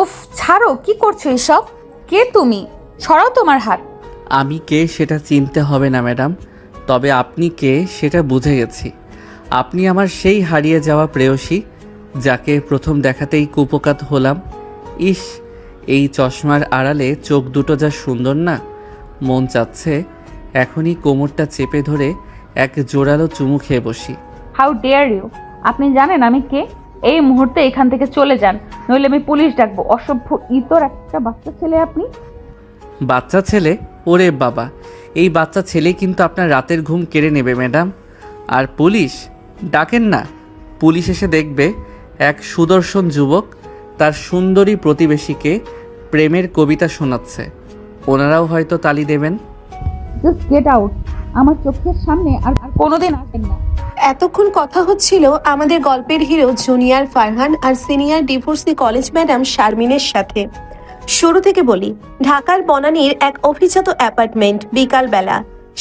উফ, ছাড়ো, কি করছো এসব? কে তুমি? সরাও তোমার হাত। আমি কে সেটা চিনতে হবে না ম্যাডাম, তবে আপনি কে সেটা বুঝে গেছি। আপনি আমার সেই হারিয়ে যাওয়া প্রেয়সী, যাকে প্রথম দেখাতেই কুপোকাত হলাম। ইস, এই চশমার আড়ালে চোখ দুটো যা সুন্দর না, মন চাচ্ছে এখনই কোমরটা চেপে ধরে এক জোরালো চুমু খেয়ে বসি। How dare you! আপনি জানেন আমি কে? এই মুহূর্তে এখান থেকে চলে যান, নইলে আমি পুলিশ ডাকবো। অসভ্য ইতর একটা বাচ্চা ছেলে আপনি। বাচ্চা ছেলে? ওরে বাবা, এই বাচ্চা ছেলেই কিন্তু আপনার রাতের ঘুম কেড়ে নেবে ম্যাডাম। আর পুলিশ ডাকেন না, পুলিশ এসে দেখবে এক সুদর্শন যুবক তার সুন্দরী প্রতিবেশীকে প্রেমের কবিতা শোনাচ্ছে, ওনারাও হয়তো তালি দেবেন। জাস্ট গেট আউট, আমার চোখের সামনে আর কোনোদিন আসবেন না। এতক্ষণ কথা হচ্ছিল আমাদের গল্পের হিরো জুনিয়র ফারহান আর সিনিয়র ডিভোর্সি কলেজ ম্যাডাম শারমিনের সাথে। শুরু থেকে বলি, ঢাকার বনানীর এক অভিজাত অ্যাপার্টমেন্ট। বিকালবেলা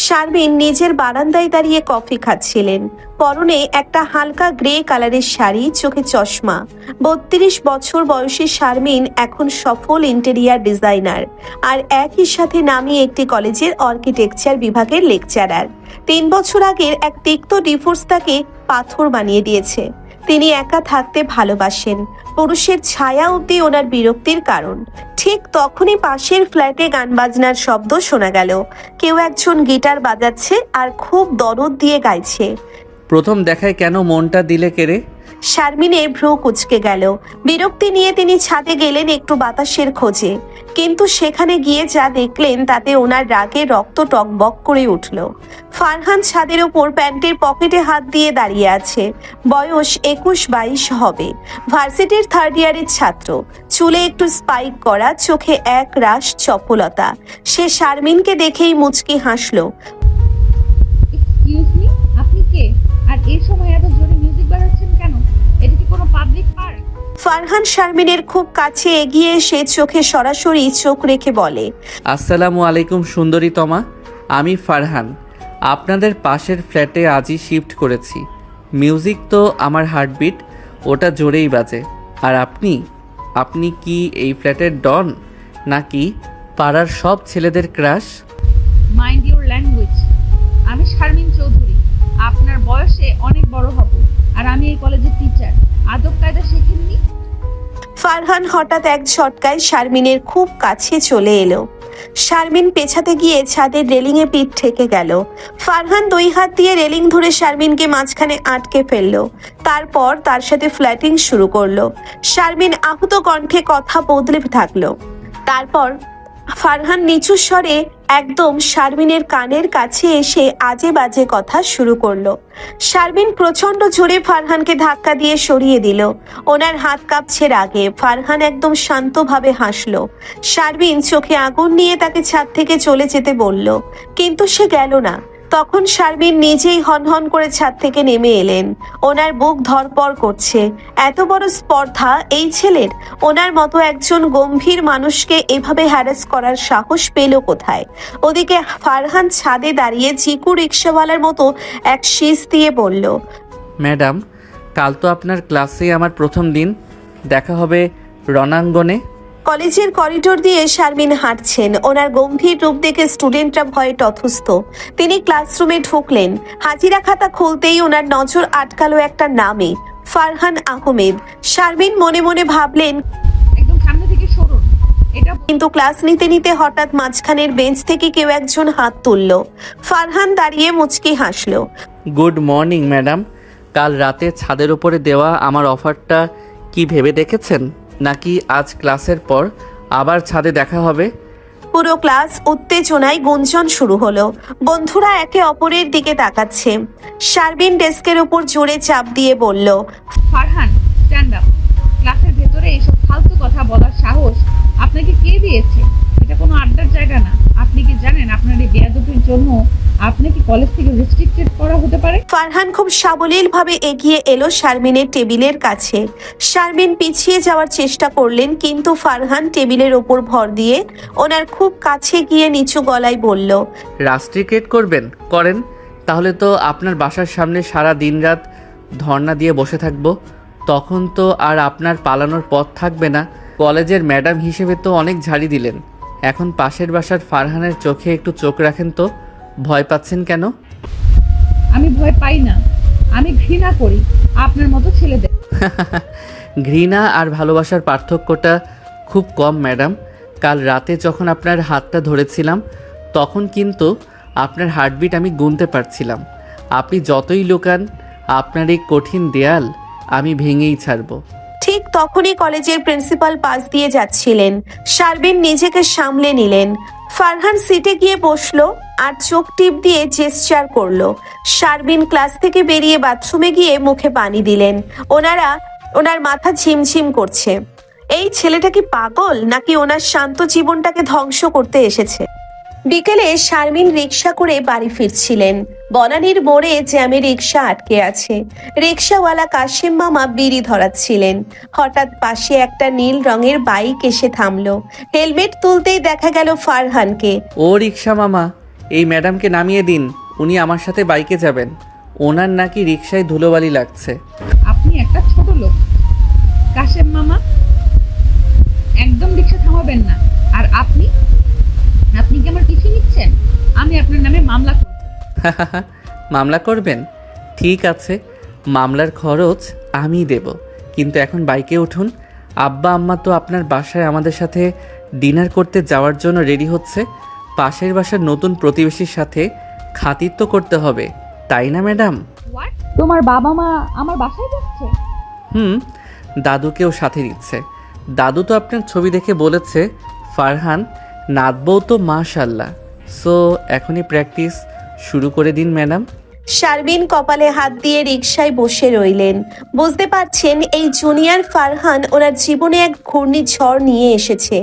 শারমিন নিজের বারান্দায় দাঁড়িয়ে কফি খাচ্ছিলেন। পরনে একটা হালকা গ্রে কালারের শাড়ি, চোখে চশমা। ৩২ বছর বয়সী শারমিন এখন সফল ইন্টেরিয়ার ডিজাইনার আর একই সাথে নামী একটি কলেজের আর্কিটেকচার বিভাগের লেকচারার। ৩ বছর আগের এক তিক্ত ডিভোর্স তাকে পাথর বানিয়ে দিয়েছে। তিনি একা থাকতে ভালোবাসেন, পুরুষের ছায়া অবধি ওনার বিরক্তির কারণ। ঠিক তখনই পাশের ফ্ল্যাটে গান বাজনার শব্দ শোনা গেল। কেউ একজন গিটার বাজাচ্ছে আর খুব দরদ দিয়ে গাইছে। প্রথম দেখায় কেন মনটা দিলে কেড়ে? শারমিনের ভ্রু কুঁচকে গেল। বিরক্তি নিয়ে তিনি ছাদে গেলেন একটু বাতাসের খোঁজে, কিন্তু সেখানে গিয়ে যা দেখলেন তাতে ওনার রাগে রক্ত টকবক করে উঠল। ফারহান ছাদের ওপর প্যান্টের পকেটে হাত দিয়ে দাঁড়িয়ে আছে। বয়স ২১-২২ হবে। ভার্সিটির 3rd ইয়ারের ছাত্র। চুলে একটু স্পাইক করা, চোখে এক রাশ চপলতা। সে শারমিনকে দেখেই মুচকি হাসলো। এক্সকিউজ মি, আপনি কে? আর এই সময় এত জোরে মিউজিক বাজাচ্ছেন কেন? এটা কি কোনো পাবলিক পার্ক? ফারহান শারমিনের খুব কাছে এগিয়ে এসে চোখে সরাসরি চোখ রেখে বলে, আসসালামু আলাইকুম সুন্দরী তমা, আমি ফারহান। আপনাদের পাশের ফ্ল্যাটে আজই শিফট করেছি। মিউজিক তো আমার হার্টবিট, ওটা জোরেই বাজে। আর আপনি কি এই ফ্ল্যাটের ডন, নাকি পাড়ার সব ছেলেদের ক্রাশ? Mind your language. আমি শারমিন চৌধুরী, আপনার বয়সে অনেক বড় হব, আর আমি এই কলেজের টিচার। আদব কায়দা শেখেননি? ফারহান হঠাৎ এক ঝটকায় শারমিনের খুব কাছে চলে এলো। শারমিন পেছাতে গিয়ে ছাদের রেলিংয়ে পিঠ ঠেকে গেল। ফারহান 2 হাত দিয়ে রেলিং ধরে শারমিনকে মাঝখানে আটকে ফেললো। তারপর তার সাথে ফ্ল্যাটিং শুরু করলো। শারমিন আহত কণ্ঠে কথা বদলে থাকলো। তারপর ফারহান নিচু স্বরে একদম শারমিনের কানের কাছে এসে আজে বাজে কথা শুরু করলো। শারমিন প্রচন্ড জোরে ফারহানকে ধাক্কা দিয়ে সরিয়ে দিল। ওনার হাত কাঁপছে রাগে। ফারহান একদম শান্তভাবে হাসলো। শারমিন চোখে আগুন নিয়ে তাকে ছাদ থেকে চলে যেতে বলল, কিন্তু সে গেল না। তখন শারমিন নিজেই হনহন করে ছাদ থেকে নেমে এলেন। ওনার বুক ধড়পড় করছে। এত বড় স্পর্ধা এই ছেলের! ওনার মতো একজন গম্ভীর মানুষকে এভাবে হ্যারাস করার সাহস পেল কোথায়? ওদিকে ফারহান ছাদে দাঁড়িয়ে চিকু রিক্সাওয়ালার মতো এক শীষ দিয়ে বলল, ম্যাডাম, কাল তো আপনার ক্লাসে আমার প্রথম দিন, দেখা হবে রণাঙ্গনে। কলেজের করিডোর দিয়ে শারমিন হাঁটছেন। ওনার গম্ভীর রূপ দেখে স্টুডেন্টরা ভয়ে তথস্থ। তিনি ক্লাসরুমে ঢুকলেন। হাজিরা খাতা খুলতেই ওনার নজর আটকালো একটা নামে, ফারহান আহমেদ। শারমিন মনে মনে ভাবলেন, একদম সামনে থেকে সরুন। এটা কিন্তু ক্লাস নিতে নিতে হঠাৎ মাঝখানের বেঞ্চ থেকে কেউ একজন হাত তুলল। ফারহান দাঁড়িয়ে মুচকি হাসলো। গুড মর্নিং ম্যাডাম, কাল রাতে ছাদের উপরে দেওয়া আমার অফারটা কি ভেবে দেখেছেন, নাকি আজ ক্লাসের পর আবার ছাদে দেখা হবে? পুরো ক্লাস উত্তেজনায় গুঞ্জন শুরু হলো। বন্ধুরা একে অপরের দিকে তাকাচ্ছে। শারমিন ডেস্কের উপর জোরে চাপ দিয়ে বলল, ফারহান, স্ট্যান্ড আপ। ক্লাসের ভেতরে এসব ফালতু কথা বলার সাহস আপনাকে কে দিয়েছে? এটা কোনো আড্ডার জায়গা না। আপনি কি জানেন আপনার এই বেয়াদবির জন্য আপনাকে কলেজ থেকে রেস্ট্রিক্টেড করা হতে পারে? ফারহান খুব সাবলীলভাবে এগিয়ে এলো শারমিনের টেবিলের কাছে। শারমিন পিছিয়ে যাওয়ার চেষ্টা করলেন, কিন্তু ফারহান টেবিলের ওপর ভর দিয়ে ওনার খুব কাছে গিয়ে নিচু গলায় বলল, রাস্ট্রিকেট করবেন? করেন, তাহলে তো আপনার বাসার সামনে সারা দিন রাত ধর্ণা দিয়ে বসে থাকবো। তখন তো আর আপনার পালানোর পথ থাকবে না। কলেজের ম্যাডাম হিসেবে তো অনেক ঝাড়ি দিলেন, এখন পাশের বাসার ফারহানের চোখে একটু চোখ রাখেন তো। ভয় পাচ্ছেন কেন? আমি ভয় পাই না, আমি ঘৃণা করি আপনার মতো ছেলেদের। ঘৃণা আর ভালোবাসার পার্থক্যটা খুব কম ম্যাডাম। কাল রাতে যখন আপনার হাতটা ধরেছিলাম তখন কিন্তু আপনার হার্টবিট আমি গুনতে পারছিলাম। আপনি যতই লুকান, আপনার এই কঠিন দেয়াল আমি ভেঙেই ছাড়বো। ঠিক তখনই কলেজের প্রিন্সিপাল পাশ দিয়ে যাচ্ছিলেন। শারমিন নিজেকে সামলে নিলেন। ফারহান সিটে গিয়ে বসলো আর চোখ টিপ দিয়ে জেস্চার করলো। শারমিন ক্লাস থেকে বেরিয়ে বাথরুমে গিয়ে মুখে পানি দিলেন। ওনার মাথা ঝিমঝিম করছে। এই ছেলেটা কি পাগল, নাকি ওনার শান্ত জীবনটাকে ধ্বংস করতে এসেছে? বিকেলে শারমিন রিক্সা করে বাড়ি ফিরছিলেন। বনানীর মোড়ে জ্যামে রিক্সা আটকে আছে। রিক্সাওয়ালা কাশিম মামা বিড়ি ধরাচ্ছিলেন। হঠাৎ পাশে একটা নীল রঙের বাইক এসে থামলো। হেলমেট তুলতেই দেখা গেল ফারহানকে। ও রিক্সা মামা, এই ম্যাডামকে নামিয়ে দিন, উনি আমার সাথে বাইকে যাবেন। ওনার নাকি রিক্সায় ধুলোবালি লাগছে। আপনি একটা ছোট লোক কাশেম মামা, একদম রিক্সা থামাবেন না। আর আপনি কি আমার পিছু নিচ্ছেন? আমি আপনার নামে মামলা করব। মামলা করবেন? ঠিক আছে, মামলার খরচ আমি দেব, কিন্তু এখন বাইকে উঠুন। আব্বা আম্মা তো আপনার বাসায় আমাদের সাথে ডিনার করতে যাওয়ার জন্য রেডি হচ্ছে। পাশের বাসার নতুন প্রতিবেশীর সাথে খাতির তো করতে হবে, তাই না ম্যাডাম? হোয়াট? তোমার বাবা মা আমার বাসায় যাচ্ছে? দাদুকেও সাথে দিচ্ছে। দাদু তো আপনার ছবি দেখে বলেছে ফারহান নাচবও তো মাশাল্লাহ। সো এখনই প্র্যাকটিস শুরু করে দিন ম্যাডাম। শারমিন কপালে হাত দিয়ে রিকশায় বসে রইলেন। বুঝতে পারছেন এই জুনিয়র ফারহান ওনার জীবনে এক ঘূর্ণিঝড় নিয়ে এসেছে,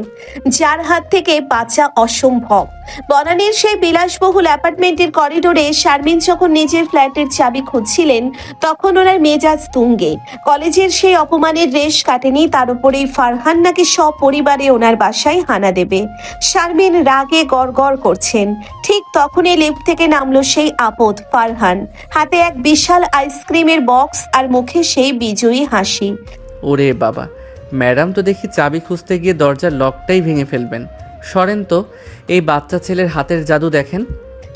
যার হাত থেকে বাঁচা অসম্ভব। বনানীর সেই বিলাসবহুল অ্যাপার্টমেন্টের করিডোরে শারমিন যখন নিজের ফ্ল্যাটের চাবি খুঁজছিলেন তখন ওনার মেজাজ তুঙ্গে। কলেজের সেই অপমানের রেশ কাটেনি, তার উপরেই ফারহান নাকি সপরিবারে ওনার বাসায় হানা দেবে। শারমিন রাগে গড়গড় করছেন। ঠিক তখনই লিফট থেকে নামলো সেই আপদ ফারহান, হাতে এক বিশাল আইসক্রিমের বক্স আর মুখে সেই বিজয়ী হাসি। ওরে বাবা, ম্যাডাম তো দেখি চাবি খুঁজতে গিয়ে দরজার লকটাই ভেঙে ফেলবেন। সরেন তো, এই বাচ্চা ছেলের হাতের জাদু দেখেন।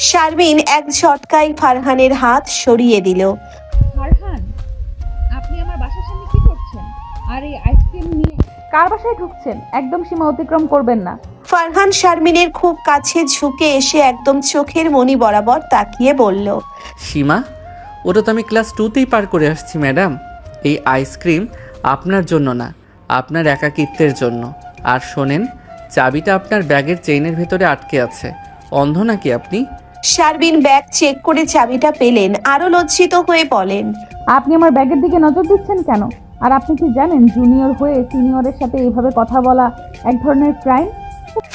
শারমিন এক ঝটকায় ফারহানের হাত সরিয়ে দিল। ফারহান, আপনি আমার বাসার সামনে কি করছেন? আর এই আইসক্রিম নিয়ে কার বাসায় ঢুকছেন? একদম সীমা অতিক্রম করবেন না। ফারহান শারমিনের খুব কাছে ঝুঁকে এসে একদম চোখের মনি বরাবর তাকিয়ে বলল, সীমা, ওটা তো আমি ক্লাস 2তেই পার করে আসছি ম্যাডাম। এই আইসক্রিম আপনার জন্য না, আপনার একাকিত্বের জন্য। আর শোনেন, চাবিটা আপনার ব্যাগের চেইনের ভেতরে আটকে আছে। অন্ধ নাকি আপনি? শারমিন ব্যাগ চেক করে চাবিটা পেলেন, আরো লজ্জিত হয়ে বলেন, আপনি আমার ব্যাগের দিকে নজর দিচ্ছেন কেন? আর আপনি কি জানেন জুনিয়র হয়ে সিনিয়রের সাথে এইভাবে কথা বলা এক ধরনের ক্রাইম?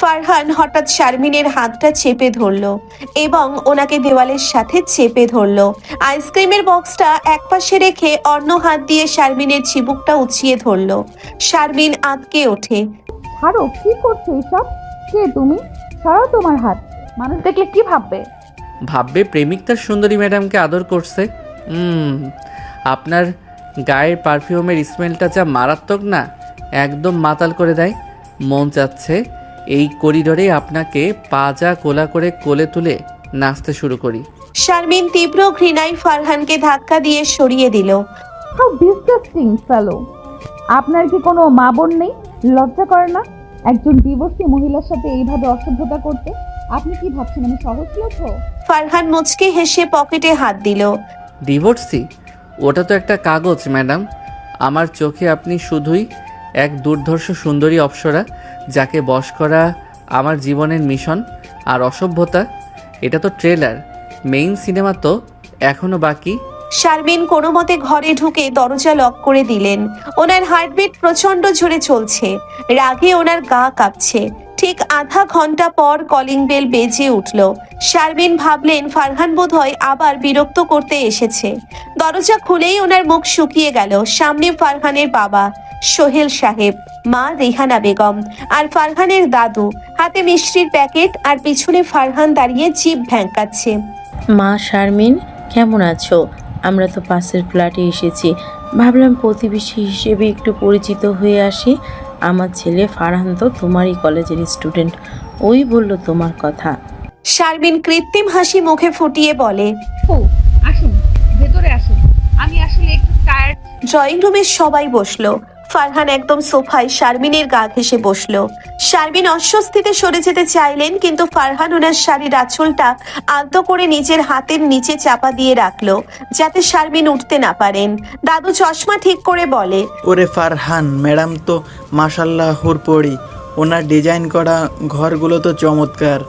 ফারহান হঠাৎ শারমিনের হাতটা চেপে ধরলো এবং ওনাকে দেওয়ালের সাথে চেপে ধরলো। আইসক্রিমের বক্সটা একপাশে রেখে অন্য হাত দিয়ে শারমিনের চিবুকটা উঁচিয়ে ধরলো। শারমিন আঁতকে ওঠে। ছাড়ো, কি করছো এসব? কে তুমি? ছাড়ো তোমার হাত। মানুষ দেখলে কি ভাববে? ভাববে প্রেমিক তার সুন্দরী ম্যাডামকে আদর করছে। আপনার গায়ের পারফিউমের স্মেলটা যা মারাত্মক না, একদম মাতাল করে দেয়। মন চাচ্ছে এই করিডোরে আপনাকে পাজা কোলা করে কোলে তুলে নাচতে শুরু করি। শারমিন তীব্র ঘৃণায় ফারহানকে ধাক্কা দিয়ে সরিয়ে দিল। হাউ ডিসগাস্টিং ফেলো! আপনার কি কোনো মা বোন নেই? লজ্জা করে না একজন ডিভোর্সি মহিলার সাথে এইভাবে অসভ্যতা করতে? আপনি কি ভাবছেন আমি সহজলভ্য? ফারহান মুচকে হেসে পকেটে হাত দিল। ডিভোর্সি? ওটা তো একটা কাগজ ম্যাডাম। আমার চোখে আপনি শুধুই এক দুর্ধর্ষ সুন্দরী অপ্সরা, যাকে বশ করা আমার জীবনের মিশন। আর অসভ্যতা, এটা তো ট্রেলার, মেইন সিনেমা তো এখনো বাকি। শারমিন কোনো মতে ঘরে ঢুকে দরজা লক করে দিলেন। ওনার হার্টবিট প্রচন্ড জোরে চলছে, রাগে ওনার গা কাঁপছে। ঠিক আধা ঘন্টা পর কলিং বেল বেজে উঠল। শারমিন ভাবলেন ফারহান বোধহয় আবার বিরক্ত করতে এসেছে। দরজা খুলেই ওনার মুখ শুকিয়ে গেল। সামনে ফারহানের বাবা সোহেল সাহেব, মা রেহানা বেগম আর ফারহানের দাদু, হাতে মিষ্টির প্যাকেট, আর পিছনে ফারহান দাঁড়িয়ে জিভ ভ্যাঙ্কাচ্ছে। মা, শারমিন কেমন আছো? আমরা তো পাশের ফ্ল্যাটে এসেছি, ভাবলাম প্রতিবেশী হিসেবে একটু পরিচিত হয়ে আসি। আমার ছেলে ফারহান তো তোমারই কলেজের স্টুডেন্ট, ওই বলল তোমার কথা। শারমিন কৃত্রিম হাসি মুখে ফুটিয়ে বলে। ও আসুন, ভেতরে আসুন, আমি আসলে একটু টায়ার্ড। ড্রয়িং রুমে সবাই বসলো। ফারহান একদম সোফায় শারমিনের গা ঘেঁষে বসলো। শারমিন অস্বস্তিতে সরে যেতে চাইলেন, কিন্তু ফারহান ওনার শাড়ির আঁচলটা আলতো করে নিজের হাতের নিচে চাপা দিয়ে রাখলো, যাতে শারমিন উঠতে না পারেন। দাদু চশমা ঠিক করে বলে। ওরে ফারহান, ম্যাডাম তো মাশাল্লাহ হুরপড়ি, ওনার ডিজাইন করা ঘরগুলো তো চমৎকার।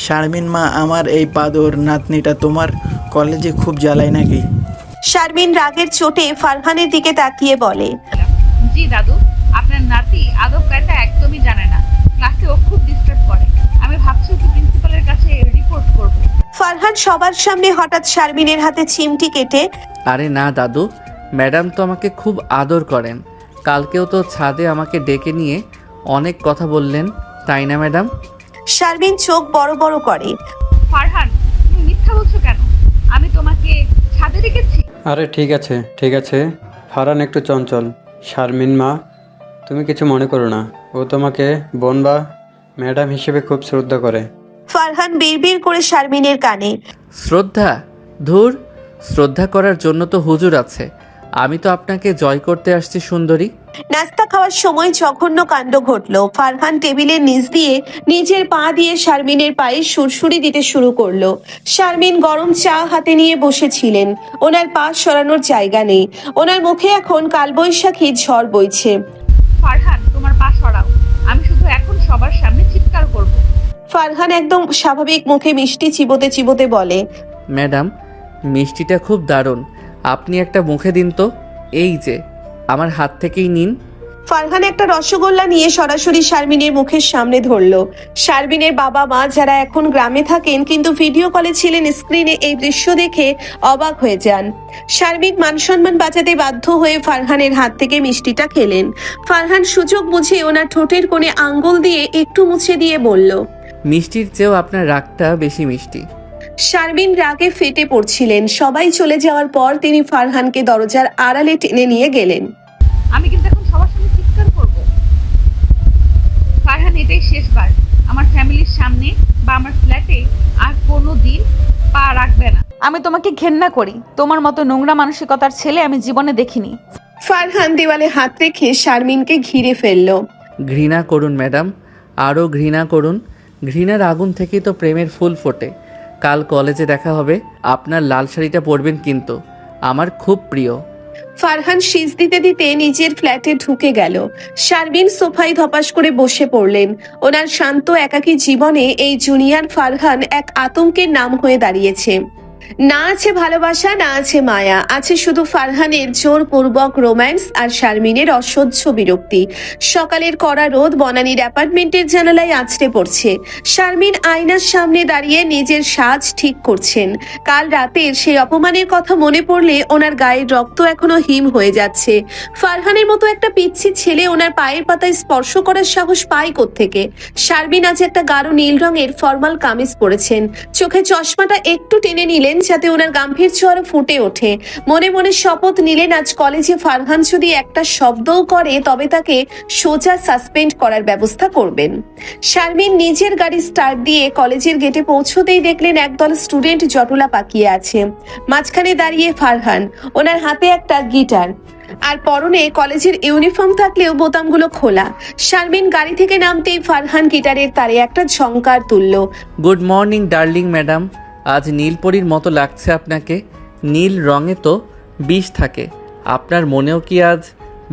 শারমিন মা, আমার এই পাদর নাতনিটা তোমার কলেজে খুব জ্বালায় নাকি? শারমিন রাগের চোটে ফারহানের দিকে তাকিয়ে বলে। জি দাদু, আপনার নাতি আদব কায়দা একদমই জানে না, ক্লাসে ও খুব ডিস্টার্ব করে। আমি ভাবছি ওকে প্রিন্সিপালের কাছে রিপোর্ট করব। ফারহান সবার সামনে হঠাৎ শারমিনের হাতে চিমটি কেটে। আরে না দাদু, ম্যাডাম তো আমাকে খুব আদর করেন। কালকেও তো ছাদে আমাকে ডেকে নিয়ে অনেক কথা বললেন, তাই না ম্যাডাম? শারমিন চোখ বড় বড় করে। ফারহান, তুমি মিথ্যা বলছো কেন? আমি তোমাকে ছাদে রেখেছি? আরে ঠিক আছে ঠিক আছে, ফারহান একটু চঞ্চল। শারমিন মা, তুমি কিছু মনে করো না, ও তোমাকে বোন বা ম্যাডাম হিসেবে খুব শ্রদ্ধা করে। ফারহান বিড়বিড় করে শারমিনের কানে। শ্রদ্ধা? ধুর, শ্রদ্ধা করার জন্য তো হুজুর আছে। আমি তো আপনাকে জয় করতে আসছি সুন্দরী। নাস্তা খাওয়ার সময় জঘন্য কাণ্ড ঘটলো। ফারহান টেবিলের নিচ দিয়ে নিজের পা দিয়ে শারমিনের পায়ে সুরসুরি দিতে শুরু করলো। শারমিন গরম চা হাতে নিয়ে বসেছিলেন, ওনার পা সরানোর জায়গা নেই। ওনার মুখে এখন কালবৈশাখী ঝড় বইছে। ফারহান, তোমার পা সরাও, আমি শুধু এখন সবার সামনে চিৎকার করব। ফারহান একদম স্বাভাবিক মুখে মিষ্টি চিবোতে চিবোতে বলে। ম্যাডাম, মিষ্টিটা খুব দারুণ, আপনি একটা মুখে দিন তো। এই যে, আমার হাত থেকেই নিন। ফারহান একটা রসগোল্লা নিয়ে সরাসরি শারমিনের মুখের সামনে ধরলো। শারমিনের বাবা মা, যারা এখন গ্রামে থাকেন কিন্তু ভিডিও কলে ছিলেন, স্ক্রিনে এই দৃশ্য দেখে অবাক হয়ে যান। শারমিন মানসম্মান বাঁচাতে বাধ্য হয়ে ফারহানের হাত থেকে মিষ্টিটা খেলেন। ফারহান সুযোগ বুঝে ওনার ঠোঁটের কোণে আঙ্গুল দিয়ে একটু মুছে দিয়ে বলল। মিষ্টির চেয়েও আপনার রাগটা বেশি মিষ্টি। শারমিন রাগে ফেটে পড়ছিলেন। সবাই চলে যাওয়ার পর তিনি ফারহানকে দরজার আড়ালে টেনে নিয়ে গেলেন। আমি কিন্তু এখন সবার সামনে চিৎকার করব। ফারহান, এটাই শেষবার। আমার ফ্যামিলির সামনে বা আমার ফ্ল্যাটে আর কোনো দিন পা রাখবে না। আমি তোমাকে ঘেন্না করি, তোমার মতো নোংরা মানসিকতার ছেলে আমি জীবনে দেখিনি। ফারহান দেওয়ালে হাত রেখে শারমিনকে ঘিরে ফেলল। ঘৃণা করুন ম্যাডাম, আরও ঘৃণা করুন। ঘৃণার আগুন থেকেই তো প্রেমের ফুল ফোটে। কাল কলেজে দেখা হবে, আপনার লাল শাড়িটা পরবেন কিন্তু, আমার খুব প্রিয়। ফারহান শীষ দিতে দিতে নিজের ফ্ল্যাটে ঢুকে গেল। শারমিন সোফায় ধপাস করে বসে পড়লেন। ওনার শান্ত একাকী জীবনে এই জুনিয়র ফারহান এক আতঙ্কের নাম হয়ে দাঁড়িয়েছে। না আছে ভালোবাসা, না আছে মায়া, আছে শুধু ফারহানের জোরপূর্বক রোম্যান্স আর শারমিনের অসহ্য বিরক্তি। সকালের কড়া রোদ বনানীর অ্যাপার্টমেন্টের জানালায় আছড়ে পড়ছে। শারমিন আয়নার সামনে দাঁড়িয়ে নিজের সাজ ঠিক করছেন। কাল রাতের সেই অপমানের কথা মনে পড়লে ওনার গায়ের রক্ত এখনো হিম হয়ে যাচ্ছে। ফারহানের মতো একটা পিচ্ছি ছেলে ওনার পায়ের পাতায় স্পর্শ করার সাহস পায় কোত্থেকে? শারমিন আজ একটা গাঢ় নীল রঙের ফর্মাল কামিজ পরেছেন। চোখে চশমাটা একটু টেনে নিলেন যাতে ওনার গাম্ভীর্য আরো ফুটে ওঠে। মনে মনে শপথ নিলেন আজ কলেজে ফারহান যদি একটা শব্দও করে তবে তাকে সোজা সাসপেন্ড করার ব্যবস্থা করবেন। শারমিন নিজের গাড়ি স্টার্ট দিয়ে কলেজের গেটে পৌঁছতেই দেখলেন একদল স্টুডেন্ট জটলা পাকিয়ে আছে। মাঝখানে দাঁড়িয়ে ফারহান, ওনার হাতে একটা গিটার আর পরনে কলেজের ইউনিফর্ম থাকলেও বোতামগুলো খোলা। শারমিন গাড়ি থেকে নামতেই ফারহান গিটারের তারে একটা ঝংকার তুলল। গুড মর্নিং ডার্লিং ম্যাডাম, আজ নীলপরীর মতো লাগছে আপনাকে। নীল রঙে তো বিষ থাকে, আপনার মনেও কি আজ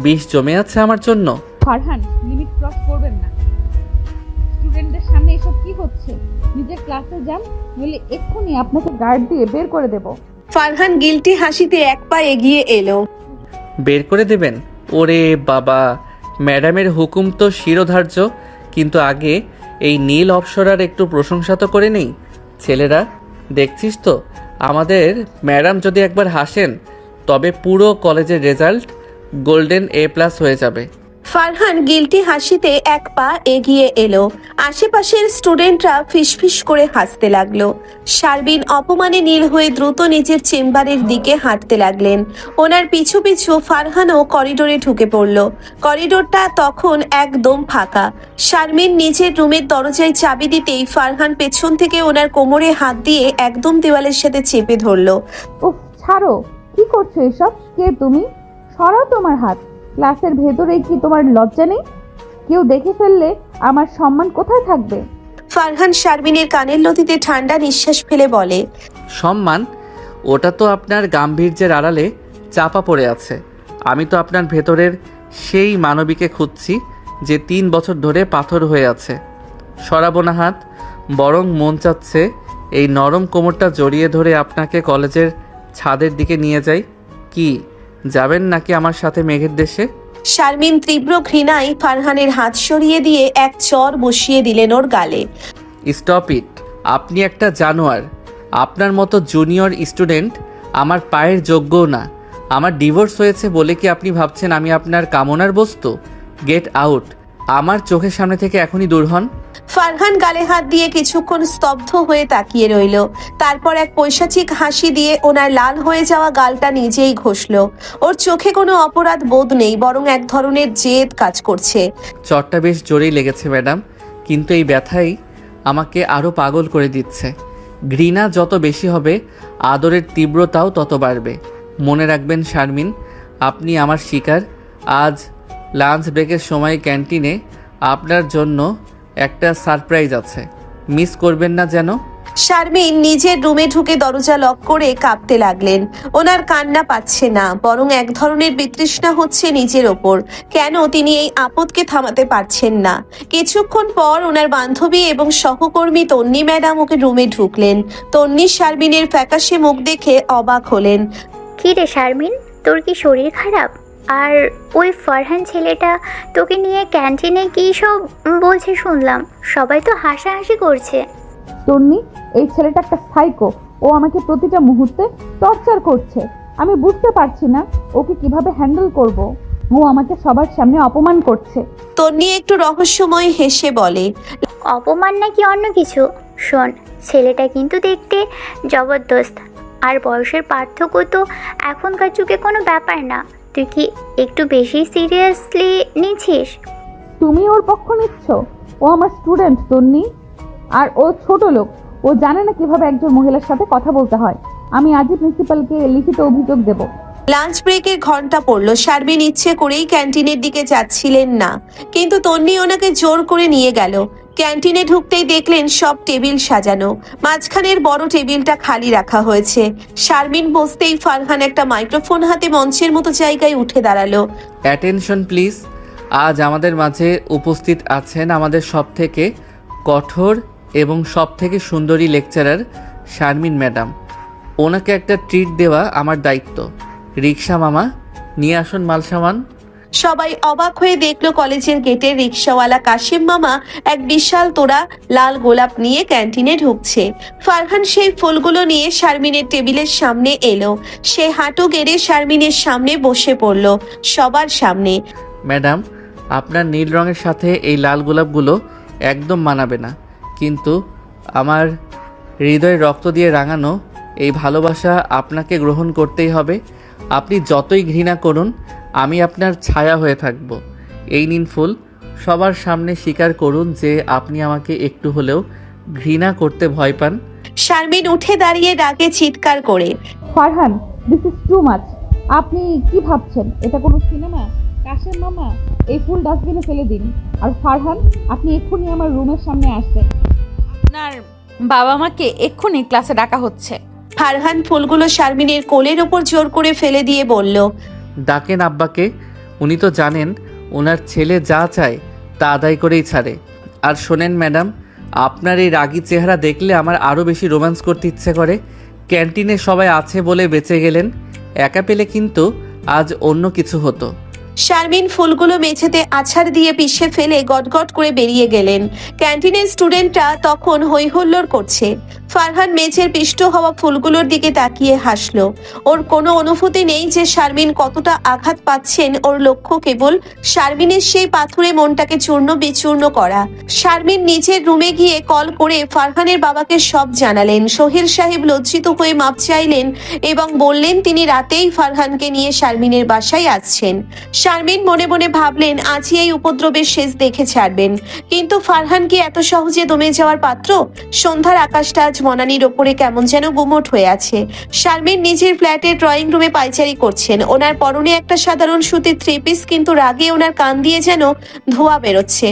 বিষ জমে আছে আমার জন্য? ফারহান, লিমিট ক্রস করবেন না। স্টুডেন্টদের সামনে এসব কি হচ্ছে? নিজের ক্লাসে যান, নইলে এক্ষুনি আপনাকে গার্ড দিয়ে বের করে দেব। ফারহান গিলটি হাসিতে এক পা এগিয়ে এলো। বের করে দেবেন? ওরে বাবা, ম্যাডামের হুকুম তো শিরোধার্য, কিন্তু আগে এই নীল অপ্সরার একটু প্রশংসা তো করে নেই। ছেলেরা, দেখছিস তো আমাদের ম্যাডাম যদি একবার হাসেন তবে পুরো কলেজের রেজাল্ট গোল্ডেন A+ হয়ে যাবে। ফারহান গিলটি হাসিতে এক পা এগিয়ে এলো। আশেপাশের স্টুডেন্টরা ফিসফিস করে হাসতে লাগলো। শারমিন অপমানে নীল হয়ে দ্রুত নিজের চেম্বারের দিকে হাঁটতে লাগলেন। ওনার পিছু পিছু ফারহানও করিডোরে ঢুকে পড়ল। করিডোরটা তখন একদম ফাঁকা। শারমিন নিজের রুমের দরজায় চাবি দিতেই ফারহান পেছন থেকে ওনার কোমরে হাত দিয়ে একদম দেওয়ালের সাথে চেপে ধরলো। উফ, ছাড়ো, কি করছো এসব? কে তুমি? সরাও তোমার হাত। ক্লাসের ভেতরেই কি তোমার লজ্জা নেই? কেউ দেখে ফেললে আমার সম্মান কোথায় থাকবে? ফারহান শারমিনের কানের লতিতে ঠান্ডা নিঃশ্বাস ফেলে বলে, সম্মান? ওটা তো আপনার গাম্ভীর্যের আড়ালে চাপা পড়ে আছে। আমি তো আপনার ভেতরের সেই মানবীকে খুঁজছি যে 3 বছর ধরে পাথর হয়ে আছে। সরাবো না হাত, বরং মন চাচ্ছে এই নরম কোমরটা জড়িয়ে ধরে আপনাকে কলেজের ছাদের দিকে নিয়ে যাই। কি যাবেন নাকি আমার সাথে মেঘের দেশে? শারমিন তীব্র ঘৃণায় ফারহানের হাত সরিয়ে দিয়ে এক চর বসিয়ে দিলেন ওর গালে। স্টপ ইট, আপনি একটা জানোয়ার। আপনার মতো জুনিয়র স্টুডেন্ট আমার পায়ের যোগ্যও না। আমার ডিভোর্স হয়েছে বলে কি আপনি ভাবছেন আমি আপনার কামনার বস্তু? গেট আউট, আমার চোখের সামনে থেকে এখনই দূর হন। ফারহান গালে হাত দিয়ে কিছুক্ষণ স্তব্ধ হয়ে তাকিয়ে রইল। তারপর এক পৈশাচিক হাসি দিয়ে ওনার লাল হয়ে যাওয়া গালটা নিজেই ঘষল। ওর চোখে কোনো অপরাধ বোধ নেই, বরং এক ধরনের জেদ কাজ করছে। চটটা বেশ জোরেই লেগেছে ম্যাডাম, কিন্তু এই ব্যথাই আমাকে আরও পাগল করে দিচ্ছে। ঘৃণা যত বেশি হবে আদরের তীব্রতাও তত বাড়বে। মনে রাখবেন শারমিন, আপনি আমার শিকার। আজ লাঞ্চ ব্রেকের সময় ক্যান্টিনে আপনার জন্য একটা সারপ্রাইজ আছে, মিস করবেন না যেন। শারমিন নিজের রুমে ঢুকে দরজা লক করে কাঁপতে লাগলেন। ওনার কান্না পাচ্ছে না, বরং এক ধরনের বিতৃষ্ণা হচ্ছে নিজের ওপর। কেন তিনি এই আপদকে থামাতে পারছেন না? কিছুক্ষণ পর ওনার বান্ধবী এবং সহকর্মী তন্নি ম্যাডাম ওকে রুমে ঢুকলেন। তন্নি শারমিনের ফ্যাকাশে মুখ দেখে অবাক হলেন। কি রে শারমিন, তোর কি শরীর খারাপ? আর ওই ফারহান ছেলেটা তোকে নিয়ে ক্যান্টিনে কী সব বলছে শুনলাম। সবাই তো হাসাহাসি করছে। তন্নি, এই ছেলেটা একটা সাইকো। ও আমাকে প্রতিটা মুহূর্তে টর্চার করছে। আমি বুঝতে পারছি না ওকে কিভাবে হ্যান্ডেল করব। ও আমাকে সবার সামনে অপমান করছে। তন্নি একটু রহস্যময় হেসে বলে, অপমান নাকি অন্য কিছু? শোন, ছেলেটা কিন্তু দেখতে জবরদস্ত, আর বয়সের পার্থক্য তো এখনকার যুগে কোনো ব্যাপার না। তুই কি একটু বেশি সিরিয়াসলি নিচ্ছিস? তুমি ওর পক্ষ নিচ্ছ? ও আমার স্টুডেন্ট তন্নি, আর ও ছোট লোক। ও জানে না কিভাবে একজন মহিলার সাথে কথা বলতে হয়। আমি আজই প্রিন্সিপালকে লিখিত অভিযোগ দেব। লাঞ্চ ব্রেকের ঘন্টা পড়ল। শারমিন ইচ্ছে করেই ক্যান্টিনের দিকে যাচ্ছিলেন না, কিন্তু তন্নি ওনাকে জোর করে নিয়ে গেল। ক্যান্টিনে ঢুকতেই দেখলেন সব টেবিল সাজানো, মাঝখানের বড় টেবিলটা খালি রাখা হয়েছে। শারমিন বসতেই ফারহান একটা মাইক্রোফোন হাতে মঞ্চের মতো জায়গায় উঠে দাঁড়ালো। Attention please. আজ আমাদের মাঝে উপস্থিত আছেন আমাদের সবথেকে কঠোর এবং সবথেকে সুন্দরী লেকচারার শারমিন ম্যাডাম। ওনাকে একটা ট্রিট দেওয়া আমার দায়িত্ব। রিক্সা মামা, নিয়ে আসুন মাল সামান। সবাই অবাক হয়ে দেখলো কলেজের গেটের রিক্সাওয়ালা কাশিম মামা এক বিশাল তোড়া লাল গোলাপ নিয়ে ক্যান্টিনে ঢুকছে। ফারহান সেই ফুলগুলো নিয়ে শারমিনের টেবিলের সামনে এলো। সে হাঁটু গেড়ে শারমিনের সামনে বসে পড়ল, সবার সামনে। ম্যাডাম, আপনার নীল রঙের সাথে এই লাল গোলাপগুলো একদম মানাবে না, কিন্তু আমার হৃদয় রক্ত দিয়ে রাঙানো এই ভালোবাসা আপনাকে গ্রহণ করতেই হবে। আপনি যতই ঘৃণা করুন, আমি আপনার ছায়া হয়ে থাকব। এই নিন ফুল। সবার সামনে স্বীকার করুন যে আপনি আমাকে একটু হলেও ঘৃণা করতে ভয় পান। শারমিন উঠে দাঁড়িয়ে ডাকে চিৎকার করে, Farhan, this is too much. আপনি কি ভাবছেন এটা কোনো সিনেমা? কাশেম মামা, এই ফুল ডাস্টবিনে ফেলে দিন। আর ফারহান, আপনি এক্ষুনি আমার রুমের সামনে আসবেন। আপনার বাবা মাকে এক্ষুনি ক্লাসে ডাকা হচ্ছে। ফারহান ফুলগুলো শারমিনের কোলের ওপর জোর করে ফেলে দিয়ে বলল, ডাকেন আব্বাকে। উনি তো জানেন ওনার ছেলে যা চায় তা আদায় করেই ছাড়ে। আর শোনেন ম্যাডাম, আপনার এই রাগী চেহারা দেখলে আমার আরও বেশি রোম্যান্স করতে ইচ্ছে করে। ক্যান্টিনে সবাই আছে বলে বেঁচে গেলেন, একা পেলে কিন্তু আজ অন্য কিছু হতো। শারমিন ফুলগুলো মেঝেতে আছাড় দিয়ে পিষে ফেলে গটগট করে বেরিয়ে গেলেন। ক্যান্টিনের স্টুডেন্টরা তখন হইহল্লোড় করছে। ফারহান মেঝের পিষ্ট হওয়া ফুলগুলোর দিকে তাকিয়ে হাসলো। ওর কোনো অনুভূতি নেই যে শারমিন কতটা আঘাত পাচ্ছেন। ওর লক্ষ্য কেবল শারমিনের সেই পাথুরে মনটাকে চূর্ণ বিচূর্ণ করা। শারমিন নিজের রুমে গিয়ে কল করে ফারহানের বাবাকে সব জানালেন। সোহেল সাহেব লজ্জিত হয়ে মাপ চাইলেন এবং বললেন তিনি রাতেই ফারহানকে নিয়ে শারমিনের বাসায় আসছেন। শারমিন মনে মনে ভাবলেন আজই এই উপদ্রবের শেষ দেখে ছাড়বেন, কিন্তু ফারহান কি এত সহজে দমে যাওয়ার পাত্র? সন্ধ্যার আকাশটা আজ মনানির ওপরে কেমন যেন গুমোট হয়ে আছে। শারমিন নিজের ফ্ল্যাটের ড্রয়িং রুমে পায়চারি করছেন। ওনার পরনে একটা সাধারণ সুতির থ্রি পিস, কিন্তু রাগে ওনার কান দিয়ে যেন ধোঁয়া বেরোচ্ছে।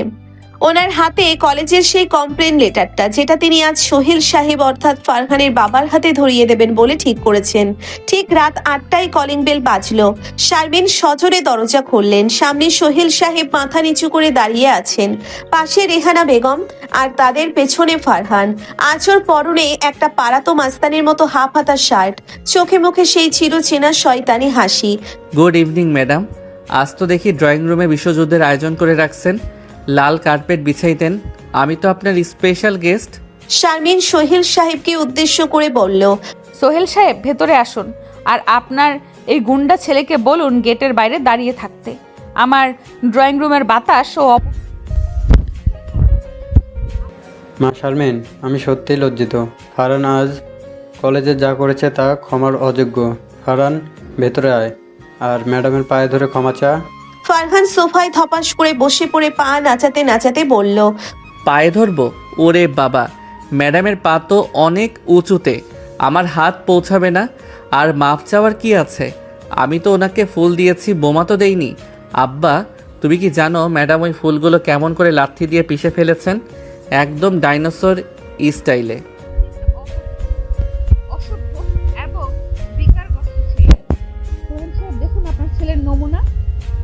ওনার হাতে কলেজের সেই কমপ্লেন লেটারটা, যেটা তিনি আজ সোহেল সাহেব অর্থাৎ ফারহানের বাবার হাতে ধরিয়ে দেবেন বলে ঠিক করেছেন। ঠিক রাত 8টায় কলিং বেল বাজলো। শারমিন সজোরে দরজা খুললেন। সামনে সোহেল সাহেব মাথা নিচু করে দাঁড়িয়ে আছেন, পাশে রেহানা বেগম, আর তাদের পেছনে ফারহান। আজ ওর পরনে একটা পাড়াতো মাস্তানের মতো হাফ হাতা শার্ট, চোখে মুখে সেই চিরচেনা শয়তানি হাসি। Good evening madam. আজ তো দেখি ড্রয়িং রুমে বিশ্বযুদ্ধের আয়োজন করে রাখছেন। লাল কার্পেট বিছাইতেন, আমি তো আপনার স্পেশাল গেস্ট। শারমিন সোহেল সাহেবকে উদ্দেশ্য করে বলল, সোহেল সাহেব ভেতরে আসুন, আর আপনার এই গুন্ডা ছেলেকে বলুন গেটের বাইরে দাঁড়িয়ে থাকতে। আমার ড্রয়িং রুমের বাতাস ও মা শারমিন, আমি সত্যিই লজ্জিত। ফারহান আজ কলেজে যা করেছে তা ক্ষমার অযোগ্য। ফারহান, ভেতরে আয়, আর ম্যাডামের পায়ে ধরে ক্ষমা চা। ফারহান সোফায় ধপাস করে বসে পড়ে পা নাচাতে নাচাতে বলল, পায়ে ধরবো? ওরে বাবা, ম্যাডামের পা তো অনেক উঁচুতে, আমার হাত পৌঁছাবে না। আর মাপ চাওয়ার কি আছে? আমি তো ওনাকে ফুল দিয়েছি, বোমা তো দেইনি। আব্বা, তুমি কি জানো ম্যাডাম ওই ফুলগুলো কেমন করে লাথি দিয়ে পিষে ফেলেছেন? একদম ডাইনোসর স্টাইলে। অসভ্য এবং বিকারগ্রস্ত ছেলে। সোহেল সাহেব, দেখুন আপনার ছেলের নমুনা।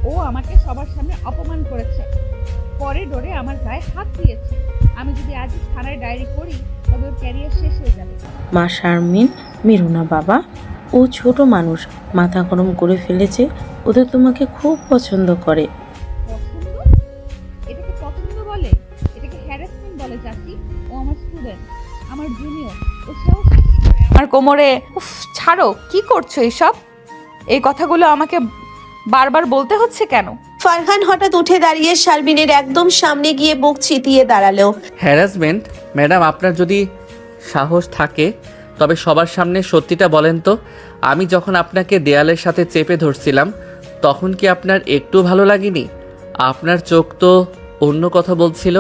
ও আমাকে সবার সামনে অপমান করেছে, করিডোরে আমার গায়ে হাত দিয়েছে। আমি যদি আজ থানায় ডায়েরি করি তবে ওর ক্যারিয়ার শেষ হয়ে যাবে। মা শারমিন, মেরো না বাবা, ও ছোট মানুষ, মাথা গরম করে ফেলেছে। ওদের তোমাকে খুব পছন্দ করে। পছন্দ? এটাকে পছন্দ বলে? এটাকে হ্যারাসমেন্ট বলে চাচি। ও আমার স্টুডেন্ট, আমার জুনিয়র। ও সাহস কি করে আমার কোমরে? উফ, ছাড়ো, কি করছো এসব? এই কথাগুলো আমাকে বারবার বলতে হচ্ছে কেন? ফারহান হঠাৎ উঠে দাঁড়িয়ে শারমিনের একদম সামনে গিয়ে বুক চিতিয়ে দাঁড়ালো। হ্যারাসমেন্ট? ম্যাডাম, আপনার যদি সাহস থাকে তবে সবার সামনে সত্যিটা বলেন তো। আমি যখন আপনাকে দেয়ালের সাথে চেপে ধরছিলাম তখন কি আপনার একটু ভালো লাগেনি? আপনার চোখ তো অন্য কথা বলছিল।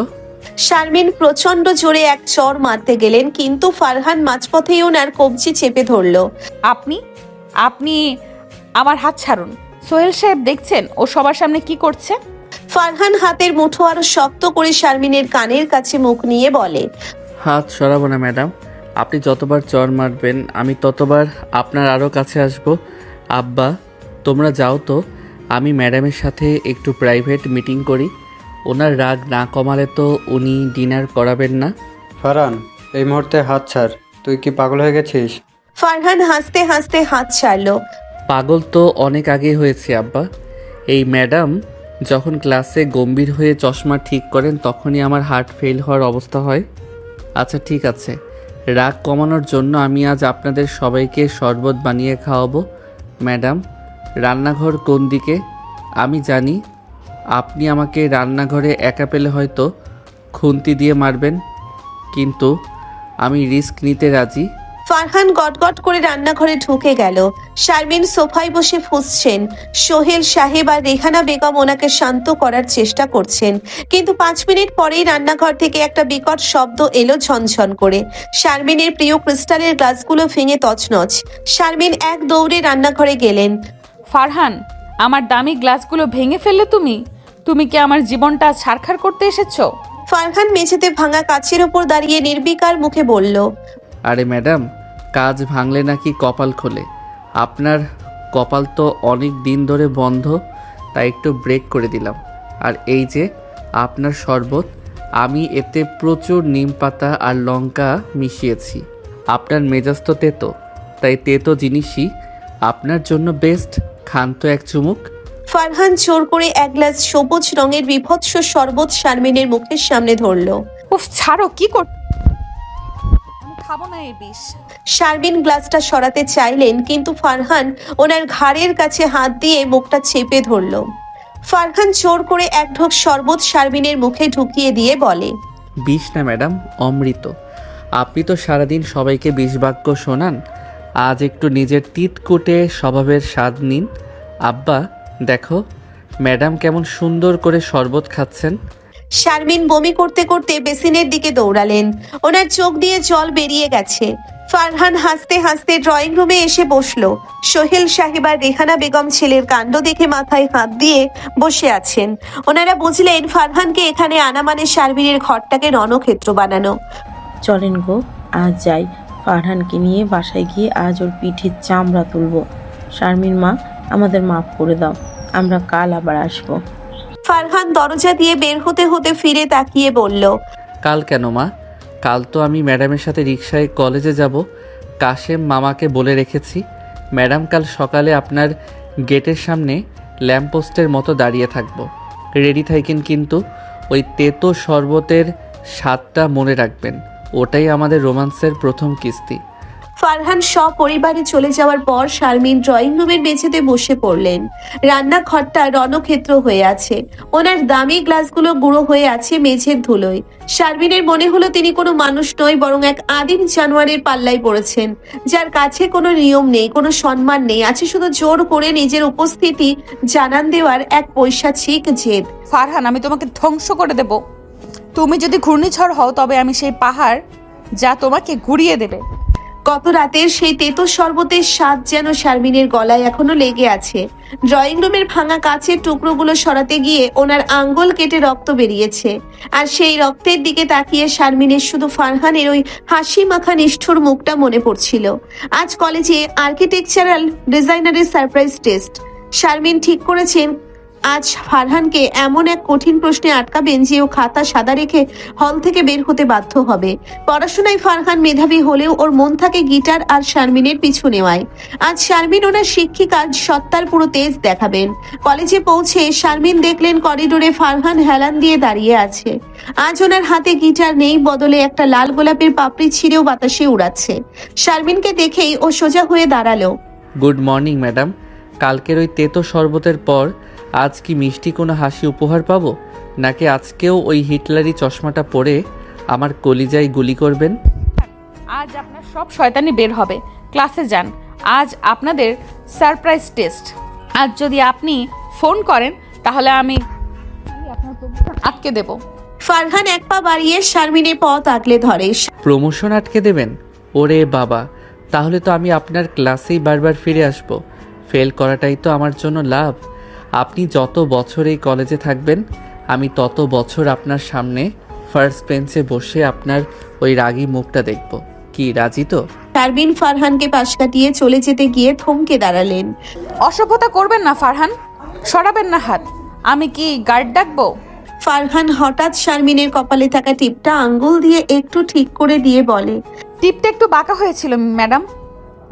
শারমিন প্রচন্ড জোরে এক চড় মারতে গেলেন, কিন্তু ফারহান মাঝপথেই ওনার কবজি চেপে ধরলো। আপনি আপনি আমার হাত ছাড়ুন। সোহেল সাহেব দেখছেন ও সবার সামনে কি করছে। ফারহান হাতের মুঠো আরো শক্ত করে শারমিনের কানের কাছে মুখ নিয়ে বলে, হাত সরাবো না ম্যাডাম। আপনি যতবার চর মারবেন আমি ততবার আপনার আরও কাছে আসব। আব্বা, তোমরা যাও তো, আমি ম্যাডামের সাথে একটু প্রাইভেট মিটিং করি। ওনার রাগ না কমালে তো উনি ডিনার করাবেন না। ফারহান, এই মুহূর্তে হাত ছাড়। তুই কি পাগল হয়ে গেছিস? ফারহান হাসতে হাসতে হাত ছাড়লো। পাগল তো অনেক আগেই হয়েছে আব্বা। এই ম্যাডাম যখন ক্লাসে গম্ভীর হয়ে চশমা ঠিক করেন তখনই আমার হার্ট ফেল হওয়ার অবস্থা হয়। আচ্ছা ঠিক আছে, রাগ কমানোর জন্য আমি আজ আপনাদের সবাইকে শরবত বানিয়ে খাওয়াবো। ম্যাডাম, রান্নাঘর কোন দিকে? আমি জানি আপনি আমাকে রান্নাঘরে একা পেলে হয়তো খুন্তি দিয়ে মারবেন, কিন্তু আমি রিস্ক নিতে রাজি। ফারহান গটগট করে রান্নাঘরে ঢুকে গেল। শারমিন সোফায় বসে ফুঁসছেন। সোহেল সাহেব আর রেহানা বেগম ওনাকে শান্ত করার চেষ্টা করছেন, কিন্তু 5 মিনিট পরেই রান্নাঘর থেকে একটা বিকট শব্দ এলো ঝনঝন করে। শারমিনের প্রিয় ক্রিস্টালের গ্লাসগুলো ভেঙে তছনছ। শারমিন এক দৌড়ে রান্নাঘরে গেলেন। ফারহান, আমার দামি গ্লাসগুলো ভেঙে ফেললে তুমি? তুমি কি আমার জীবনটা ছারখার করতে এসেছো? ফারহান মেঝেতে ভাঙা কাচের ওপর দাঁড়িয়ে নির্বিকার মুখে বলল, আরে ম্যাডাম, কাজ ভাঙলে নাকি কপাল খোলে? আপনার কপাল তো অনেক দিন ধরে বন্ধ, তাই একটু ব্রেক করে দিলাম। আর এই যে আপনার শরবত, আমি এতে প্রচুর নিম পাতা আর লঙ্কা মিশিয়েছি। আপনার মেজাজ তো তেতো, তাই তেতো জিনিসই আপনার জন্য বেস্ট। খান তো এক চুমুক। ফারহান জোর করে এক গ্লাস সবুজ রঙের বিভৎস শরবত শারমিনের মুখের সামনে ধরল। উফ, ছাড়ো, কি কর? আমি খাবো না এই বিষ। শারমিন গ্লাসটা সরাতে চাইলেন, কিন্তু ফারহান ওনার ঘাড়ের কাছে হাত দিয়ে মুখটা চেপে ধরল। ফারহান জোর করে এক ঢোক শরবত শারমিনের মুখে ঢুকিয়ে দিয়ে বলে, বিষ না ম্যাডাম, অমৃত। আপনি তো সারাদিন সবাইকে বিষ বাক্য শোনান, আজ একটু নিজের তিতকুটে স্বভাবের স্বাদ নিন। আব্বা দেখো ম্যাডাম কেমন সুন্দর করে শরবত খাচ্ছেন। শারমিন বমি করতে করতে বেসিনের দিকে দৌড়ালেন। ওনার চোখ দিয়ে জল বেরিয়ে গেছে। ফারহান হাসতে হাসতে ড্রয়িং রুমে এসে বসলো। সোহেল সাহেব আর রেহানা বেগম ছেলের কাণ্ড দেখে মাথায় হাত দিয়ে বসে আছেন। ওনারা বুঝলেন ফারহানকে এখানে আনা মানে শারমিনের ঘরটাকে রণক্ষেত্র বানানো। চলেন গো, আজ যাই। ফারহানকে নিয়ে বাসায় গিয়ে আজ ওর পিঠের চামড়া তুলবো। শারমিন মা, আমাদের মাফ করে দাও, আমরা কাল আবার আসবো। ফারহান দরজা দিয়ে বের হতে হতে ফিরে তাকিয়ে বলল, কাল কেন মা? কাল তো আমি ম্যাডামের সাথে রিকশায় কলেজে যাব। কাশেম মামাকে বলে রেখেছি ম্যাডাম কাল সকালে আপনার গেটের সামনে ল্যাম্পপোস্টের মতো দাঁড়িয়ে থাকবো। রেডি থাকেন, কিন্তু ওই তেতো শরবতের স্বাদটা মনে রাখবেন, ওটাই আমাদের রোমান্সের প্রথম কিস্তি। ফারহান সপরিবারে চলে যাওয়ার পর শারমিন ড্রয়িং রুমের মেঝেতে বসে পড়লেন। রান্নাঘরটা রণক্ষেত্র হয়ে আছে। ওনার দামি গ্লাসগুলো গুঁড়ো হয়ে আছে মেঝের ধুলোয়। শারমিনের মনে হলো তিনি কোনো মানুষ নয়, বরং এক আদিম জানোয়ারের পাল্লায় পড়েছেন, যার কাছে কোনো নিয়ম নেই, কোনো সম্মান নেই, আছে শুধু জোর করে নিজের উপস্থিতি জানান দেওয়ার এক পৈশাচিক জেদ। ফারহান, আমি তোমাকে ধ্বংস করে দেব। তুমি যদি ঘূর্ণিঝড় হও তবে আমি সেই পাহাড় যা তোমাকে ঘুরিয়ে দেবে। গত রাতের সেই তেতো শরবতের স্বাদ যেন শারমিনের গলায় এখনো লেগে আছে। ড্রয়িং রুমের ভাঙা কাচের টুকরোগুলো সরাতে গিয়ে ওনার আঙ্গুল কেটে রক্ত বেরিয়েছে। আর সেই রক্তের দিকে তাকিয়ে শারমিনের শুধু ফারহানের ওই হাসি মাখা নিষ্ঠুর মুখটা মনে পড়ছিল। আজ কলেজে আর্কিটেকচারাল ডিজাইনারের সারপ্রাইজ টেস্ট। শারমিন ঠিক করেছেন আজ ফারহানকে এমন এক কঠিন প্রশ্নে আটকাবেন যে ও খাতা সাদা রেখে হল থেকে বের হতে বাধ্য হবে। পড়াশোনায় ফারহান মেধাবী হলেও ওর মন থাকে গিটার আর শারমিনের পিছু নেওয়ায়। আজ শারমিন ওনার শিক্ষিকা সত্তার পুরো তেজ দেখাবেন। কলেজে পৌঁছে শারমিন দেখলেন করিডোরে ফারহান হেলান দিয়ে দাঁড়িয়ে আছে। আজ ওনার হাতে গিটার নেই, বদলে একটা লাল গোলাপের পাপড়ি ছিঁড়েও বাতাসে উড়াচ্ছে। শারমিনকে দেখেই ও সোজা হয়ে দাঁড়ালো। Good morning madam. কালকের ওই তেতো শরবতের পর আজ কি মিষ্টি কোনো হাসি উপহার পাবো, নাকি আজকেও ওই হিটলারি চশমাটা পরে আমার কলিজায় গুলি করবেন? আজ আপনার সব শয়তানি বের হবে। ক্লাসে যান, আজ আপনাদের সারপ্রাইজ টেস্ট। আজ যদি আপনি ফোন করেন তাহলে আমি আপনার প্রমোশন আটকে দেব। ফারহান এক পা বাড়িয়ে শারমিনের পথ আগলে ধরে। প্রমোশন আটকে দেবেন? ওরে বাবা, তাহলে তো আমি আপনার ক্লাসেই বারবার ফিরে আসব। ফেল করাটাই তো আমার জন্য লাভ। আপনি যত বছর এই কলেজে থাকবেন আমি তত বছর আপনার সামনে ফার্স্ট বেঞ্চে বসে আপনার ওই রাগী মুখটা দেখব। কি রাজি তো? শারমিন ফারহানকে পাশ কাটিয়ে চলে যেতে গিয়ে থমকে দাঁড়ালেন। অসভ্যতা করবেন না ফারহান, সরাবেন না হাত। আমি কি গার্ড ডাকবো? ফারহান হঠাৎ শারমিনের কপালে থাকা টিপটা আঙ্গুল দিয়ে একটু ঠিক করে দিয়ে বলে, টিপটা একটু বাঁকা হয়েছিল ম্যাডাম,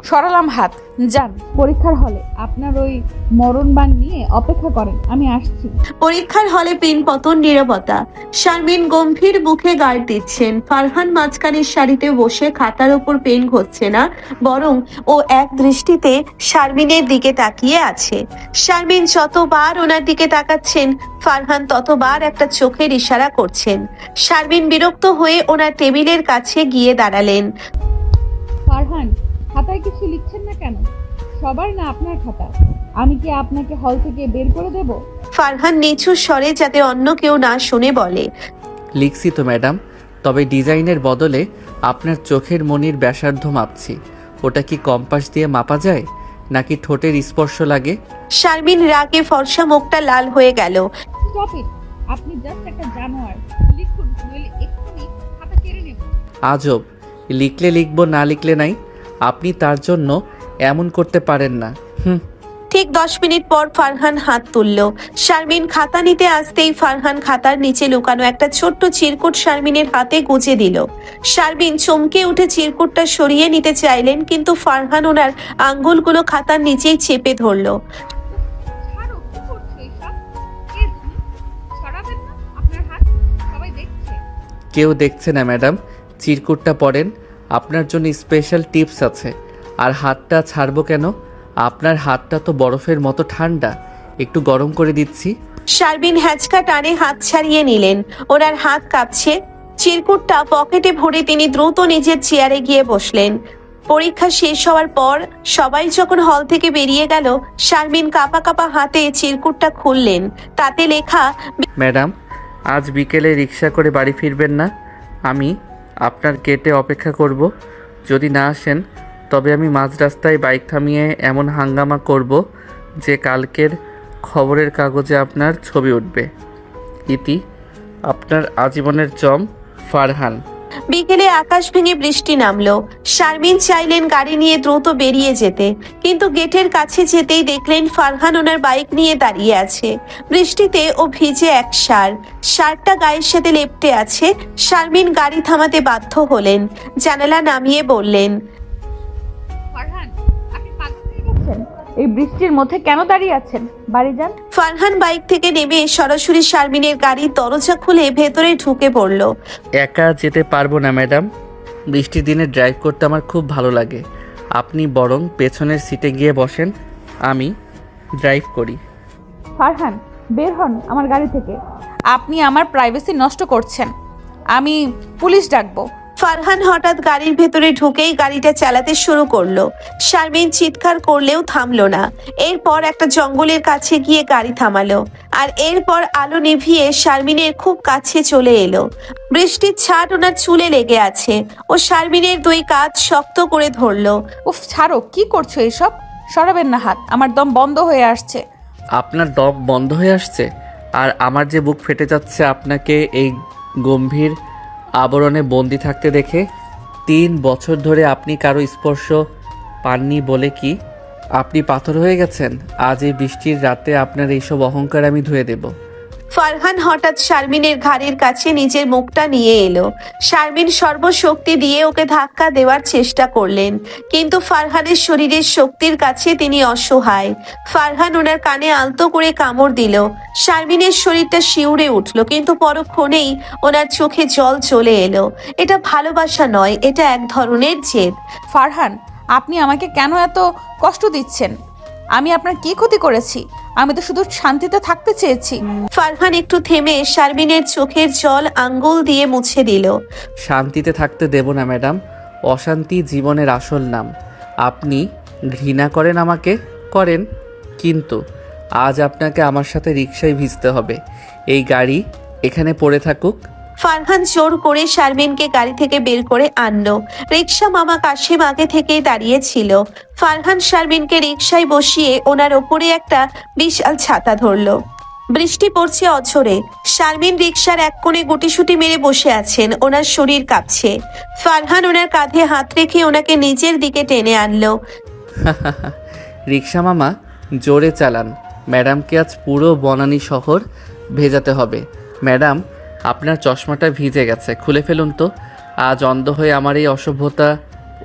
সরালাম হাত। যান পরীক্ষার হলে, আপনার ওই মরণবাণ নিয়ে অপেক্ষা করেন, আমি আসছি। পরীক্ষার হলে পেন পতন নীরবতা। শারমিন গম্ভীর মুখে গার্ড দিচ্ছেন। ফারহান মাঝখানের সারিতে বসে খাতার ওপর পেন ঘষছে না, বরং ও এক দৃষ্টিতে শারমিনের দিকে তাকিয়ে আছে। শারমিন যতবার ওনার দিকে তাকাচ্ছেন ফারহান ততবার একটা চোখের ইশারা করছেন। শারমিন বিরক্ত হয়ে ওনার টেবিলের কাছে গিয়ে দাঁড়ালেন। ফারহান, খাতায় কিছু লিখছেন না কেন? সবার না আপনার খাতা, আমি কি আপনাকে হল থেকে বের করে দেব? ফারহান নিচু স্বরে যাতে অন্য কেউ না শুনে বলে, লিখছি তো ম্যাডাম, তবে ডিজাইনের বদলে আপনার চোখের মনির ব্যাসার্ধ মাপছি। ওটা কি কম্পাস দিয়ে মাপা যায়, নাকি ঠোঁটের স্পর্শ লাগে? শারমিন রাগে ফর্সা মুখটা লাল হয়ে গেল। স্টপ ইট, আপনি জাস্ট একটা জানোয়ার। লিখুন, নইলে এক্ষুনি খাতা কেড়ে নেব। আজব, লিখলে লিখবো, না লিখলে নাই। আপনি তার জন্য এমন করতে পারেন না। ঠিক 10 মিনিট পর ফারহান হাত তুলল। শারমিন খাতা নিতে আসতেই ফারহান খাতার নিচে লুকানো একটা ছোট্ট চিরকুট শারমিনের হাতে গুজে দিল। শারমিন চমকে উঠে চিরকুটটা সরিয়ে নিতে চাইলেন, কিন্তু ফারহান ওনার আঙ্গুলগুলো খাতার নিচেই চেপে ধরল। ছাড়ো, কি করছো এসব? কে তুমি? সরাবেন না আপনার হাত, সবাই দেখছে। কেউ দেখছে না ম্যাডাম, চিরকুটটা পড়েন। আপনার জন্য স্পেশাল টিপস আছে। আর হাতটা ছাড়বো কেন? আপনার হাতটা তো বরফের মতো ঠান্ডা, একটু গরম করে দিচ্ছি। শারমিন হ্যাঁচকা টানে হাত ছাড়িয়ে নিলেন। ওনার হাত কাঁপছে। চিরকুটটা পকেটে ভরে তিনি দ্রুত নিজের চেয়ারে গিয়ে বসলেন। পরীক্ষা শেষ হওয়ার পর সবাই যখন হল থেকে বেরিয়ে গেল, শারমিন কাঁপা কাঁপা হাতে চিরকুটটা খুললেন। তাতে লেখা, ম্যাডাম, আজ বিকেলে রিক্সা করে বাড়ি ফিরবেন না? আমি আপনার গেটে অপেক্ষা করব। যদি না আসেন তবে আমি মাঝ রাস্তায় বাইক থামিয়ে এমন হাঙ্গামা করব যে কালকের খবরের কাগজে আপনার ছবি উঠবে। ইতি, আপনার আজীবনের জম, ফারহান। বিকেলে আকাশ ভেঙে বৃষ্টি নামলো। শারমিন চাইলেন গাড়ি নিয়ে দ্রুত বেরিয়ে যেতে, কিন্তু গেটের কাছে যেতেই দেখলেন ফারহান ওনার বাইক নিয়ে দাঁড়িয়ে আছে। বৃষ্টিতে ও ভিজে এক শার্টটা গায়ের সাথে লেপ্টে আছে। শারমিন গাড়ি থামাতে বাধ্য হলেন। জানালা নামিয়ে বললেন, ফারহান, আপনি পাগল হয়ে গেছেন? এই বৃষ্টির মধ্যে কেন দাঁড়িয়ে আছেন? বাড়ি যান। ফারহান বাইক থেকে নেমে সরাসরি শারমিনের গাড়ির দরজা খুলে ভেতরে ঢুকে পড়ল। একা যেতে পারবো না ম্যাডাম। বৃষ্টির দিনে ড্রাইভ করতে আমার খুব ভালো লাগে। আপনি বরং পেছনের সিটে গিয়ে বসেন, আমি ড্রাইভ করি। ফারহান, বের হন আমার গাড়ি থেকে। আপনি আমার প্রাইভেসি নষ্ট করছেন। আমি পুলিশ ডাকবো। ফারহান হঠাৎ গাড়ির ভেতরে ঢুকেই গাড়িটা চালাতে শুরু করলো। শারমিন চিৎকার করলেও থামলো না। এরপর একটা জঙ্গলের কাছে গিয়ে গাড়ি থামালো, আর এরপর আলো নিভিয়ে শারমিনের খুব কাছে চলে এলো। বৃষ্টির ছাট ওনার চুলে লেগে আছে। ও শারমিনের দুই কাঁধ শক্ত করে ধরলো। উফ, ছাড়ো, কি করছো এসব? সরাবেন না হাত, আমার দম বন্ধ হয়ে আসছে। আপনার দম বন্ধ হয়ে আসছে? আর আমার যে বুক ফেটে যাচ্ছে আপনাকে এই গম্ভীর আবরণে বন্দি থাকতে দেখে। 3 বছর ধরে আপনি কারো স্পর্শ পাননি বলে কি আপনি পাথর হয়ে গেছেন? আজ এই বৃষ্টির রাতে আপনার এইসব অহংকার আমি ধুয়ে দেব। ফারহান হঠাৎ শারমিনের ঘাড়ের কাছে নিজের মুখটা নিয়ে এলো। শারমিন সর্বশক্তি দিয়ে ওকে ধাক্কা দেওয়ার চেষ্টা করলেন, কিন্তু ফারহানের শরীরের শক্তির কাছে তিনি অসহায়। ফারহান ওনার কানে আলতো করে কামড় দিল। শারমিনের শরীরটা শিউরে উঠল, কিন্তু পরক্ষণেই ওনার চোখে জল চলে এলো। এটা ভালোবাসা নয়, এটা এক ধরনের জেদ। ফারহান, আপনি আমাকে কেন এত কষ্ট দিচ্ছেন? আমি আপনার কি ক্ষতি করেছি? আমি তো শুধু শান্তিতে থাকতে চেয়েছি। ফারহান একটু থেমে শারমিনের চোখের জল আঙ্গুল দিয়ে মুছে দিল। শান্তিতে থাকতে দেব না ম্যাডাম। অশান্তি জীবনের আসল নাম। আপনি ঘৃণা করেন আমাকে, করেন, কিন্তু আজ আপনাকে আমার সাথে রিকশায় ভিজতে হবে। এই গাড়ি এখানে পড়ে থাকুক। ফারহান জোর করে শারমিনকে গাড়ি থেকে বের করে আনলো। রিক্সা মামা কাশিম আগে থেকেই দাঁড়িয়ে ছিল। ফারহান শারমিনকে রিক্সায় বসিয়ে ওনার ওপরে একটা বিশাল ছাতা ধরলো। বৃষ্টি পড়ছে অঝরে। শারমিন রিক্সার এক কোণে গুটিসুটি মেরে বসে আছেন। ওনার শরীর কাঁপছে। ফারহান ওনার কাঁধে হাত রেখে ওনাকে নিজের দিকে টেনে আনলো। রিক্সা মামা, জোরে চালান। ম্যাডামকে আজ পুরো বনানী শহর ভেজাতে হবে। ম্যাডাম, আপনার চশমাটা ভিজে গেছে, খুলে ফেলুন তো। আজ অন্ধ হয়ে আমার এই অসভ্যতা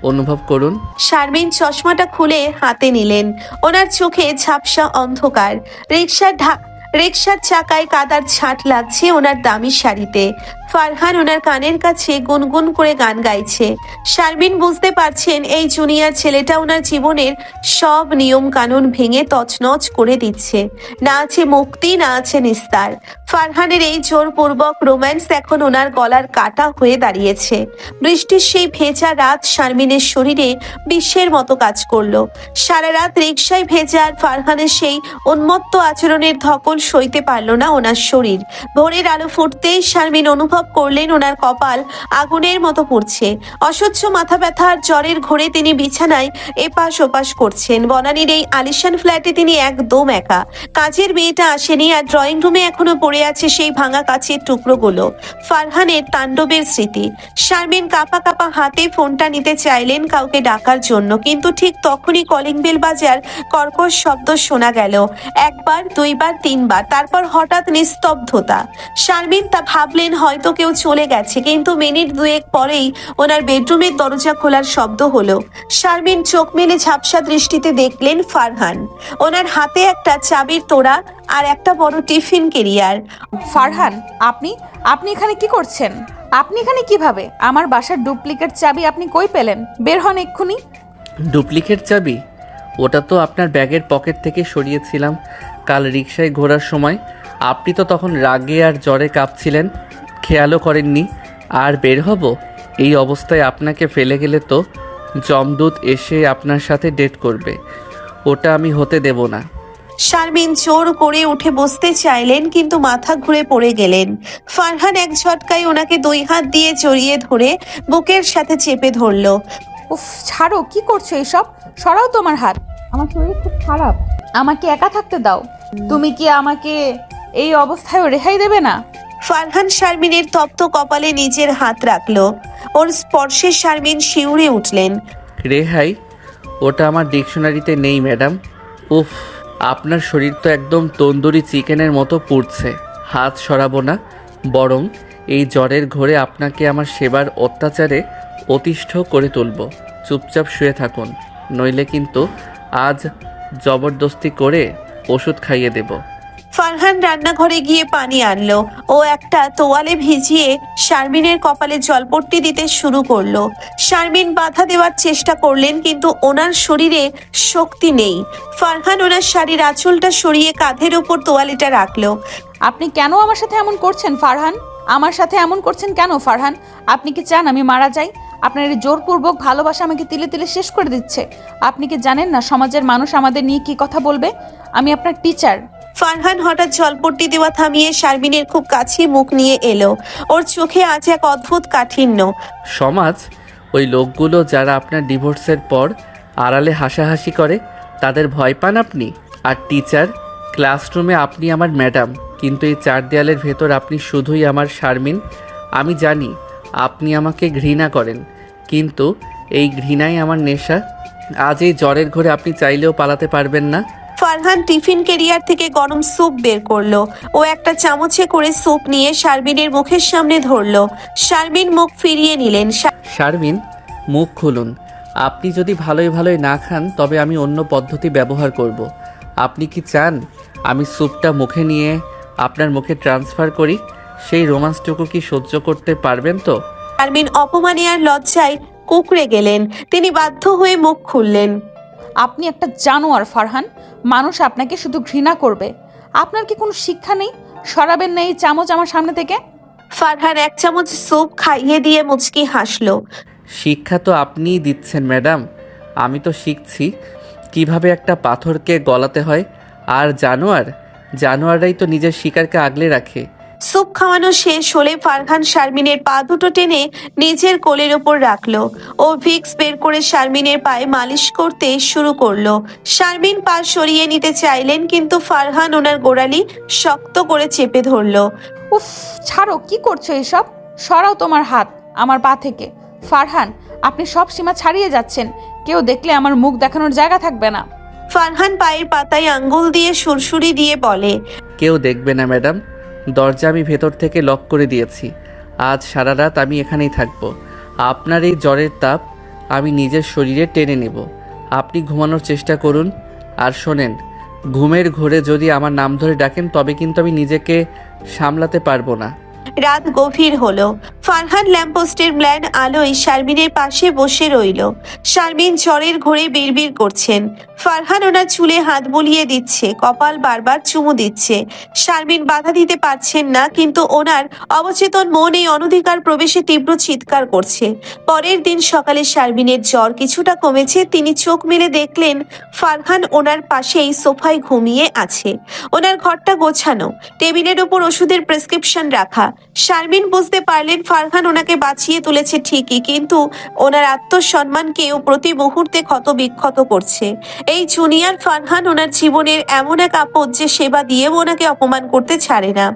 অনুভব করুন। শারমিন চশমাটা খুলে হাতে নিলেন। ওনার চোখে ঝাপসা অন্ধকার। রিক্সার চাকায় কাদার ছাট লাগছে ওনার দামি শাড়িতে। ফারহান ওনার কানের কাছে গুনগুন করে গান গাইছে। শারমিন বুঝতে পারছেন এই জুনিয়র ছেলেটা ওনার জীবনের সব নিয়ম কানুন ভেঙে তছনছ করে দিচ্ছে। না আছে মুক্তি, না আছে নিস্তার। ফারহানের এই জোরপূর্বক রোম্যান্স এখন ওনার গলার কাটা হয়ে দাঁড়িয়েছে। বৃষ্টির সেই ভেজা রাত শারমিনের শরীরে বিশ্বের মতো কাজ করলো। সারা রাত রিক্সায় ভেজা আর ফারহানের সেই উন্মত্ত আচরণের ধকল সইতে পারল না ওনার শরীর। ভোরের আলো ফুটতেই শারমিন অনুভব করলেন ওনার কপাল আগুনের মতো পুড়ছে। অসহ্য মাথা ব্যথা আর জ্বরের ঘোরে তিনি বিছানায় এপাশ ওপাশ করছেন। বনানীর এই আলিশান ফ্ল্যাটে তিনি একদম একা। কাজের মেয়েটা আসেনি, আর ড্রয়িং রুমে এখনো পড়ে আছে সেই ভাঙা কাচের টুকরোগুলো, ফারহানের তাণ্ডবের স্মৃতি। শারমিন কাঁপা কাঁপা হাতে ফোনটা নিতে চাইলেন কাউকে ডাকার জন্য, কিন্তু ঠিক তখনই কলিং বেল বাজার কর্কশ শব্দ শোনা গেল। একবার, দুইবার, তিনবার, তারপর হঠাৎ নিস্তব্ধতা। শারমিন তা ভাবলেন হয়তো কেউ চলে গেছে, কিন্তু মিনিট দুয়েক পরেই ওনার বেডরুমের দরজা খোলার শব্দ হলো। শারমিন চোখ মেলে ঝাপসা দৃষ্টিতে দেখলেন ফারহান। ওনার হাতে একটা চাবির তোড়া আর একটা বড় টিফিন ক্যারিয়ার। ফারহান, আপনি এখানে কি করছেন? আপনি এখানে কিভাবে? আমার বাসার ডুপ্লিকেট চাবি আপনি কই পেলেন? বের হন এক্ষুনি। ডুপ্লিকেট চাবি? ওটা তো আপনার ব্যাগের পকেট থেকে সরিয়েছিলাম কাল রিকশায় ঘোরার সময়। আপনি তো তখন রাগে আর জ্বরে কাঁপছিলেন, খেয়ালও করেননি। আর বের হব এই অবস্থায় আপনাকে ফেলে গেলে তো যমদূত এসে আপনার সাথে ডেট করবে, ওটা আমি হতে দেব না। শারমিন জোর করে উঠে বসতে চাইলেন কিন্তু মাথা ঘুরে পড়ে গেলেন। ফারহান এক ঝটকায় ওনাকে 2 হাত দিয়ে জড়িয়ে ধরে বুকের সাথে চেপে ধরলো। উফ, ছাড়ো, কি করছো এসব? সরাও তোমার হাত। আমার শরীর খুব খারাপ, আমাকে একা থাকতে দাও। তুমি কি আমাকে এই অবস্থায় রেহাই দেবে না? ফারহান শারমিনের তপ্ত কপালে নিজের হাত রাখলো। ওর স্পর্শে শারমিন শিউরে উঠলেন। রেহাই? ওটা আমার ডিকশনারিতে নেই ম্যাডাম। উফ, আপনার শরীর তো একদম তন্দুরি চিকেনের মতো পুড়ছে। হাত সরাবো না, বরং এই জ্বরের ঘোরে আপনাকে আমার সেবার অত্যাচারে অতিষ্ঠ করে তুলব। চুপচাপ শুয়ে থাকুন, নইলে কিন্তু আজ জবরদস্তি করে ওষুধ খাইয়ে দেব। ফারহান রান্নাঘরে গিয়ে পানি আনলো। ও একটা তোয়ালে ভিজিয়ে শারমিনের কপালে জলপট্টি দিতে শুরু করলো। শারমিন বাধা দেওয়ার চেষ্টা করলেন কিন্তু ওনার শরীরে শক্তি নেই। ফারহান ওনার শাড়ির আঁচলটা সরিয়ে কাঁধের ওপর তোয়ালেটা রাখলো। আপনি কেন আমার সাথে এমন করছেন ফারহান? আমার সাথে এমন করছেন কেন ফারহান? আপনি কি চান আমি মারা যাই? আপনার এই জোরপূর্বক ভালোবাসা আমাকে তিলে তিলে শেষ করে দিচ্ছে। আপনি কি জানেন না সমাজের মানুষ আমাদের নিয়ে কি কথা বলবে? আমি আপনার টিচার। ফারহান হঠাৎ জলপট্টি দেওয়া থামিয়ে শারমিনের খুব কাছে মুখ নিয়ে এলো। ওর চোখে আজ এক অদ্ভুত কাঠিন্য। সমাজ? ওই লোকগুলো যারা আপনার ডিভোর্সের পর আড়ালে হাসাহাসি করে, তাদের ভয় পান আপনি? আর টিচার? ক্লাসরুমে আপনি আমার ম্যাডাম, কিন্তু এই 4 দেয়ালের ভেতর আপনি শুধুই আমার শারমিন। আমি জানি আপনি আমাকে ঘৃণা করেন, কিন্তু এই ঘৃণাই আমার নেশা। আজ এই জ্বরের ঘোরে আপনি চাইলেও পালাতে পারবেন না। ফারহান টিফিন ক্যারিয়ার থেকে গরম স্যুপ বের করলো। ও একটা চামচে করে স্যুপ নিয়ে শারমিনের মুখের সামনে ধরলো। শারমিন মুখ ফিরিয়ে নিলেন। শারমিন, মুখ খুলুন। আপনি যদি ভালোই ভালোই না খান তবে আমি অন্য পদ্ধতি ব্যবহার করব। আপনি কি চান আমি স্যুপটা মুখে নিয়ে আপনার মুখে ট্রান্সফার করি? সেই রোমান্সটুকু কি সহ্য করতে পারবেন তো? শারমিন অপমানে আর লজ্জায় কুঁকড়ে গেলেন। তিনি বাধ্য হয়ে মুখ খুললেন। আপনি একটা জানোয়ার ফারহান। মানুষ আপনাকে শুধু ঘৃণা করবে। আপনার কি কোনো শিক্ষা নেই? সরাবেন না এই চামচ আমার সামনে থেকে। ফারহান এক চামচ স্যুপ খাইয়ে দিয়ে মুচকি হাসলো। শিক্ষা তো আপনিই দিচ্ছেন ম্যাডাম। আমি তো শিখছি কিভাবে একটা পাথরকে গলাতে হয়। আর জানোয়াররাই তো নিজের শিকারকে আগলে রাখে। স্যুপ খাওয়ানো শেষ হলে ফারহান শারমিনের পা দুটো টেনে নিজের কোলের ওপর রাখলো। ও ভিক্স বের করে শারমিনের পায়ে মালিশ করতে শুরু করলো। শারমিন পা সরিয়ে নিতে চাইলেন কিন্তু ফারহান ওনার গোড়ালি শক্ত করে চেপে ধরলো। উফ, ছাড়ো, কি করছো এসব? সরাও তোমার হাত আমার পা থেকে। ফারহান, আপনি সব সীমা ছাড়িয়ে যাচ্ছেন। কেউ দেখলে আমার মুখ দেখানোর জায়গা থাকবে না। ফারহান পায়ের পাতায় আঙ্গুল দিয়ে সুরসুরি দিয়ে বলে, কেউ দেখবে না ম্যাডাম। দরজা আমি ভেতর থেকে লক করে দিয়েছি। আজ সারা রাত আমি এখানেই থাকবো। আপনার এই জ্বরের তাপ আমি নিজের শরীরে টেনে নেব। আপনি ঘুমানোর চেষ্টা করুন। আর শোনেন, ঘুমের ঘোরে যদি আমার নাম ধরে ডাকেন তবে কিন্তু আমি নিজেকে সামলাতে পারবো না। রাত গভীর হলো। ফারহান ল্যাম্পপোস্টের ম্লান আলোয় শারমিনের পাশে বসে রইল। শারমিন জ্বরের ঘোরে বিড়বিড় করছেন। ফারহান ওনার চুলে হাত বুলিয়ে দিচ্ছে, কপাল বারবার চুমু দিচ্ছে। শারমিন বাধা দিতে পারছেন না, কিন্তু ওনার অবচেতন মন এই অনধিকার প্রবেশে তীব্র চিৎকার করছে। পরের দিন সকালে শারমিনের জ্বর কিছুটা কমেছে। তিনি চোখ মেলে দেখলেন ফারহান ওনার পাশেই সোফায় ঘুমিয়ে আছে। ওনার ঘরটা গোছানো, টেবিলের উপর ওষুধের প্রেসক্রিপশন রাখা। শারমিন বুঝতে পারলেন ফারহান ওনাকে বাঁচিয়ে তুলেছে ঠিকই, কিন্তু ওনার আত্মসম্মানকেও প্রতি মুহূর্তে ক্ষত বিক্ষত করছে। এই জুনিয়র ফারহান ওনার জীবনের এমন এক আপদ যে সেবা দিয়েও ওনাকে অপমান করতে ছাড়ে না।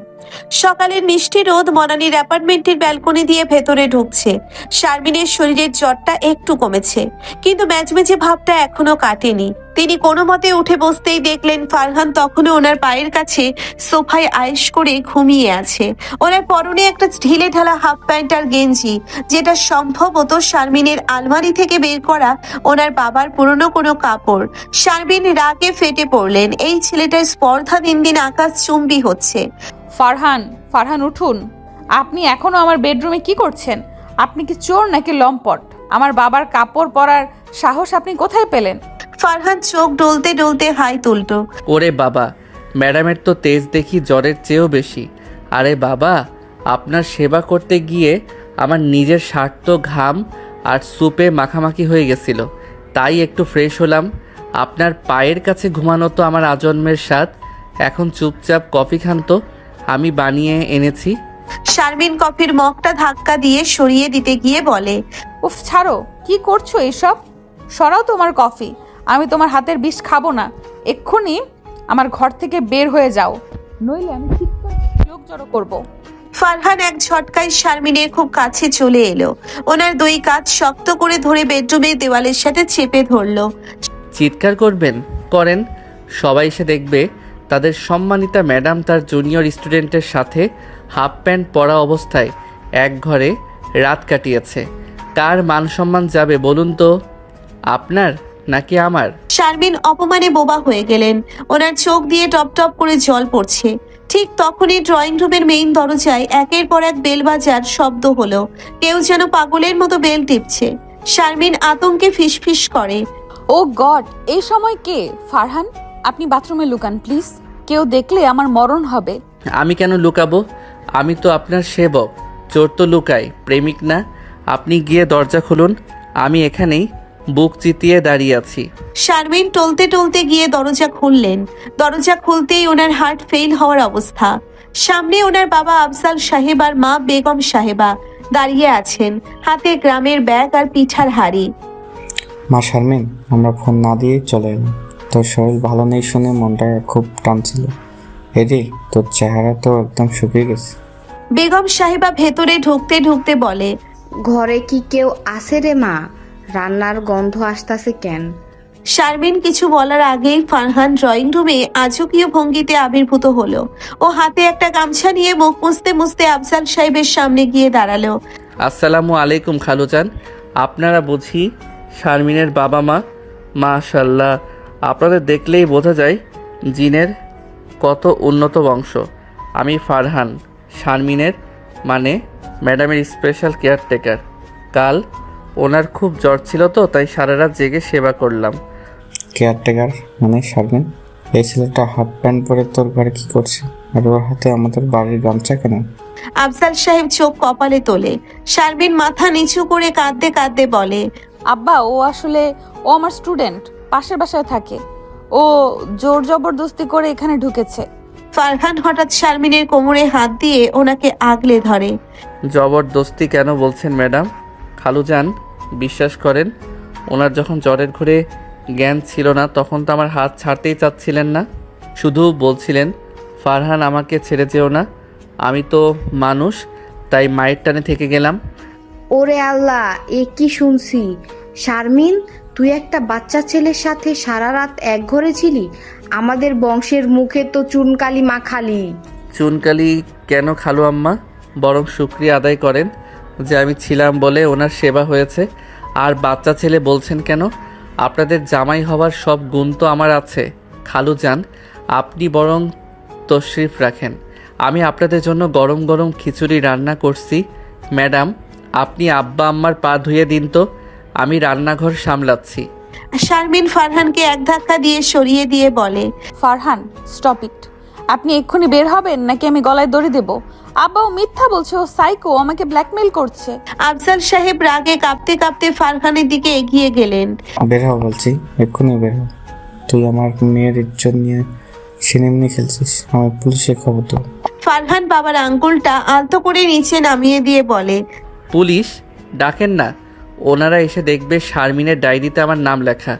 সকালের মিষ্টি রোদ মনালির অ্যাপার্টমেন্টের ব্যালকনি দিয়ে ভেতরে ঢুকছে। শারমিনের শরীরের জ্বরটা একটু কমেছে, কিন্তু ম্যাজমেজে ভাবটা এখনো কাটেনি। তিনি কোনো মতে উঠে বসতেই দেখলেন ফারহান তখনও ওনার পায়ের কাছে সোফায় আয়েশ করে ঘুমিয়ে আছে। ওনার পরনে একটা ঢিলে ঢালা হাফ প্যান্ট আর গেঞ্জি, যেটা সম্ভবত শারমিনের আলমারি থেকে বের করা ওনার বাবার পুরনো কোনো কাপড়। শারমিন রাগে ফেটে পড়লেন। এই ছেলেটার স্পর্ধা দিন দিন আকাশ চুম্বি হচ্ছে। ফারহান, ফারহান উঠুন। আপনি এখনো আমার বেডরুমে কি করছেন? আপনি কি চোর নাকি লম্পট? আমার বাবার কাপড় পরার সাহস আপনি কোথায় পেলেন? ফারহান চোখ ডলতে ডলতে হাই তুলল। ওরে বাবা, ম্যাডামের তো তেজ দেখি জ্বরের চেয়েও বেশি। আরে বাবা, আপনার সেবা করতে গিয়ে আমার নিজের শার্ট তো ঘাম আর সুপে মাখামাখি হয়ে গেছিল, তাই একটু ফ্রেশ হলাম। আপনার পায়ের কাছে ঘুমানো তো আমার আজন্মের স্বাদ। এখন চুপচাপ কফি খান তো, আমি বানিয়ে এনেছি। শারমিন কফির মগটা ধাক্কা দিয়ে সরিয়ে দিতে গিয়ে বলে, উফ, ছাড়ো, কি করছো এসব? সরাও তোমার কফি। আমি তোমার হাতের বিষ খাবো না। এক্ষুনি আমার ঘর থেকে বের হয়ে যাও, নইলে আমি চিৎকার করে লোক জড়ো করবো। ফারহান এক ঝটকায় শারমিনের খুব কাছে চলে এলো। ওনার দুই কাঁধ শক্ত করে ধরে বেডরুমের দেওয়ালের সাথে চেপে ধরলো। চিৎকার করবেন? করেন, সবাই এসে দেখবে তাদের সম্মানিতা ম্যাডাম তার জুনিয়র স্টুডেন্টের সাথে হাফ প্যান্ট পরা অবস্থায় এক ঘরে রাত কাটিয়েছে। কার মান সম্মান যাবে বলুন তো, আপনার নাকি আমার? শারমিন অপমানে বোবা হয়ে গেলেন। ওনার চোখ দিয়ে টপ টপ করে জল পড়ছে। ঠিক তখনই ড্রয়িং রুমের মেইন দরজায় একের পর এক বেল বাজার শব্দ হলো। কেউ যেন পাগলের মতো বেল টিপছে। শারমিন আতঙ্কে ফিসফিস করে। ও গড, এই সময় কে? ফারহান, আপনি বাথরুমে লুকান প্লিজ। কেউ দেখলে আমার মরণ হবে। আমি কেন লুকাবো? আমি তো আপনার সেবক। চোর তো লুকায়, প্রেমিক না। আপনি গিয়ে দরজা খুলুন, আমি এখানেই বুক চিতিয়ে দাঁড়িয়ে আছি। শারমিন টলতে টলতে গিয়ে দরজা খুললেন। দরজা খুলতেই ওনার হার্ট ফেল হওয়ার অবস্থা। সামনে ওনার বাবা আফজাল সাহেব আর মা বেগম সাহেবা দাঁড়িয়ে আছেন, হাতে গ্রামের ব্যাগ আর পিঠার হাড়ি। মা শারমিন, আমরা ফোন না দিয়েই চলে এলাম। তোর শরীর ভালো নেই শুনে মনটা খুব টানছিল। এদি, তোর চেহারা তো একদম শুকিয়ে গেছে। বেগম সাহেবা ভেতরে ঢুকতে ঢুকতে বলে, ঘরে কি কেউ আছে রে মা? রান্নার গন্ধ আসতেছে কেন? শারমিন কিছু বলার আগেই ফারহান ড্রয়িং রুমে আজকীয় ভঙ্গিতে আবির্ভূত হলো। ও হাতে একটা গামছা নিয়ে মুখ মুছতে মুছতে আফজাল সাহেবের সামনে গিয়ে দাঁড়ালো। আসসালামু আলাইকুম খালুজান, আপনারা বুঝি শারমিনের বাবা মা? মাশাল্লাহ, আপনাদের দেখলেই বোঝা যায় জিনের কত উন্নত বংশ। আমি ফারহান, শারমিনের মানে ম্যাডামের স্পেশাল কেয়ারটেকার। কাল ওনার খুব জ্বর ছিল তো, তাই সারা রাত জেগে সেবা করলাম। কেয়ারটেকার মানে শারমিন? এই ছেলেটা হাফ প্যান্ট পরে তোর ঘরে কি করছে? আর ওর হাতে আমাদের বাড়ির গামছা কেন? আফজাল সাহেব চোখ কপালে তোলে। শারমিন মাথা নিচু করে কাঁদতে কাঁদতে বলে, আব্বা, ও আমার স্টুডেন্ট, পাশের বাসায় থাকে। ও জোর জবরদস্তি করে এখানে ঢুকেছে। ফারহান হঠাৎ শারমিনের কোমরে হাত দিয়ে ওনাকে আগলে ধরে। জবরদস্তি কেন বলছেন ম্যাডাম? খালুজান, বিশ্বাস করেন, ওনার যখন জ্বরের ঘরে জ্ঞান ছিল না তখন তো আমার হাত ছাড়তেই চাচ্ছিলেন না। শুধু বলছিলেন, ফারহান আমাকে ছেড়ে যেও না। আমি তো মানুষ, তাই মায়ের টানে থেকে গেলাম। ওরে আল্লাহ, এ কি শুনছি! শারমিন, তুই একটা বাচ্চা ছেলের সাথে সারা রাত এক ঘরে ছিলি? আমাদের বংশের মুখে তো চুনকালি মাখালি। চুনকালি কেন খালু আম্মা? বরং শুকরিয়া আদায় করেন যে আমি ছিলাম বলে ওনার সেবা হয়েছে। আর বাচ্চা ছেলে বলছেন কেন? আপনাদের জামাই হওয়ার সব গুণ তো আমার আছে। খালু যান, আপনি বরং তশরিফ রাখেন। আমি আপনাদের জন্য গরম গরম খিচুড়ি রান্না করছি। ম্যাডাম, আপনি আব্বা আম্মার পা ধুয়ে দিন তো, আমি রান্নাঘর সামলাচ্ছি। শারমিন ফারহানকে এক ধাক্কা দিয়ে সরিয়ে দিয়ে বলে, ফারহান, স্টপ ইট। আপনি এক্ষুনি বের হবেন নাকি আমি গলায় দড়ি দেব? আব্বাও মিথ্যা বলছে, ও সাইকো, আমাকে ব্ল্যাকমেল করছে। আফজাল সাহেব রাগে কাঁপতে কাঁপতে ফারহানের দিকে এগিয়ে গেলেন। বের হ বলছি, এক্ষুনি বের হ। তুই আমার মেয়ের ইজ্জত নিয়ে সিনেমনি খেলছিস, আমার পুলিশে খবর তো। ফারহান বাবার আঙ্গুলটা আলতো করে নিচে নামিয়ে দিয়ে বলে, পুলিশ ডাকেন না, ওনারা এসে দেখবে শারমিনের ডায়েরিতে আমার নাম লেখা।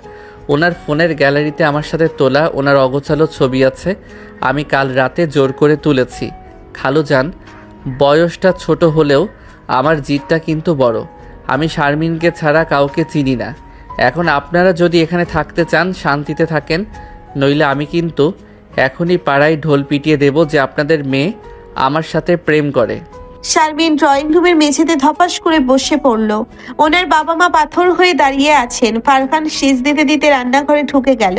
ওনার ফোনের গ্যালারিতে আমার সাথে তোলা ওনার অগোছালো ছবি আছে, আমি কাল রাতে জোর করে তুলেছি। খালুজান, বয়সটা ছোট হলেও আমার জিদটা কিন্তু বড়। আমি শারমিনকে ছাড়া কাউকে চিনি না। এখন আপনারা যদি এখানে থাকতে চান শান্তিতে থাকেন, নইলে আমি কিন্তু এখনই পাড়ায় ঢোল পিটিয়ে দেব যে আপনাদের মেয়ে আমার সাথে প্রেম করে। শারমিন ড্রয়িং রুমের মেঝেতে ধপাস করে বসে পড়ল। ওনার বাবা মা পাথর হয়ে দাঁড়িয়ে আছেন। ফারহান সেজ দিতে দিতে রান্নাঘরে ঢুকে গেল।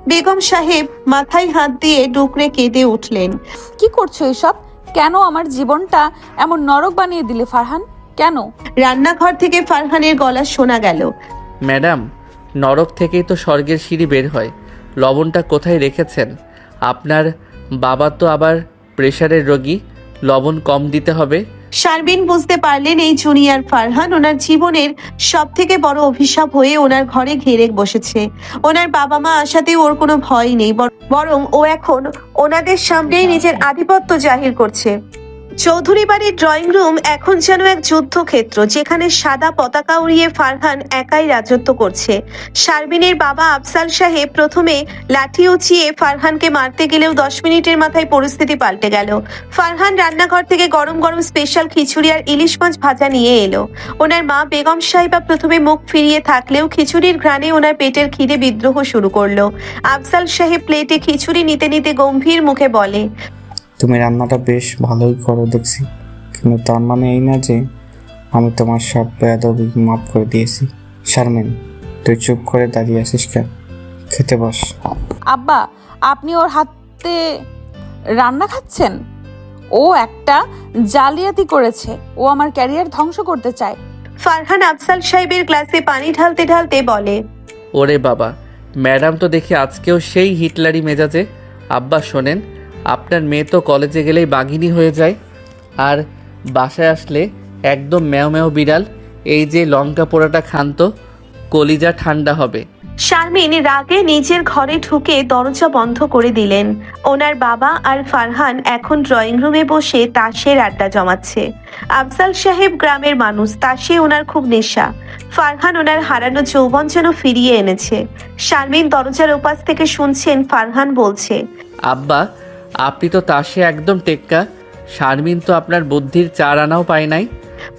বেগম সাহেব মাথায় হাত দিয়ে ডুকরে কেঁদে উঠলেন। কি করছো এসব? কেন আমার জীবনটা এমন নরক বানিয়ে দিলে ফারহান? কেন? রান্নাঘর থেকে ফারহানের গলা শোনা গেল। ম্যাডাম, নরক থেকেই তো স্বর্গের সিঁড়ি বের হয়। লবণটা কোথায় রেখেছেন? আপনার বাবা তো আবার প্রেশারের রোগী, লবণ কম দিতে হবে। শারমিন বুঝতে পারলেন এই জুনিয়র ফারহান ওনার জীবনের সব থেকে বড় অভিশাপ হয়ে ওনার ঘরে ঘিরে বসেছে। ওনার বাবা মা আসাতে ওর কোনো ভয় নেই, বরং ও এখন ওনাদের সামনেই নিজের আধিপত্য জাহির করছে। চৌধুরী বাড়ির ড্রয়িং রুম এখন যেন এক যুদ্ধক্ষেত্র, যেখানে সাদা পতাকা উড়িয়ে ফারহান একাই রাজত্ব করছে। শারমিনের বাবা আফজাল সাহেব প্রথমে লাঠি উঁচিয়ে ফারহানকে মারতে গেলেও 10 মিনিটের মাথায় পরিস্থিতি পাল্টে গেল। ফারহান রান্নাঘর থেকে গরম গরম স্পেশাল খিচুড়ি আর ইলিশ মাছ ভাজা নিয়ে এলো। ওনার মা বেগম সাহেবা প্রথমে মুখ ফিরিয়ে থাকলেও খিচুড়ির ঘ্রাণে ওনার পেটের খিদে বিদ্রোহ শুরু করলো। আফজাল সাহেব প্লেটে খিচুড়ি নিতে নিতে গম্ভীর মুখে বলে, তুমি রান্নাটা বেশ ভালোই করো দেখছি, কিন্তু তার মানে এই না যে আমি তোমার সব বেয়াদবি মাফ করে দিয়েছি। শারমিন, তুই চুপ করে দাঁড়িয়ে আছিস কেন? খেতে বস। আব্বা, আপনি ওর হাতে রান্না খাচ্ছেন? ও একটা জালিয়াতি করেছে। ও আমার ক্যারিয়ার ধ্বংস করতে চায়। ফারহান আফজাল সাহেবের গ্লাসে পানি ঢালতে ঢালতে বলে, ওরে বাবা, ম্যাডাম তো দেখি আজকেও সেই হিটলারি মেজাজে। আব্বা শোনেন, আপনার মেয়ে তো কলেজে গেলেই বাঘিনী হয়ে যায়, আর বাসায় আসলে একদম ম্যাও ম্যাও বিড়াল। এই যে লঙ্কা পোড়াটা খান তো, কলিজা ঠান্ডা হবে। শারমিন রাগে নিজের ঘরে ঢুকে দরজা বন্ধ করে দিলেন। ওনার বাবা আর ফারহান এখন ড্রয়িং রুমে বসে তাসের আড্ডা জমাচ্ছে। আফজাল সাহেব গ্রামের মানুষ, তাসে ওনার খুব নেশা। ফারহান ওনার হারানো যৌবন যেন ফিরিয়ে এনেছে। শারমিন দরজার ওপাশ থেকে শুনছেন ফারহান বলছে, আব্বা, আপনি তো তাসে একদম টেক্কা। শারমিন তো আপনার বুদ্ধির 4 আনাও পায় নাই।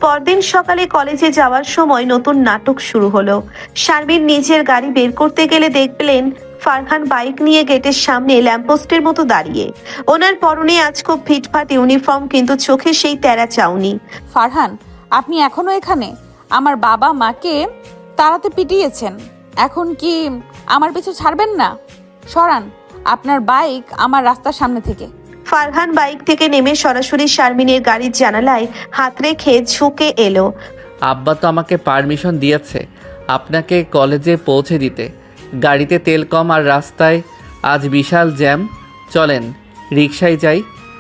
পরদিন সকালে কলেজে যাওয়ার সময় নতুন নাটক শুরু হলো। শারমিন নিজের গাড়ি বের করতে গেলে দেখলেন ফারহান বাইক নিয়ে গেটের সামনে ল্যাম্পপোস্টের মতো দাঁড়িয়ে। ওনার পরনে আজ খুব ফিটফাট ইউনিফর্ম, কিন্তু চোখে সেই তেরা চাউনি। ফারহান, আপনি এখনো এখানে? আমার বাবা মাকে তাড়াতে পিটিয়েছেন, এখন কি আমার পিছু ছাড়বেন না? সরান আপনার বাইক আমার রাস্তার সামনে থেকে। ফারহান বাইক থেকে নেমে সরাসরি শারমিনের গাড়ির জানালায় হাত রেখে ঝুঁকে এলো। আব্বা তো আমাকে পারমিশন দিয়েছে আপনাকে কলেজে পৌঁছে দিতে। গাড়িতে তেল কম আর রাস্তায় আজ বিশাল জ্যাম। চলেন রিকশায় যাই,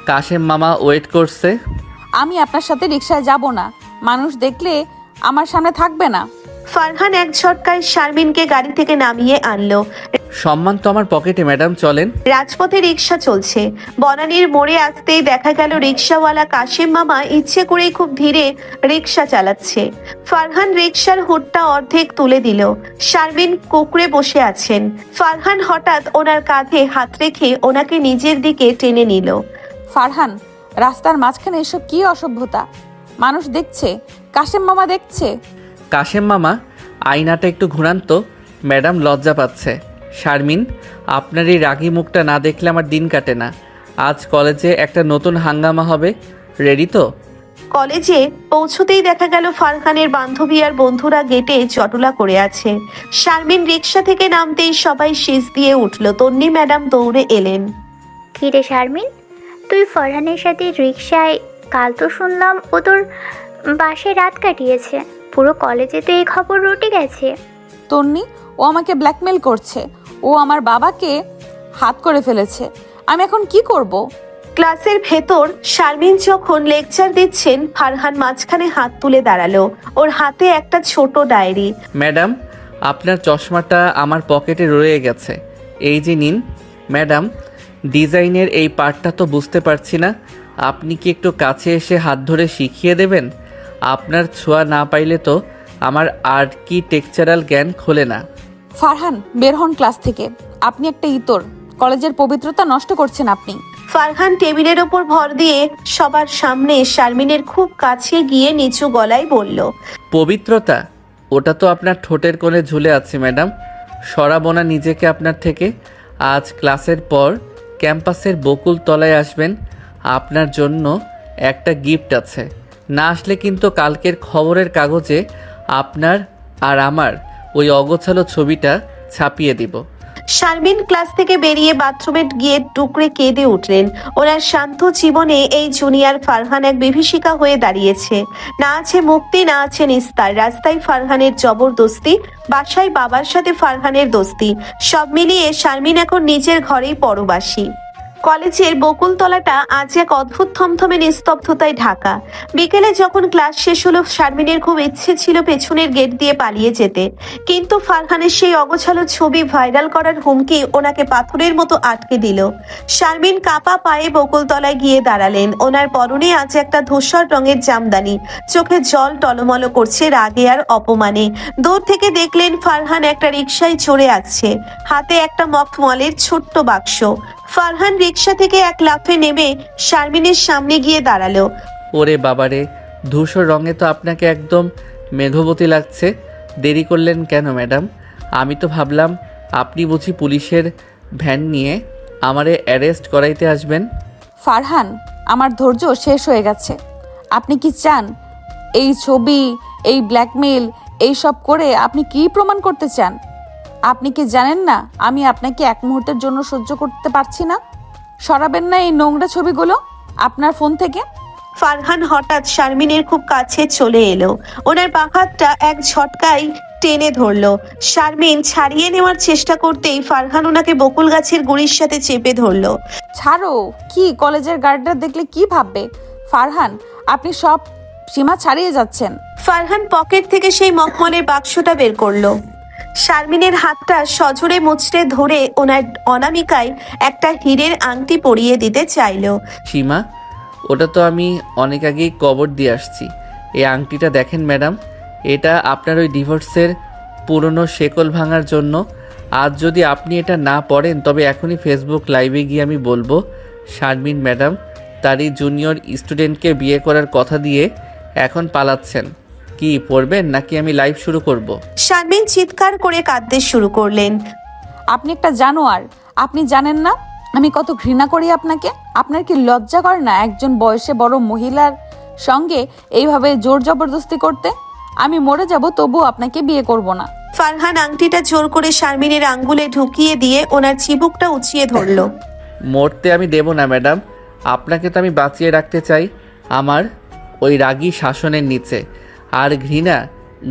কাশেম মামা ওয়েট করছে। আমি আপনার সাথে রিকশায় যাব না, মানুষ দেখলে আমার সামনে থাকবে না। ফারহান এক ঝটকায় শারমিনকে গাড়ি থেকে নামিয়ে আনলো। সম্মান তো আমার পকেটে ম্যাডাম, চলেন। রাজপথে রিকশা চলছে। বনানীর মোড়ে আসতেই দেখা গেল রিকশাওয়ালা কাশেম মামা ইচ্ছে করেই খুব ধীরে রিকশা চালাচ্ছে। ফারহান রিকশার হুডটা অর্ধেক তুলে দিল। শারমিন কুকড়ে বসে আছেন। ফারহান হঠাৎ ওনার কাঁধে হাত রেখে ওনাকে নিজের দিকে টেনে নিল। ফারহান, রাস্তার মাঝখানে এসব কি অসভ্যতা? মানুষ দেখছে, কাশেম মামা দেখছে। কাশেম মামা, আয়নাটা একটু ঘুরান তো, ম্যাডাম লজ্জা পাচ্ছে। শারমিন, আপনার এই রাগী মুখটা না দেখলে আমার দিন কাটে না। আজ কলেজে একটা নতুন হাঙ্গামা হবে, রেডি তো? কলেজে পৌঁছতেই দেখা গেল ফারহানের বান্ধবী আর বন্ধুরা গেটে জটলা করে আছে। শারমিন রিকশা থেকে নামতেই সবাই শীষ দিয়ে উঠল। তন্নি ম্যাডাম দৌড়ে এলেন। কিরে শারমিন, তুই ফরহানের সাথে রিকশায়? কাল তো শুনলাম ও তোর বাসায় রাত কাটিয়েছে। পুরো কলেজে তো এই খবর রটে গেছে। তন্নি, ও আমাকে ব্ল্যাকমেল করছে। ও আমার বাবাকে হাত করে ফেলেছে। আমি এখন কি করব? ক্লাসের ভেতর শারমিন যখন লেকচার দিচ্ছেন, ফারহান মাঝখানে হাত তুলে দাঁড়ালো। ওর হাতে একটা ছোট ডায়েরি। ম্যাডাম, আপনার চশমাটা আমার পকেটে রয়ে গেছে, এই যে নিন। ম্যাডাম, ডিজাইনের এই পার্টটা তো বুঝতে পারছি না, আপনি কি একটু কাছে এসে হাত ধরে শিখিয়ে দেবেন? আপনার ছোঁয়া না পাইলে তো আমার আর্কিটেকচারাল জ্ঞান খোলে না। ফারহান, বের হন ক্লাস থেকে। আপনি একটা ইতর, কলেজের পবিত্রতা নষ্ট করছেন আপনি। ফারহান টেবিলের ওপর ভর দিয়ে সবার সামনে শারমিনের খুব কাছে গিয়ে নিচু গলায় বলল, পবিত্রতা? ওটা তো আপনার ঠোঁটের কোণে ঝুলে আছে ম্যাডাম। সরাবো না নিজেকে আপনার থেকে। আজ ক্লাসের পর ক্যাম্পাসের বকুল তলায় আসবেন, আপনার জন্য একটা গিফট আছে। না আসলে কিন্তু কালকের খবরের কাগজে আপনার আর আমার ওই অগোছালো ছবিটা ছাপিয়ে দিব। শারমিন ক্লাস থেকে বেরিয়ে বাথরুমে গিয়ে টুকরে কেঁদে উঠলেন। ওনার শান্ত জীবনে এই জুনিয়র ফারহান এক বিভীষিকা হয়ে দাঁড়িয়েছে। না আছে মুক্তি, না আছে নিস্তার। রাস্তায় ফারহানের জবরদস্তি, বাসায় বাবার সাথে ফারহানের দোস্তি, সব মিলিয়ে শারমিন এখন নিজের ঘরেই পরবাসী। কলেজের বকুলতলাটা আজ এক অদ্ভুত থমথমে নিস্তব্ধতায় ঢাকা। বিকেলে যখন ক্লাস শেষ হলো, শারমিনের খুব ইচ্ছে ছিল পেছনের গেট দিয়ে পালিয়ে যেতে, কিন্তু ফারহানের সেই অগোছালো ছবি ভাইরাল করার হুমকি ওনাকে পাথরের মতো আটকে দিল। শারমিন কাপা পায়ে বকুলতলায় গিয়ে দাঁড়ালেন। ওনার পরনে আজ একটা ধূসর রঙের জামদানি, চোখে জল টলমল করছে রাগে আর অপমানে। দূর থেকে দেখলেন ফারহান একটা রিকশায় চড়ে আসছে, হাতে একটা মখমলের ছোট্ট বাক্স। ফারহান রিকশা থেকে এক লাফে নেমে শারমিনের সামনে গিয়ে দাঁড়ালো। ওরে বাবারে, ধূসর রঙে তো আপনাকে একদম মেঘবতী লাগছে। দেরি করলেন কেন ম্যাডাম? আমি তো ভাবলাম আপনি বুঝি পুলিশের ভ্যান নিয়ে আমারে অ্যারেস্ট করাইতে আসবেন। ফারহান, আমার ধৈর্য শেষ হয়ে গেছে। আপনি কি চান এই ছবি, এই ব্ল্যাকমেল, এই সব করে আপনি কি প্রমাণ করতে চান? আপনি কি জানেন না আমি আপনাকে এক মুহূর্তের জন্য সহ্য করতে পারছি না? সরাবেন না এই নোংরা ছবিগুলো আপনার ফোন থেকে? ফারহান হঠাৎ শারমিনের খুব কাছে চলে এলো। ওনার বাহাতটা এক ঝটকায় টেনে ধরলো। শারমিন ছাড়িয়ে নেওয়ার চেষ্টা করতেই ফারহান ওনাকে বকুল গাছের গুড়ির সাথে চেপে ধরলো। ছাড়ো। কি কলেজের গার্ডরা দেখলে কি ভাববে? ফারহান, আপনি সব সীমা ছাড়িয়ে যাচ্ছেন। ফারহান পকেট থেকে সেই মখমলের বাক্সটা বের করলো। শারমিনের হাতটা সজোরে মুচড়ে ধরে ওনার অনামিকায় একটা হীরের আংটি পরিয়ে দিতে চাইলো। সীমা, ওটা তো আমি অনেক আগেই কবর দিয়ে আসছি। এই আংটিটা দেখেন ম্যাডাম, এটা আপনার ওই ডিভোর্সের পুরনো শেকল ভাঙার জন্য। আজ যদি আপনি এটা না পড়েন তবে এখনই ফেসবুক লাইভে গিয়ে আমি বলবো শারমিন ম্যাডাম তারই জুনিয়র স্টুডেন্টকে বিয়ে করার কথা দিয়ে এখন পালাচ্ছেন। কি পড়বেন নাকি আমি লাইভ শুরু করব? শারমিন চিৎকার করে কাঁদতে শুরু করলেন। আপনি একটা জানোয়ার। আপনি জানেন না আমি কত ঘৃণা করি আপনাকে? আপনার কি লজ্জা করে না একজন বয়সে বড় মহিলার সঙ্গে এইভাবে জোর জবরদস্তি করতে? আমি মরে যাব তবু আপনাকে বিয়ে করব না। ফারহান আংটিটা জোর করে শারমিনের আঙ্গুলে ঢুকিয়ে দিয়ে ওনার চিবুকটা উঁচিয়ে ধরলো। মরতে আমি দেব না ম্যাডাম। আপনাকে তো আমি বাঁচিয়ে রাখতে চাই আমার ওই রাগী শাসনের নিচে। আর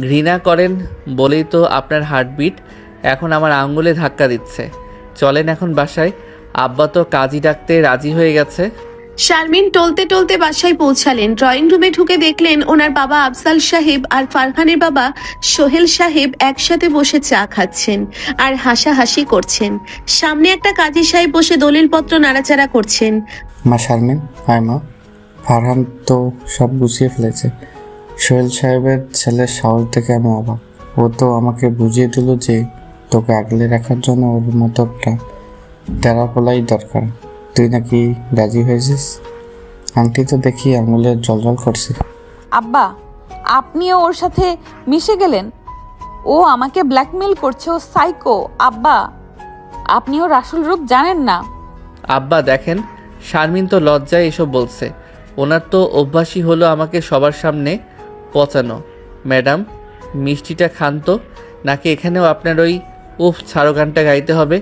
ঘৃণা করেন বলেই তো আপনার হার্টবিট এখন আমার আঙ্গুলে ধাক্কা দিচ্ছে। চলেন এখন বাসায়, আব্বা তো কাজী ডাকতে রাজি হয়ে গেছে। শারমিন টলতে টলতে বাসায় পৌঁছালেন। ড্রয়িং রুমে ঢুকে দেখলেন ওনার বাবা আফজাল সাহেব আর ফারহানের বাবা সোহেল সাহেব একসাথে বসে চা খাচ্ছেন আর হাসাহাসি করছেন। সামনে একটা কাজী সাহেব বসে দলিলপত্র নাড়াচাড়া করছেন। মা শারমিন, হায় মা। ফারহান তো সব বুঝিয়ে ফেলেছে। সোহেল সাহেবের ছেলের সাহস দেখে আমি অবাক। ও তো আমাকে বুঝিয়ে দিল যে তোকে আগলে রাখার জন্য ওর মতো একটা তেরা পোলাই দরকার। তুই নাকি রাজি হয়েছিস? আংটি তো দেখি আঙুলে জলজল করছে। আব্বা, আপনিও ওর সাথে মিশে গেলেন? ও আমাকে ব্ল্যাকমেল করছে, ও সাইকো। আব্বা, আপনি ওর আসল রূপ জানেন না। আব্বা দেখেন, শারমিন তো লজ্জায় এসব বলছে। ওনার তো অভ্যাসই হলো আমাকে সবার সামনে পচানো। ম্যাডাম, মিষ্টিটা খান তো, নাকি এখানেও আপনার ওই উফ ছাড়ো গানটা গাইতে হবে?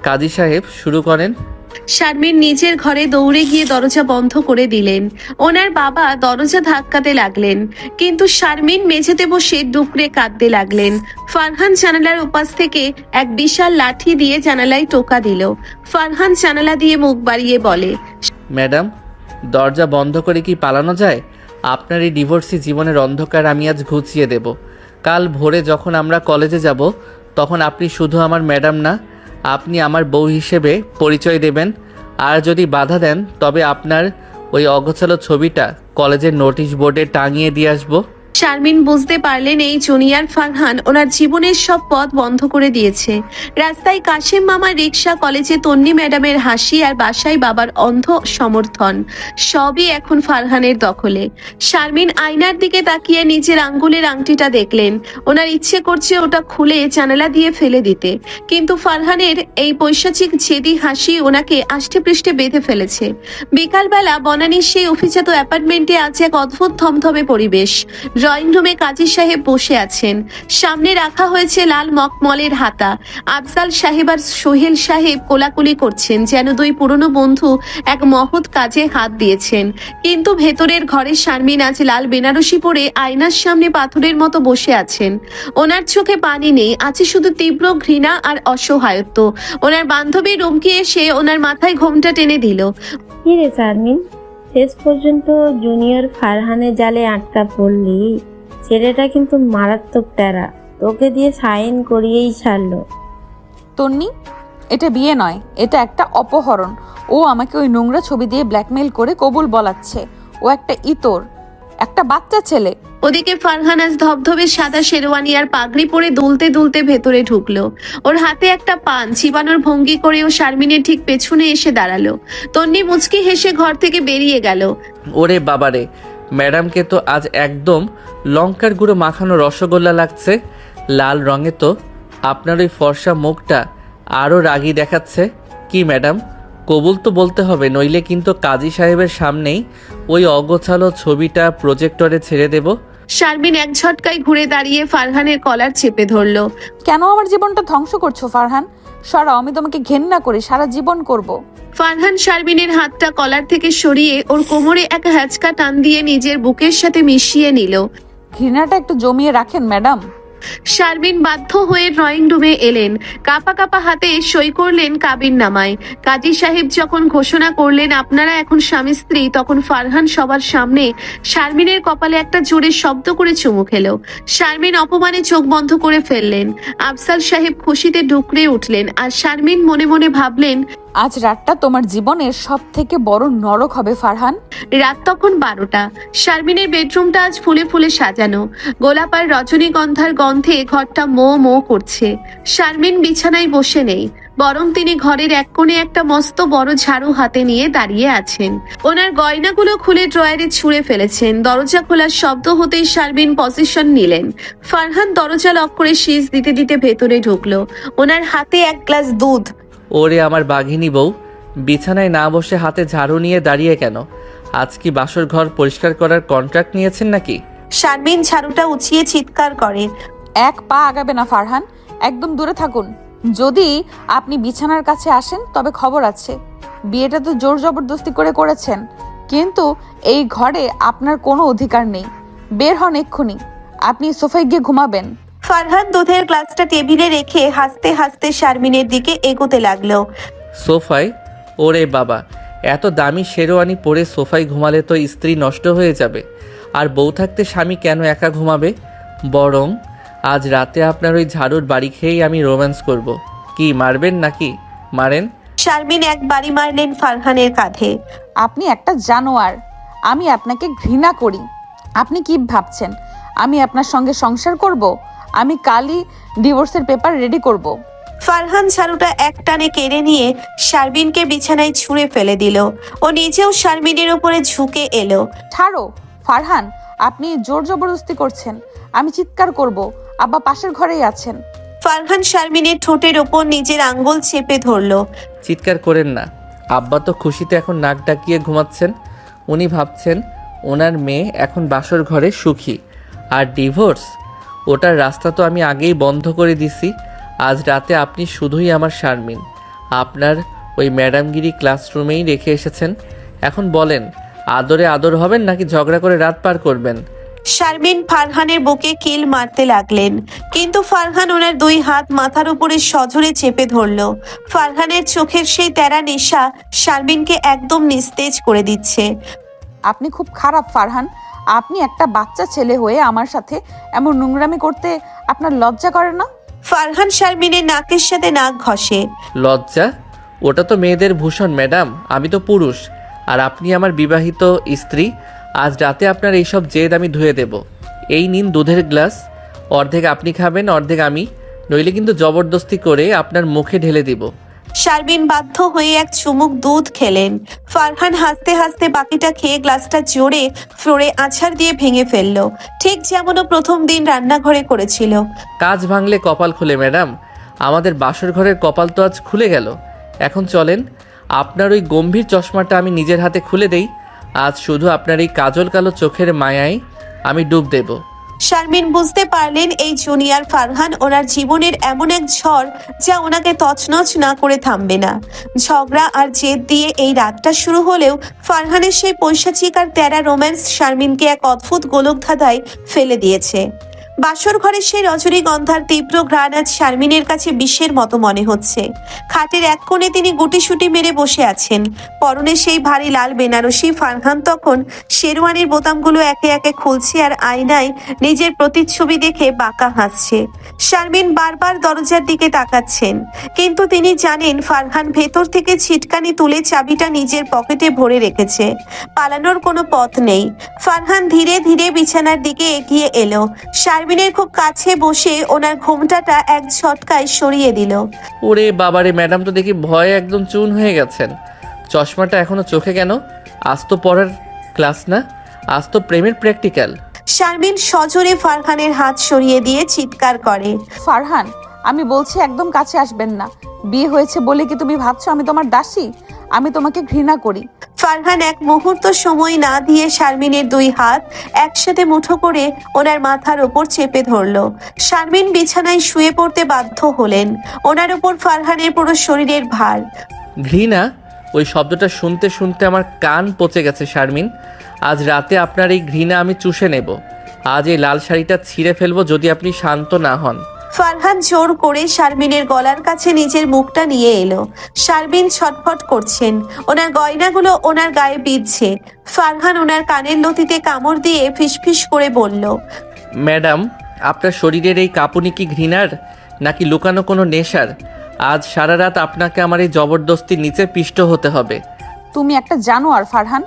কাজী সাহেব শুরু করেন। শারমিন নিজের ঘরে দৌড়ে গিয়ে দরজা বন্ধ করে দিলেন। ওনার বাবা দরজা ধাক্কাতে লাগলেন, কিন্তু শারমিন মেঝেতে বসে ডুকরে কাঁদতে লাগলেন। ফারহান জানালার উপাস থেকে এক বিশাল লাঠি দিয়ে জানালায় টোকা দিল। ফারহান জানালা দিয়ে মুখ বাড়িয়ে বলে, ম্যাডাম, দরজা বন্ধ করে কি পালানো যায়? আপনার এই ডিভোর্সি জীবনের অন্ধকার আমি আজ ঘুচিয়ে দেব। কাল ভোরে যখন আমরা কলেজে যাব তখন আপনি শুধু আমার ম্যাডাম না, আপনি আমার বউ হিসেবে পরিচয় দেবেন। আর যদি বাধা দেন তবে আপনার ওই অগোছালো ছবিটা কলেজের নোটিশ বোর্ডে টাঙিয়ে দিয়ে আসবো। শারমিন বুঝতে পারলেন এই জুনিয়র ফারহান ওনার জীবনের সব পথ বন্ধ করে দিয়েছে। রাস্তায় কাশেম মামার রিক্সা, কলেজে তন্নি ম্যাডামের হাসি আর বাসায় বাবার অন্ধ সমর্থন, সবই এখন ফারহানের দখলে। শারমিন আয়নার দিকে তাকিয়ে নিজের আঙ্গুলের আংটিটা দেখলেন। ওনার ইচ্ছে করছে ওটা খুলে জানালা দিয়ে ফেলে দিতে, কিন্তু ফারহানের এই পৈশাচিক জেদি হাসি ওনাকে আষ্টে পৃষ্ঠে বেঁধে ফেলেছে। বিকালবেলা বনানীর সেই অভিজাত অ্যাপার্টমেন্টে আছে এক অদ্ভুত থমথমে পরিবেশ। ড্রয়িং রুমে কাজী সাহেব বসে আছেন। সামনে রাখা হয়েছে লাল মখমলের হাতা। আফজাল সাহেব আর সোহেল সাহেব কোলাকুলি করছেন, যেন দুই পুরনো বন্ধু এক মহৎ কাজে হাত দিয়েছেন। কিন্তু ভেতরের ঘরে শারমিন আজ লাল বেনারসি পরে আয়নার সামনে পাথরের মতো বসে আছেন। ওনার চোখে পানি নেই, আছে শুধু তীব্র ঘৃণা আর অসহায়ত্ব। ওনার বান্ধবী রুমকি এসে ওনার মাথায় ঘোমটা টেনে দিল। কি রে শারমিন, শেষ পর্যন্ত জুনিয়র ফারহানের জালে আটকা পড়লি। ছেলেটা কিন্তু মারাত্মক টেরা, তোকে দিয়ে সাইন করিয়েই ছাড়লো। তন্নি, এটা বিয়ে নয়, এটা একটা অপহরণ। ও আমাকে ওই নোংরা ছবি দিয়ে ব্ল্যাকমেইল করে কবুল বলাচ্ছে। ও একটা ইতর, একটা বাচ্চা ছেলে। ওদিকে ফারহান আজ ধবধবে সাদা শেরওয়ানি আর পাগড়ি পরে দুলতে দুলতে ভেতরে ঢুকলো। ওর হাতে একটা পান চিবানোর ভঙ্গি করে ও শারমিনের ঠিক পেছনে এসে দাঁড়ালো। তন্নি মুচকি হেসে ঘর থেকে বেরিয়ে গেল। ওরে বাবারে, ম্যাডামকে তো আজ একদম লঙ্কার গুঁড়ো মাখানো রসগোল্লা লাগছে। লাল রঙে তো আপনার ওই ফর্সা মুখটা আরও রাগী দেখাচ্ছে। কি ম্যাডাম, কবুল তো বলতে হবে, নইলে কিন্তু কাজী সাহেবের সামনেই ওই অগোছালো ছবিটা প্রজেক্টরে ছেড়ে দেব। শারমিন এক ঝটকায় ঘুরে দাঁড়িয়ে ফারহানের কলার চেপে ধরলো। কেন আমার জীবনটা ধ্বংস করছো ফারহান? সরাও, আমি তোমাকে ঘেন্না করি, সারা জীবন করব। ফারহান শারমিনের হাতটা কলার থেকে সরিয়ে ওর কোমরে এক হ্যাচকা টান দিয়ে নিজের বুকের সাথে মিশিয়ে নিল। ঘৃণাটা একটু জমিয়ে রাখেন ম্যাডাম। শারমিন বাধ্য হয়ে ড্রয়িং রুমে এলেন। কাপা কাপা হাতে সই করলেন কাবিন নামায়। কাজী সাহেব যখন ঘোষণা করলেন আপনারা এখন স্বামী স্ত্রী, তখন ফারহান সবার সামনে শারমিনের কপালে একটা জোরে শব্দ করে চুমু খেলো। শারমিন অপমানে চোখ বন্ধ করে ফেললেন। আফজাল সাহেব খুশিতে ডুকরে উঠলেন, আর শারমিন মনে মনে ভাবলেন, আজ রাতটা তোমার জীবনের সব থেকে বড় নরক হবে ফারহান। রাত তখন 12টা। শারমিনের বেডরুমটা আজ ফুলে ফুলে সাজানো। গোলাপ আর রজনীগন্ধার গন্ধে ঘরটা মো মো করছে। শারমিন বিছানায় বসে নেই, বরং তিনি ঘরের এক কোণে একটা মস্ত বড় ঝাড়ু হাতে নিয়ে দাঁড়িয়ে আছেন। ওনার গয়নাগুলো খুলে ড্রয়ারে ছুঁড়ে ফেলেছেন। দরজা খোলার শব্দ হতেই শারমিন পজিশন নিলেন। ফারহান দরজা লক করে শীষ দিতে দিতে ভেতরে ঢুকলো। ওনার হাতে এক গ্লাস দুধ। ওরে আমার বাঘিনী বউ, বিছানায় না বসে হাতে ঝাড়ু নিয়ে দাঁড়িয়ে কেন? আজ কি বাসর ঘর পরিষ্কার করার কন্ট্রাক্ট নিয়েছেন নাকি? শারমিন ঝাড়ুটা উঁচিয়ে চিৎকার করে, এক পা আগাবে না ফারহান, একদম দূরে থাকুন। যদি আপনি বিছানার কাছে আসেন তবে খবর আছে। বিয়েটা তো জোর জবরদস্তি করে করেছেন, কিন্তু এই ঘরে আপনার কোনো অধিকার নেই। বের হন এক্ষুনি, আপনি সোফায় গিয়ে ঘুমাবেন। ফারহান দুধের গ্লাসটা টেবিলে রেখে হাসতে হাসতে শারমিনের দিকে এগোতে লাগলো। সোফায়? ওরে বাবা, এত দামি শেরওয়ানি পরে সোফায় ঘুমালে তো স্ত্রী নষ্ট হয়ে যাবে। আর বউ থাকতে স্বামী কেন একা ঘুমাবে? বরং আজ রাতে আপনার ওই ঝাড়ুর বাড়ি খেয়েই আমি রোম্যান্স করব। কি মারবেন নাকি? মারেন। শারমিন এক বাড়ি মারলেন ফারহানের কাঁধে। আপনি একটা জানোয়ার, আমি আপনাকে ঘৃণা করি। আপনি কি ভাবছেন আমি আপনার সঙ্গে সংসার করব? আমি কালই ডিভোর্সের পেপার রেডি করব। ফারহান ঝাড়ুটা এক টানে কেড়ে নিয়ে শারমিনকে বিছানায় ছুঁড়ে ফেলে দিল। ও নিজেও শারমিনের উপরে ঝুঁকে এলো। ছাড়ো ফারহান, আপনি জোর জবরদস্তি করছেন। আমি চিৎকার করব, আব্বা পাশের ঘরেই আছেন। ফারহান শারমিনের ঠোঁটের ওপর নিজের আঙ্গুল চেপে ধরলো। চিৎকার করেন না, আব্বা তো খুশিতে এখন নাক ডাকিয়ে ঘুমাচ্ছেন। উনি ভাবছেন ওনার মেয়ে এখন বাসর ঘরে সুখী। আর ডিভোর্স, ওটার রাস্তা তো আমি আগেই বন্ধ করে দিছি। আজ রাতে আপনি শুধুই আমার শারমিন। আপনার ওই ম্যাডামগিরি ক্লাসরুমেই রেখে এসেছেন। এখন বলেন, আদরে আদর হবেন নাকি ঝগড়া করে রাত পার করবেন? শারমিন ফারহানের বুকে কিল মারতে লাগলেন, কিন্তু ফারহান ওনার দুই হাত মাথার উপরে সজোরে চেপে ধরলো। ফারহানের চোখের সেই তেরা নেশা শারমিনকে একদম নিস্তেজ করে দিচ্ছে। আপনি খুব খারাপ ফারহান। আপনি একটা বাচ্চা ছেলে হয়ে আমার সাথে এমন নোংরামি করতে আপনার লজ্জা করে না? ফারহান শারমিনের নাকের সাথে নাক ঘষে। লজ্জা? ওটা তো মেয়েদের ভূষণ ম্যাডাম, আমি তো পুরুষ। আর আপনি আমার বিবাহিত স্ত্রী। আজ রাতে আপনার এইসব জেদ আমি ধুয়ে দেব। এই নিন দুধের গ্লাস, অর্ধেক আপনি খাবেন, অর্ধেক আমি, নইলে কিন্তু জবরদস্তি করে আপনার মুখে ঢেলে দিব। শারমিন বাধ্য হয়ে এক চুমুক দুধ খেলেন। ফারহান হাসতে হাসতে বাকিটা খেয়ে গ্লাসটা জোরে ফ্লোরে আছাড় দিয়ে ভেঙে ফেললো, ঠিক যেমন ও প্রথম দিন রান্নাঘরে করেছিল। কাজ ভাঙলে কপাল খুলে ম্যাডাম, আমাদের বাসর ঘরের কপাল তো আজ খুলে গেল। এখন চলেন, আপনার ওই গম্ভীর চশমাটা আমি নিজের হাতে খুলে দেই। আজ শুধু আপনার এই কাজল কালো চোখের মায়ায় আমি ডুব দেব। শারমিন বুঝতে পারলেন এই জুনিয়র ফারহান ওনার জীবনের এমন এক ঝড় যা ওনাকে তছনছ না করে থামবে না। ঝগড়া আর জেদ দিয়ে এই রাতটা শুরু হলেও ফারহানের সেই পৈশাচিক আর তেরা রোম্যান্স শারমিনকে এক অদ্ভুত গোলকধাঁধায় ফেলে দিয়েছে। বাসর ঘরের সেই রজনীগন্ধার তীব্র ঘ্রাণ আজ শারমিনের কাছে বিষের মতো মনে হচ্ছে। খাটের এক কোণে তিনি গুটিসুটি মেরে বসে আছেন, পরনে সেই ভারী লাল বেনারসি। ফারহান তখন শেরওয়ানির বোতামগুলো একে একে খুলছে আর আয়নায় নিজের প্রতিচ্ছবি দেখে বাঁকা হাসছে। শারমিন বারবার দরজার দিকে তাকাচ্ছেন, কিন্তু তিনি জানেন ফারহান ভেতর থেকে ছিটকানি তুলে চাবিটা নিজের পকেটে ভরে রেখেছে। পালানোর কোনো পথ নেই। ফারহান ধীরে ধীরে বিছানার দিকে এগিয়ে এলো, শারমিনের খুব কাছে বসে ওনার ঘোমটাটা এক ঝটকায় সরিয়ে দিল। ওরে বাবারে, ম্যাডাম তো দেখি ভয়ে একদম চুন হয়ে গেছেন। চশমাটা এখনো চোখে কেন? আজ তো পড়ার ক্লাস না, আজ তো প্রেমের প্র্যাকটিক্যাল। শারমিন সজোরে ফারহানের হাত সরিয়ে দিয়ে চিৎকার করে, ফারহান, আমি বলছি একদম কাছে আসবেন না। বিয়ে হয়েছে বলে কি তুমি ভাবছো আমি তোমার দাসী? আমি তোমাকে ঘৃণা করি। ফারহান এক মুহূর্ত সময় না দিয়ে শারমিনের দুই হাত একসাথে মুঠো করে ওনার মাথার ওপর চেপে ধরলো। শারমিন বিছানায় শুয়ে পড়তে বাধ্য হলেন। ওনার ওপর ফারহানের পুরো শরীরের ভার। ঘৃণা? ওই শব্দটা শুনতে শুনতে আমার কান পচে গেছে শারমিন। আজ রাতে আপনার এই ঘৃণা আমি চুষে নেব। আজ এই লাল শাড়িটা ছিঁড়ে ফেলবো যদি আপনি শান্ত না হন। ফারহান জোর করে শারমিনের গলার কাছে নিজের মুখটা নিয়ে এলো। শারমিন ছটফট করছেন, ওনার গয়নাগুলো ওনার গায়ে বিঁধছে। ফারহান ওনার কানের লতিতে কামড় দিয়ে ফিসফিস করে বলল, ম্যাডাম, আপনার শরীরের এই কাঁপুনি কি ঘৃণার নাকি লুকানো কোনো নেশার? আজ সারা রাত আপনাকে আমার এই জবরদস্তির নিচে পিষ্ট হতে হবে। তুমি একটা জানোয়ার ফারহান,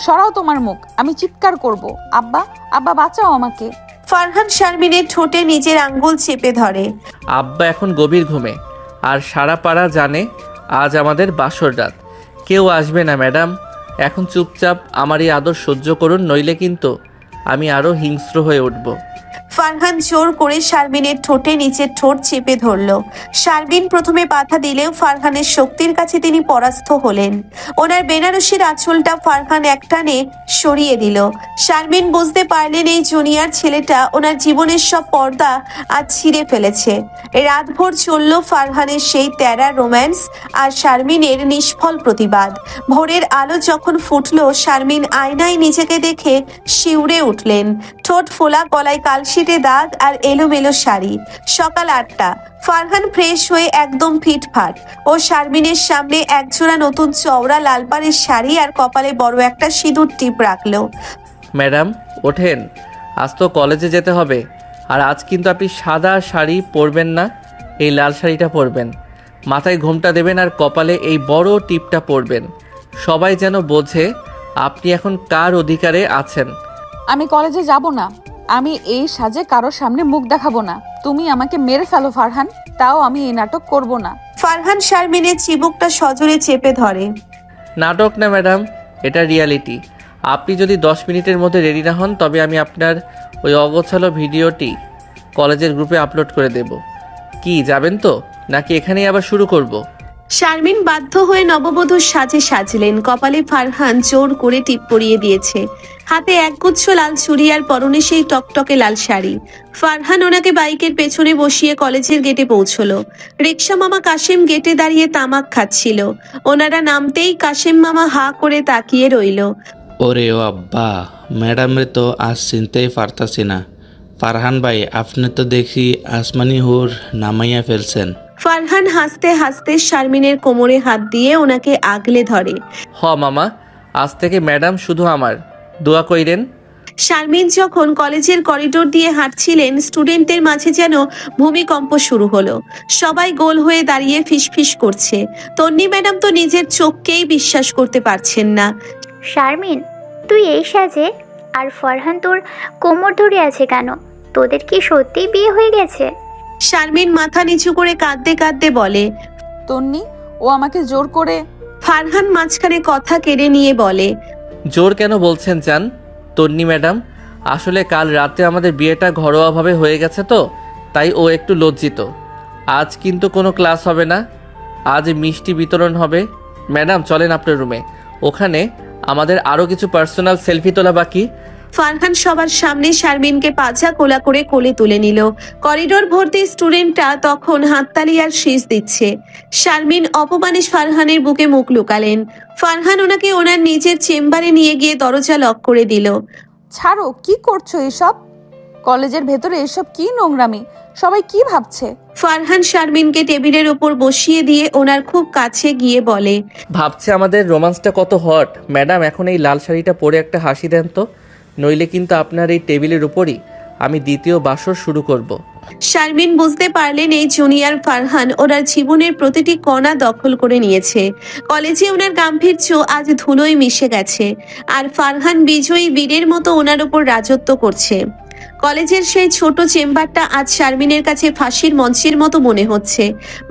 সরাও তোমার মুখ, আমি চিৎকার করব। আব্বা, আব্বা বাঁচাও আমাকে। ফারহান শারমিনের ঠোঁটে নিজের আঙ্গুল চেপে ধরে। আব্বা এখন গভীর ঘুমে, আর সারা পাড়া জানে আজ আমাদের বাসর রাত। কেউ আসবে না ম্যাডাম, এখন চুপচাপ আমার এই আদর সহ্য করুন, নইলে কিন্তু আমি আরও হিংস্র হয়ে উঠব। ফারহান জোর করে শারমিনের ঠোঁটে নিচের ঠোঁট চেপে ধরল। শারমিন প্রথমে বাধা দিলেও ফারহানের শক্তির কাছে তিনি পরাস্ত হলেন। ওনার বেনারসির আঁচলটা ফারহান একটানে সরিয়ে দিল। শারমিন বুঝতে পারলেন এই জুনিয়র ছেলেটা ওনার জীবনের সব পর্দা আজ ছিঁড়ে ফেলেছে। রাতভর চলল ফারহানের সেই তেরা রোম্যান্স আর শারমিনের নিষ্ফল প্রতিবাদ। ভোরের আলো যখন ফুটলো, শারমিন আয়নায় নিজেকে দেখে শিউরে উঠলেন। ঠোঁট ফোলা, গলায় কালশিটে দাগ আর এলোমেলো শাড়ি। সকাল 8টা। ফারহান ফ্রেশ হয়ে একদম ফিটফাট। ও শারমিনের সামনে একজোড়া নতুন চওড়া লাল পাড়ের শাড়ি আর কপালে বড় একটা সিঁদুর টিপ রাখলো। ম্যাডাম ওঠেন, আজ তো কলেজে যেতে হবে। আর আজ কিন্তু আপনি সাদা শাড়ি পরবেন না, এই লাল শাড়িটা পরবেন। মাথায় ঘোমটা দেবেন আর কপালে এই বড় টিপটা পরবেন। সবাই যেন বোঝে আপনি এখন কার অধিকারে আছেন। আমি কলেজে যাব না, আমি এই সাজে কারোর সামনে মুখ দেখাবো না। তুমি আমাকে মেরে ফেলো ফারহান, তাও আমি এই নাটক করব না। ফারহান শারমিনের চিবুকটা সজোরে চেপে ধরে। নাটক না ম্যাডাম, এটা রিয়ালিটি। আপনি যদি 10 মিনিটের মধ্যে রেডি না হন, তবে আমি আপনার ওই অগোছালো ভিডিওটি কলেজের গ্রুপে আপলোড করে দেব। কি যাবেন তো, নাকি এখানেই আবার শুরু করব? শারমিন বাধ্য হয়ে নববধূর সাজে সাজলেন। কপালে ফারহান জোর করে টিপ পরিয়ে দিয়েছে। হাতে একগুচ্ছ লাল চুড়ি আর পরনে সেই টকটকে লাল শাড়ি। ফারহান ওনাকে বাইকের পেছনে বসিয়ে কলেজের গেটে পৌঁছলো। রিক্সা মামা কাশেম গেটে দাঁড়িয়ে তামাক খাচ্ছিল। ওনারা নামতেই কাশেম মামা হা করে তাকিয়ে রইল। ওরে ও আব্বা, ম্যাডামরে তো আজ চিনতেই পারতাছি না। ফারহান ভাই, আপনি তো দেখি আসমানি হুর নামাইয়া ফেলছেন। ফারহান হাসতে হাসতে শারমিনের কোমরে হাত দিয়ে ওনাকে আগলে ধরে। হ মামা, আজ থেকে ম্যাডাম শুধু আমার, দোয়া কইরেন। শারমিন যখন কলেজের করিডোর দিয়ে হাঁটছিলেন, স্টুডেন্টদের মাঝে যেন ভূমিকম্প শুরু হলো। সবাই গোল হয়ে দাঁড়িয়ে ফিসফিস করছে। তন্নি ম্যাডাম তো নিজের চোখকেই বিশ্বাস করতে পারছেন না। শারমিন, তুই এই সাজে? আর ফারহান তোর কোমর ধরে আছে কেন? তোদের কি সত্যিই বিয়ে হয়ে গেছে? শারমিন মাথা নিচু করে কাঁদতে কাঁদতে বলে। তন্নি, ও আমাকে জোর করে। ফারহান মাঝখানে কথা কেড়ে নিয়ে বলে, জোর কেন বলছেন জান তন্নি ম্যাডাম? আসলে কাল রাতে আমাদের বিয়েটা ঘরোয়াভাবে হয়ে গেছে তো, তাই ও একটু লজ্জিত। আজ কিন্তু কোনো ক্লাস হবে না, আজ মিষ্টি বিতরণ হবে। ম্যাডাম চলেন আপনার রুমে, ওখানে আমাদের আরও কিছু পার্সোনাল সেলফি তোলা বাকি। ফারহান সবার সামনে শারমিনকে পাজা কোলা করে কোলে তুলে নিল। করিডোর ভর্তি স্টুডেন্টরা তখন হাততালি আর শীষ দিচ্ছে। শারমিন অপমানে ফারহানের বুকে মুখ লুকালেন। ফারহান ওনাকে ওনার নিজের চেম্বারে নিয়ে গিয়ে দরজা লক করে দিল। ছাড়ো, কি করছো এসব? কলেজের ভেতরে এসব কি নোংরামি? সবাই কি ভাবছে? ফারহান শারমিনকে টেবিলের ওপর বসিয়ে দিয়ে ওনার খুব কাছে গিয়ে বলে, ভাবছে আমাদের রোমান্সটা কত হট। ম্যাডাম, এখন এই লাল শাড়িটা পরে একটা হাসি দেন তো, নইলে কিন্তু আপনার এই টেবিলের উপরই আমি দ্বিতীয় বাসর শুরু করব। শারমিন বুঝতে পারলেন এই জুনিয়র ফারহান ওনার জীবনের প্রতিটি কণা দখল করে নিয়েছে। কলেজে ওনার গাম্ভীর্য আজ ধুলোয় মিশে গেছে, আর ফারহান বিজয়ী বীরের মতো ওনার উপর রাজত্ব করছে। কলেজের সেই ছোট চেম্বারটা আজ শারমিনের কাছে ফাঁসির মঞ্চের মতো মনে হচ্ছে।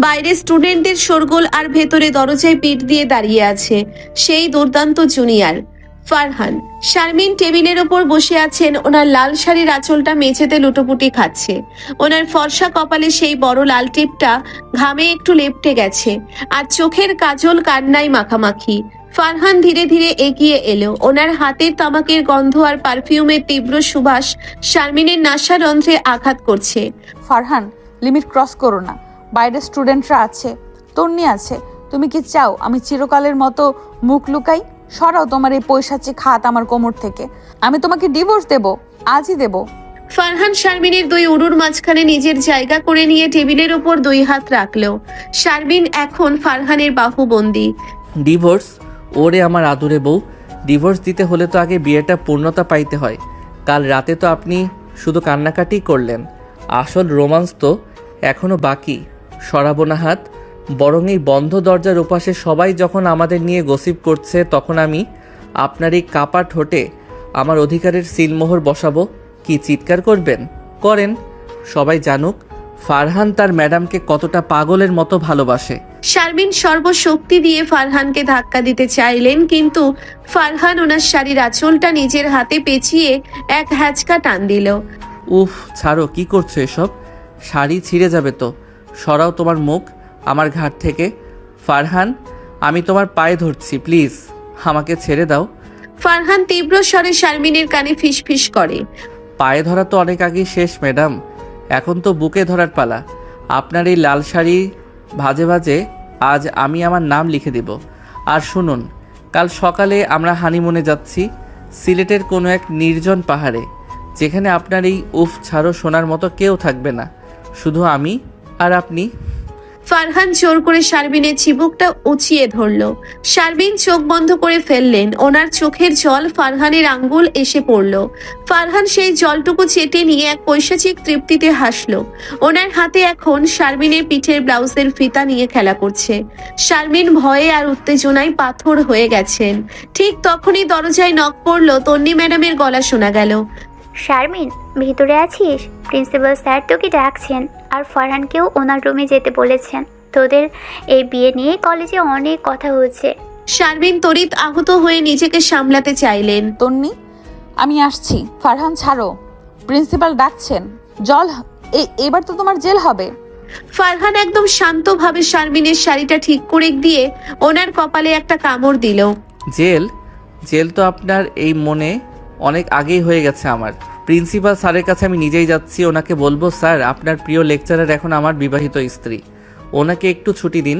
বাইরে স্টুডেন্টদের শোরগোল, আর ভেতরে দরজায় পিঠ দিয়ে দাঁড়িয়ে আছে সেই দুর্দান্ত জুনিয়র ফারহান। শারমিন টেবিলের ওপর বসে আছেন, ওনার লাল শাড়ির আঁচলটা মেঝেতে লুটোপুটি খাচ্ছে। ওনার ফর্সা কপালে সেই বড় লাল টিপটা ঘামে একটু লেপটে গেছে, আর চোখের কাজল কান্নায় মাখামাখি। ফারহান ধীরে ধীরে এগিয়ে এলো। ওনার হাতের তামাকের গন্ধ আর পারফিউমের তীব্র সুবাস শারমিনের নাসারন্ধ্রে আঘাত করছে। ফারহান, লিমিট ক্রস করো না। বাইরে স্টুডেন্টরা আছে, তন্নি আছে। তুমি কি চাও আমি চিরকালের মতো মুখ লুকাই? সরাও তোমার এই পৈশাচিক হাত আমার কোমর থেকে। আমি তোমাকে ডিভোর্স দেব, আজই দেব। ফারহান শারমিনের দুই উরুর মাঝখানে নিজের জায়গা করে নিয়ে টেবিলের ওপর দুই হাত রাখলো। শারমিন এখন ফারহানের বাহুবন্দী। ডিভোর্স? ওরে আমার আদুরে বউ, ডিভোর্স দিতে হলে তো আগে বিয়েটা পূর্ণতা পাইতে হয়। কাল রাতে তো আপনি শুধু কান্নাকাটি করলেন, আসল রোমান্স তো এখনো বাকি। সরাবো না হাত। বরং এই বন্ধ দরজার ওপাশে সবাই যখন আমাদের নিয়ে গসিপ করছে, তখন আমি আপনার এই কাপা ঠোঁটে আমার অধিকারের সিলমোহর বসাবো। কি চিৎকার করবেন? করেন, সবাই জানুক ফারহান তার ম্যাডামকে কতটা পাগলের মতো ভালোবাসে। শারমিন সর্বশক্তি দিয়ে ফারহানকে ধাক্কা দিতে চাইলেন, কিন্তু ফারহান ওনার শাড়ির আঁচলটা নিজের হাতে পেঁচিয়ে এক হ্যাচকা টান দিল। উফ, ছাড়ো, কি করছো এসব? শাড়ি ছিঁড়ে যাবে তো। সরাও তোমার মুখ আমার ঘাট থেকে। ফারহান, আমি তোমার পায়ে ধরছি, প্লিজ আমাকে ছেড়ে দাও। ফারহান তীব্র স্বরে শারমিনের কানে ফিসফিস করে, পায়ে ধরা তো অনেক আগেই শেষ ম্যাডাম, এখন তো বুকে ধরার পালা। আপনার এই লাল শাড়ি ভাজে ভাজে আজ আমি আমার নাম লিখে দেব। আর শুনুন, কাল সকালে আমরা হানিমুনে যাচ্ছি সিলেটের কোনো এক নির্জন পাহাড়ে, যেখানে আপনার এই উফ ছাড়ো শোনার মতো কেউ থাকবে না, শুধু আমি আর আপনি। ফারহান জোর করে শারমিনের চিবুকটা উঁচিয়ে ধরল। শারমিন চোখ বন্ধ করে ফেললেন। ওনার চোখের জল ফারহানের আঙ্গুল এসে পড়ল। ফারহান সেই জলটুকু চেটে নিয়ে এক পৈশাচিক তৃপ্তিতে হাসলো। ওনার হাতে এখন শারমিনের পিঠের ব্লাউজের ফিতা নিয়ে খেলা করছে। শারমিন ভয়ে আর উত্তেজনায় পাথর হয়ে গেছেন। ঠিক তখনই দরজায় নক পড়ল। তন্নি ম্যাডামের গলা শোনা গেল, শারমিন, ভিতরে আছিস? প্রিন্সিপাল স্যার তোকে ডাকছেন, আর ফারহানকেও ওনার রুমে যেতে বলেছেন। তোদের এই বিয়ে নিয়ে কলেজে অনেক কথা হচ্ছে। শারমিন তড়িৎ আহত হয়ে নিজেকে সামলাতে চাইলেন। তন্নি, আমি আসছি। ফারহান ছাড়ো, প্রিন্সিপাল ডাকছেন। এবার তো তোমার জেল হবে। ফারহান একদম শান্তভাবে শারমিনের শাড়িটা ঠিক করে দিয়ে ওনার কপালে একটা কামড় দিল। জেল? জেল তো আপনার এই মনে অনেক আগেই হয়ে গেছে আমার। প্রিন্সিপাল স্যারের কাছে আমি নিজেই যাচ্ছি। ওনাকে বলবো, স্যার আপনার প্রিয় লেকচারার এখন আমার বিবাহিত স্ত্রী, ওনাকে একটু ছুটি দিন,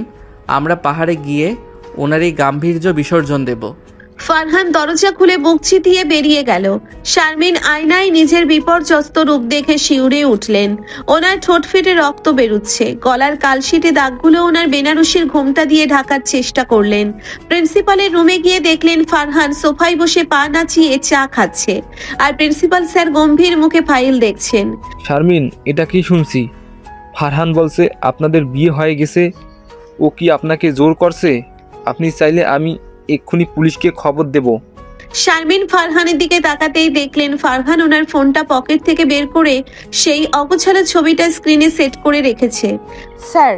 আমরা পাহাড়ে গিয়ে ওনার এই গাম্ভীর্য বিসর্জন দেব। ফারহান দরজা খুলে বুক চিতিয়ে বেরিয়ে গেল। শারমিন আয়নায় নিজের বিপর্যস্ত রূপ দেখে শিউরে উঠলেন। ওনার ঠোঁট ফেটে রক্ত বেরুচ্ছে। গলার কালশিটে দাগগুলো ওনার বেনারসির ঘোমটা দিয়ে ঢাকার চেষ্টা করলেন। প্রিন্সিপালের রুমে গিয়ে দেখলেন ফারহান সোফায় বসে পা নাচিয়ে চা খাচ্ছে, আর প্রিন্সিপাল স্যার গম্ভীর মুখে ফাইল দেখছেন। শারমিন, এটা কি শুনছি? ফারহান বলছে আপনাদের বিয়ে হয়ে গেছে। ও কি আপনাকে জোর করছে? আপনি চাইলে আমি এক্ষুনি পুলিশকে খবর দেব। শারমিন ফারহানের দিকে তাকাতেই দেখলেন ফারহান ওনার ফোনটা পকেট থেকে বের করে সেই অগোছালো ছবিটা স্ক্রিনে সেট করে রেখেছে। স্যার,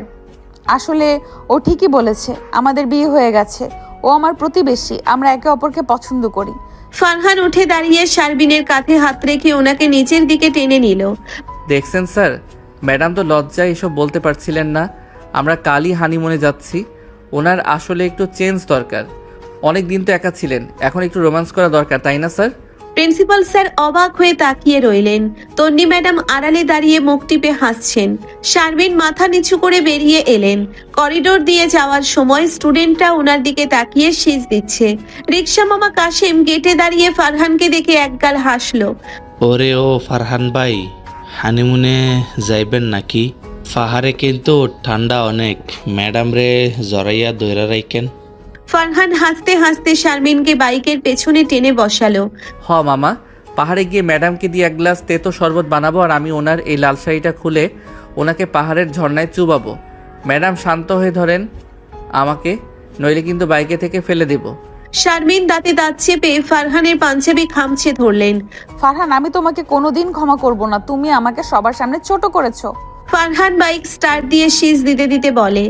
আসলে ও ঠিকই বলেছে, আমাদের বিয়ে হয়ে গেছে। ও আমার প্রতিবেশী, আমরা একে অপরকে পছন্দ করি। ফারহান উঠে দাঁড়িয়ে শারমিনের কাঁধে হাত রেখে ওনাকে নিচের দিকে টেনে নিল। দেখছেন স্যার, ম্যাডাম তো লজ্জায় এসব বলতে পারছিলেন না। আমরা কালই হানিমুনে যাচ্ছি। ওনার আসলে একটু চেঞ্জ দরকার। অনেক দিন তো একা ছিলেন, এখন একটু রোম্যান্স করা দরকার, তাই না স্যার? প্রিন্সিপাল স্যার অবাক হয়ে তাকিয়ে রইলেন। তন্নি ম্যাডাম আড়ালে দাঁড়িয়ে মুখ টিপে হাসছেন। শারমিন মাথা নিচু করে বেরিয়ে এলেন। করিডোর দিয়ে যাওয়ার সময় স্টুডেন্টরা ওনার দিকে তাকিয়ে শীষ দিচ্ছে। রিক্সা মামা কাশেম গেটে দাঁড়িয়ে ফারহানকে দেখে একগাল হাসলো। ওরে ও ফারহান ভাই, হানিমুনে যাইবেন নাকি? পাহাড়ে কিন্তু ঠান্ডা অনেক, ম্যাডাম রে জড়াইয়া দৈরা রাইকেন। ফারহান হাসতে হাসতে শারমিনকে বাইকের পেছনে টেনে বসালো। মামা, পাহাড়ে গিয়ে ম্যাডামকে দিয়ে এক গ্লাস তেতো শরবত বানাবো, আর আমি ওনার এই লাল শাড়িটা খুলে ওনাকে পাহাড়ের ঝর্ণায় চুবাবো। ম্যাডাম শান্ত হয়ে ধরেন আমাকে, নইলে কিন্তু বাইকে থেকে ফেলে দেব। শারমিন দাঁতে দাঁত চেপে ফারহানের পাঞ্জাবি খামচে ধরলেন। ফারহান, আমি তোমাকে কোনোদিন ক্ষমা করব না। তুমি আমাকে সবার সামনে ছোট করেছো। ফারহান বাইক স্টার্ট দিয়ে শীষ দিতে দিতে বলে,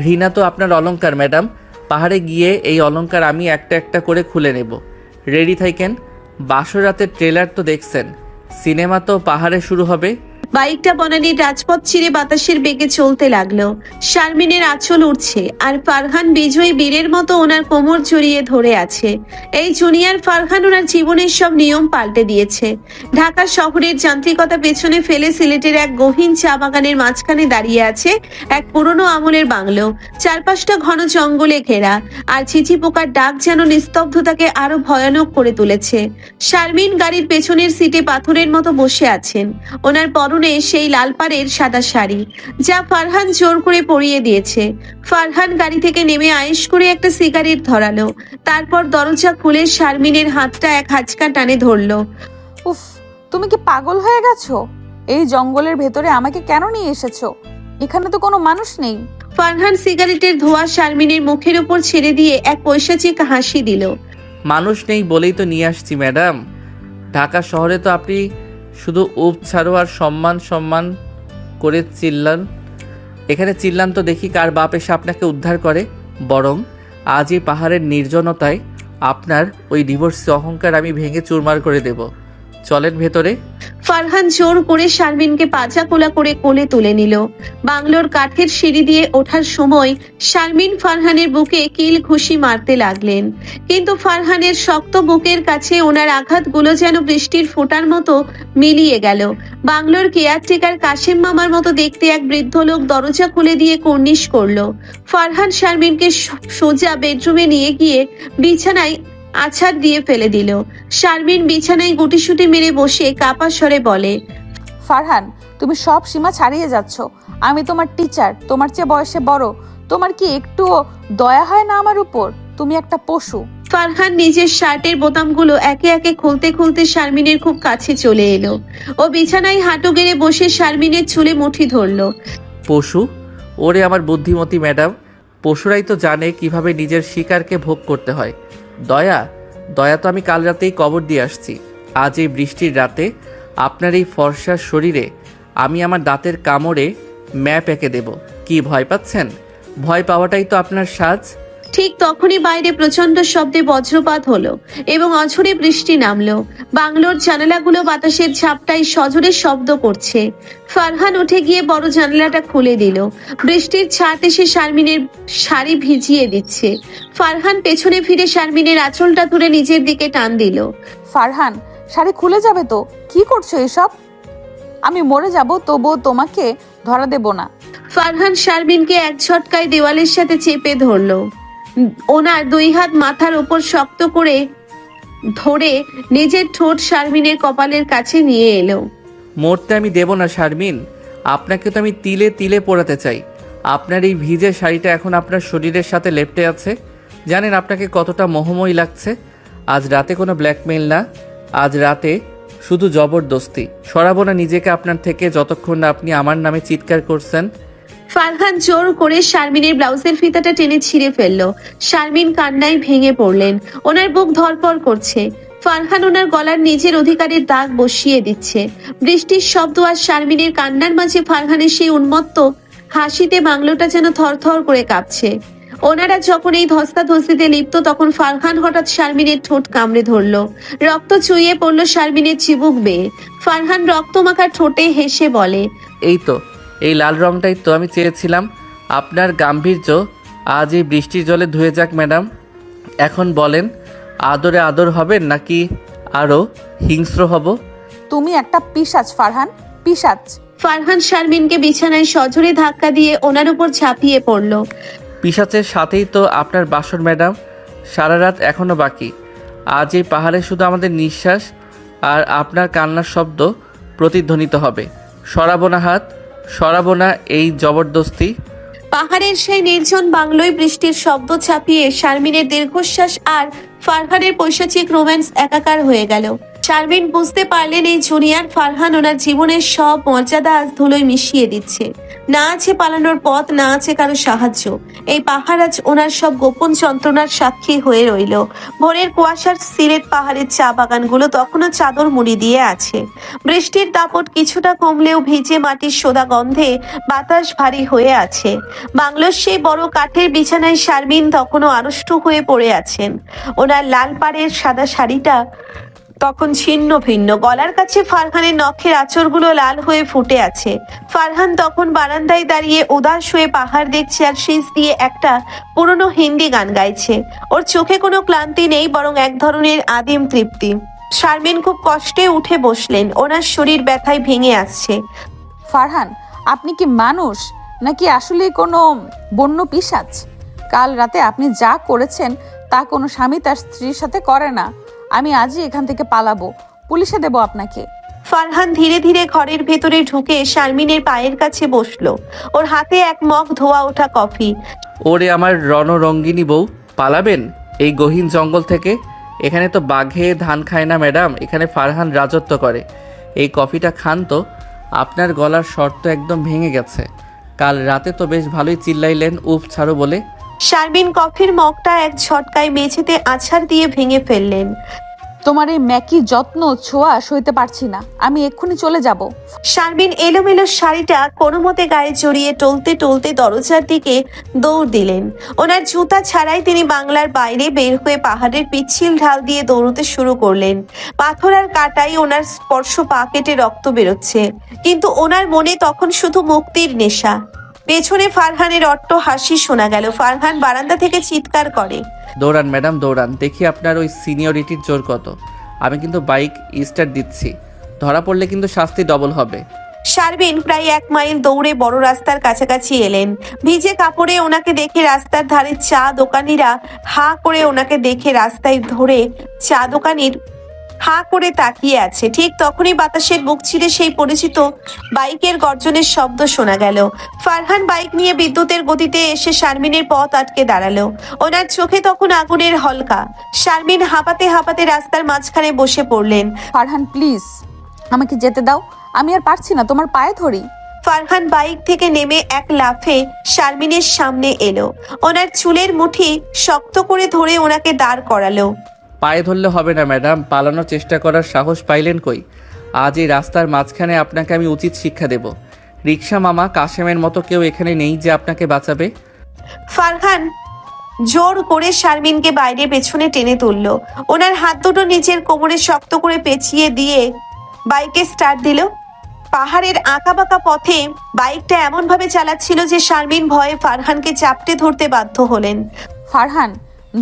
ঘৃণা তো আপনার অলংকার ম্যাডাম। পাহাড়ে গিয়ে এই অলংকার আমি একটা একটা করে খুলে নেব। রেডি থাকেন। বাসরাতের ট্রেলার তো দেখছেন, সিনেমা তো পাহাড়ে শুরু হবে। বাইকটা বনানীর রাজপথ চিরে বাতাসের বেগে চলতে লাগলো। শারমিনের আঁচল উঠছে আর ফারহান বিজয়ী বীরের মতো ওনার কোমর জড়িয়ে ধরে আছে। এই জুনিয়র ফারহান ওনার জীবনের সব নিয়ম পাল্টে দিয়েছে। ঢাকা শহরের যান্ত্রিকতা পেছনে ফেলে সিলেটের এক গহীন চা বাগানের মাঝখানে দাঁড়িয়ে আছে এক পুরনো আমলের বাংলো। চারপাশটা ঘন জঙ্গলে ঘেরা, আর ঝিঝি পোকার ডাক যেন নিস্তব্ধতাকে আরো ভয়ানক করে তুলেছে। শারমিন গাড়ির পেছনের সিটে পাথরের মতো বসে আছেন। ওনার পরনে সেই লাল পাড়ের সাদা শাড়ি, যা ফারহান জোর করে পরিয়ে দিয়েছে। ফারহান গাড়ি থেকে নেমে আয়েশ করে একটা সিগারেট ধরালো। তারপর দরজা খুলে শারমিনের হাতটা এক হাঁচকা টানে ধরলো। উফ, তুমি কি পাগল হয়ে গেছো? এই জঙ্গলের ভেতরে আমাকে কেন নিয়ে এসেছো? এখানে তো কোনো মানুষ নেই। ফারহান সিগারেটের ধোঁয়া শারমিনের মুখের উপর ছেড়ে দিয়ে এক পৈশাচিক হাসি দিল। মানুষ নেই বলেই তো নিয়ে আসছি ম্যাডাম। ঢাকা শহরে তো আপনি শুধু উপ ছাড়ো আর সম্মান সম্মান করে চিল্লান। এখানে চিল্লান তো দেখি কার বাপ এসে আপনাকে উদ্ধার করে। বরং আজ এই পাহাড়ের নির্জনতায় আপনার ওই ডিভোর্সি অহংকার আমি ভেঙে চুরমার করে দেব। চলেন ভেতরে। ফারহান জোর করে শারমিনকে পাজা কোলা করে কোলে তুলে নিল। বাংলোর কাঠের সিঁড়ি দিয়ে ওঠার সময় শারমিন ফারহানের বুকে কিল ঘুষি মারতে লাগলেন, কিন্তু ফারহানের শক্ত বুকের কাছে ওনার আঘাতগুলো যেন বৃষ্টির ফোঁটার মতো মিলিয়ে গেল। বাংলোর কেয়ারটেকার কাশেম মামার মতো দেখতে এক বৃদ্ধ লোক দরজা খুলে দিয়ে কর্নিশ করলো। ফারহান শারমিনকে সোজা বেডরুমে নিয়ে গিয়ে বিছানায় আছাড় দিয়ে ফেলে দিল। শারমিন বিছানায় গুটিসুটি মেরে বসে কাপা স্বরে বলে, ফারহান, তুমি সব সীমা ছাড়িয়ে যাচ্ছ। আমি তোমার টিচার, তোমার চেয়ে বয়সে বড়। তোমার কি একটুও দয়া হয় না আমার উপর? তুমি একটা পশু। ফারহান নিজের শার্টের বোতামগুলো একে একে খুলতে খুলতে শারমিনের খুব কাছে চলে এলো। ও বিছানায় হাঁটু গেড়ে বসে শারমিনের চুলে মুঠি ধরলো। পশু? ওরে আমার বুদ্ধিমতী ম্যাডাম, পশুরাই তো জানে কিভাবে নিজের শিকারকে ভোগ করতে হয়। দয়া দয়া তো আমি কাল রাতেই কবর দিয়ে আসছি। আজ এই বৃষ্টির রাতে আপনার এই ফর্সার শরীরে আমি আমার দাঁতের কামড়ে ম্যাপ এঁকে দেব। কি ভয় পাচ্ছেন? ভয় পাওয়াটাই তো আপনার সাজ। ঠিক তখনই বাইরে প্রচন্ড শব্দে বজ্রপাত হলো এবং অঝরে বৃষ্টি নামলো। বাংলোর জানালাগুলো বাতাসের ঝাপটায় সজোরে শব্দ করছে। ফারহান উঠে গিয়ে বড় জানালাটা খুলে দিল। বৃষ্টির ছাট এসে শারমিনের শাড়ি ভিজিয়ে দিচ্ছে। ফারহান পেছনে ফিরে শারমিনের আঁচলটা ধরে নিজের দিকে টান দিল। ফারহান, শাড়ি খুলে যাবে তো? কি করছো এসব? আমি মরে যাব, তবুও তোমাকে ধরা দেব না। ফারহান শারমিনকে এক ঝটকায় দেওয়ালের সাথে চেপে ধরলো। ওনার দুই হাত মাথার উপর শক্ত করে ধরে নিজের ঠোঁট শারমিনের কপালের কাছে নিয়ে এলো। মরতে আমি দেব না শারমিন। আপনাকে তো আমি তিলে তিলে পোড়াতে চাই। আপনার এই ভিজে শাড়িটা এখন আপনার শরীরের সাথে লেপ্টে আছে। জানেন আপনাকে কতটা মোহময়ী লাগছে। আজ রাতে কোনো ব্ল্যাকমেইল না, আজ রাতে শুধু জবরদস্তি। সরাবো না নিজেকে আপনার থেকে যতক্ষণ না আপনি আমার নামে চিৎকার করছেন। ফারহান জোর করে শারমিনের ব্লাউজের ফিতাটা টেনে ছিঁড়ে ফেললো। শারমিন কান্নায় ভেঙে পড়লেন। ওনার বুক ধড়ফড় করছে। ফারহান ওনার গলার নিজের অধিকারের দাগ বসিয়ে দিচ্ছে। বৃষ্টির শব্দ আর শারমিনের কান্নার মাঝে ফারহানের সেই উন্মত্ত হাসিতে বাংলোটা যেন থরথর করে কাঁপছে। ওনারা যখন এই ধস্তাধস্তিতে লিপ্ত, তখন ফারহান হঠাৎ শারমিনের ঠোঁট কামড়ে ধরলো। রক্ত চুইয়ে পড়লো শারমিনের চিবুক বেয়ে। ফারহান রক্তমাখা ঠোঁটে হেসে বলে, এই তো, এই লাল রংটাই তো আমি চেয়েছিলাম। আপনার গাম্ভীর্য আজ এই বৃষ্টির জলে ধুয়ে যাক ম্যাডাম। এখন বলেন, আদরে আদর হবেন নাকি আরও হিংস্র হব। তুমি একটা পিশাচ ফারহান, পিশাচ। ফারহান শারমিনকে বিছানায় সজোরে ধাক্কা দিয়ে ওনার উপর ঝাঁপিয়ে পড়ল। পিশাচের সাথেই তো আপনার বাসর ম্যাডাম, সারা রাত এখনও বাকি। আজ এই পাহাড়ে শুধু আমাদের নিঃশ্বাস আর আপনার কান্নার শব্দ প্রতিধ্বনিত হবে। সরাবো না হাত, সরাবো না এই জবরদস্তি। পাহাড়ের সেই নির্জন বাংলোয় বৃষ্টির শব্দ ছাপিয়ে শারমিনের দীর্ঘশ্বাস আর ফারহানের পৈশাচিক রোম্যান্স একাকার হয়ে গেল। শারমিন বুঝতে পারলেন এই জুনিয়র ফারহান ওনার জীবনের সব মর্যাদা আজ ধুলোয় মিশিয়ে দিচ্ছে। না আছে পালানোর পথ, না আছে কারো সাহায্য। এই পাহাড় আজ ওনার সব গোপন যন্ত্রণার সাক্ষী হয়ে রইল। ভোরের কুয়াশার সিলেট পাহাড়ের চা বাগানগুলো তখনও চাদর মুড়ি দিয়ে আছে। বৃষ্টির দাপট কিছুটা কমলেও ভিজে মাটির সোদা গন্ধে বাতাস ভারী হয়ে আছে। বাংলোর সেই বড় কাঠের বিছানায় শারমিন তখনও আড়ষ্ট হয়ে পড়ে আছেন। ওনার লাল পাড়ের সাদা শাড়িটা তখন ছিন্ন ভিন্ন, গলার কাছে ফারহানের নখের আঁচড়গুলো লাল হয়ে ফুটে আছে। ফারহান তখন বারান্দায় দাঁড়িয়ে উদাস হয়ে পাহাড় দেখছে আর শীষ দিয়ে একটা পুরনো হিন্দি গান গাইছে। ওর চোখে কোনো ক্লান্তি নেই, বরং এক ধরনের আদিম তৃপ্তি। শারমিন খুব কষ্টে উঠে বসলেন, ওনার শরীর ব্যথায় ভেঙে আসছে। ফারহান, আপনি কি মানুষ নাকি আসলে কোনো বন্য পিশাচ? কাল রাতে আপনি যা করেছেন তা কোনো স্বামী তার স্ত্রীর সাথে করে না। আমি আজই এখান থেকে পালাবো, পুলিশে দেব আপনাকে। ফারহান ধীরে ধীরে ঘরের ভেতরে ঢুকে শারমিনের পায়ের কাছে বসলো। ওর হাতে এক মগ ধোয়া ওঠা কফি। ওরে আমার রণরঙ্গিনী বউ, পালাবেন এই গহীন জঙ্গল থেকে? এখানে তো বাঘে ধান খায় না ম্যাডাম, এখানে ফারহান রাজত্ব করে। এই কফিটা খান তো। আপনার গলার শর্ত একদম ভেঙে গেছে। কাল রাতে তো বেশ ভালোই চিল্লাইলেন উফ ছাড়ো বলে। শারমিন কফির মগটা এক ঝটকায় মেঝেতে আছাড় দিয়ে ভেঙে ফেললেন। তোমার এই ম্যাকি যত্ন ছোঁয়া সইতে পারছি না, আমি এক্ষুনি চলে যাব। শারমিন এলোমেলো শাড়িটা কোনো মতে গায়ে জড়িয়ে টলতে টলতে দরজার দিকে দৌড় দিলেন। ওনার জুতা ছাড়াই তিনি বাংলার বাইরে বের হয়ে পাহাড়ের পিচ্ছিল ঢাল দিয়ে দৌড়তে শুরু করলেন। পাথর আর কাটাই ওনার স্পর্শ পা কেটে রক্ত বেরোচ্ছে, কিন্তু ওনার মনে তখন শুধু মুক্তির নেশা। পেছনে ফারহানের অট্ট হাসি শোনা গেল। ফারহান বারান্দা থেকে চিৎকার করে, দৌড়ান ম্যাডাম দৌড়ান, দেখি আপনার ওই সিনিয়রিটির জোর কত। আমি কিন্তু বাইক স্টার্ট দিচ্ছি, ধরা পড়লে কিন্তু শাস্তি ডবল হবে। শারমিন প্রায় 1 মাইল দৌড়ে বড় রাস্তার কাছাকাছি এলেন। ভিজে কাপড়ে ওনাকে দেখে রাস্তার ধারে চা দোকানিরা হা করে ওনাকে দেখে রাস্তায় ধরে চা দোকানির হা করে তাকিয়ে আছে। ঠিক তখনই বাতাসের বুক ছিঁড়ে সেই পরিচিত বাইকের গর্জনের শব্দ শোনা গেল। ফারহান বাইক নিয়ে বিদ্যুতের গতিতে এসে শারমিনের পথ আটকে দাঁড়ালো। ওনার চোখে তখন আগুনের হলকা। শারমিন হাঁপাতে হাঁপাতে রাস্তার মাঝখানে বসে পড়লেন। ফারহান প্লিজ আমাকে যেতে দাও, আমি আর পারছি না, তোমার পায়ে ধরি। ফারহান বাইক থেকে নেমে এক লাফে শারমিনের সামনে এলো। ওনার চুলের মুঠি শক্ত করে ধরে ওনাকে দাঁড় করালো। পায়ে ধরলে হবে না ম্যাডাম, পালানোর চেষ্টা করার সাহস পাইলেন কই? আজ এই রাস্তার মাঝখানে আপনাকে আমি উচিত শিক্ষা দেব। রিক্সা মামা কাশেমের মতো কেউ এখানে নেই যে আপনাকে বাঁচাবে। ফারহান জোর করে শারমিনকে বাইরে পেছনে টেনে তুলল। ওনার হাত দুটো নিচের কোমরে শক্ত করে পেঁচিয়ে দিয়ে বাইকে স্টার্ট দিল। পাহাড়ের আঁকাবাঁকা পথে বাইকটা এমন ভাবে চালাচ্ছিল যে শারমিন ভয়ে ফারহানকে চাপটে ধরতে বাধ্য হলেন। ফারহান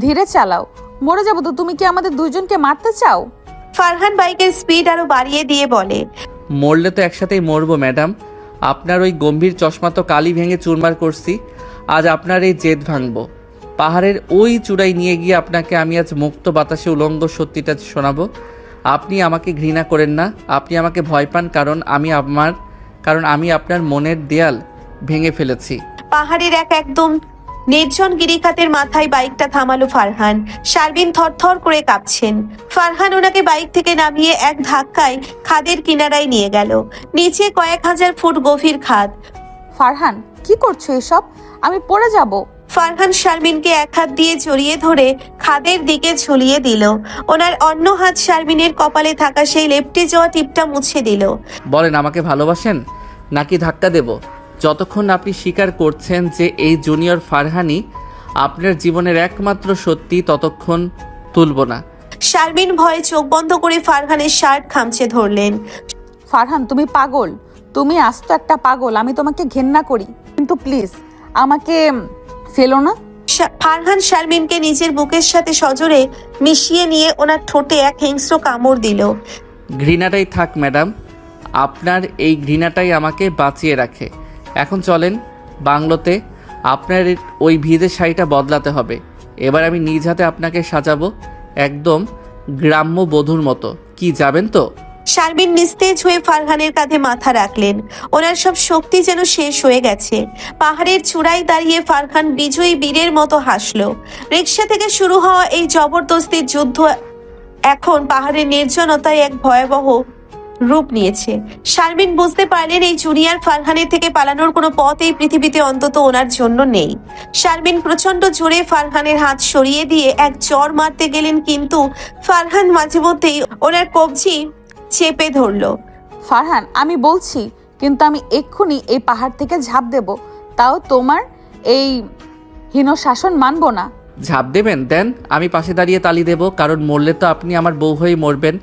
ধীরে চালাও, মরে যাবো তো। তুমি কি আমাদের দুইজনকে মারতে চাও? ফারহান বাইকের স্পিড আরো বাড়িয়ে দিয়ে বলে, মরলে তো একসাথেই মরবো ম্যাডাম। আপনার ওই গম্ভীর চশমা তো কালি ভেঙে চুরমার করছি, আজ আপনার এই জেদ ভাঙবো। পাহাড়ের ওই চূড়ায় নিয়ে গিয়ে আপনাকে আমি আজ মুক্ত বাতাসে উলঙ্গ সত্যিটা শোনাবো। আপনি আমাকে ঘৃণা করেন না, আপনি আমাকে ভয় পান, কারণ আমি আপনার মনের দেয়াল ভেঙে ফেলেছি। পাহাড়ের একদম নির্জন গিরিখাতের মাথায় বাইকটা থামালো ফারহান। শারমিন থরথর করে কাঁপছেন। ফারহান ওনাকে বাইক থেকে নামিয়ে এক ধাক্কায় খাদের কিনারায় নিয়ে গেল। নিচে কয়েক হাজার ফুট গভীর খাদ। ফারহান কি করছো এসব? আমি পড়ে যাব। ফারহান শারমিনকে এক হাত দিয়ে জড়িয়ে ধরে খাদের দিকে ঝুলিয়ে দিল। ওনার অন্য হাত শারমিনের কপালে থাকা সেই লেপ্টে যাওয়া টিপটা মুছে দিল। বলেন, আমাকে ভালোবাসেন নাকি ধাক্কা দেব? যতক্ষণ আপনি স্বীকার করছেন যে এই জুনিয়র ফারহানি আপনার জীবনের একমাত্র সত্যি, ততক্ষণ তুলব না। শারমিন ভয়ে চোখ বন্ধ করে ফারহানের শার্ট খামচে ধরলেন। ফারহান তুমি পাগল, তুমি আস্ত একটা পাগল। আমি তোমাকে ঘেন্না করি, কিন্তু প্লিজ আমাকে ফেলো না। ফারহান শারমিনকে নিজের বুকের সাথে সজোরে মিশিয়ে নিয়ে ওনার ঠোঁটে এক হিংস্র কামড় দিল। ঘৃণাটাই থাক ম্যাডাম, আপনার এই ঘৃণাটাই আমাকে বাঁচিয়ে রাখে। এখন চলেন বাংলোতে, আপনার ওই ভিজে শাড়িটা বদলাতে হবে। এবার আমি নিজ হাতে আপনাকে সাজাবো একদম গ্রাম্য বধূর মতো। কি যাবেন তো? শারমিন নিস্তেজ হয়ে ফারহানের কাঁধে মাথা রাখলেন। ওনার সব শক্তি যেন শেষ হয়ে গেছে। পাহাড়ের চূড়ায় দাঁড়িয়ে ফারহান বিজয়ী বীরের মতো হাসল। রিক্সা থেকে শুরু হওয়া এই জবরদস্তির যুদ্ধ এখন পাহাড়ের নির্জনতায় এক ভয়াবহ রূপ নিয়েছে। শারমিন বুঝতে পারলেন এই জুনিয়র ফারহানের থেকে পালানোর কোনো পথ এই পৃথিবীতে অন্তত ওনার জন্য নেই। শারমিন প্রচন্ড জোরে ফারহানের হাত সরিয়ে দিয়ে এক চড় মারতে গেলেন, কিন্তু ফারহান মাঝে মধ্যেই ওনার কবজি চেপে ধরলো। ফারহান, আমি বলছি কিন্তু আমি এক্ষুনি এই পাহাড় থেকে ঝাঁপ দেব, তাও তোমার এই হীন শাসন মানব না। ঝাঁপ দেবেন? দেন, আমি পাশে দাঁড়িয়ে তালি দেব, কারণ মরলে তো আপনি আমার বউ হয়েই মরবেন,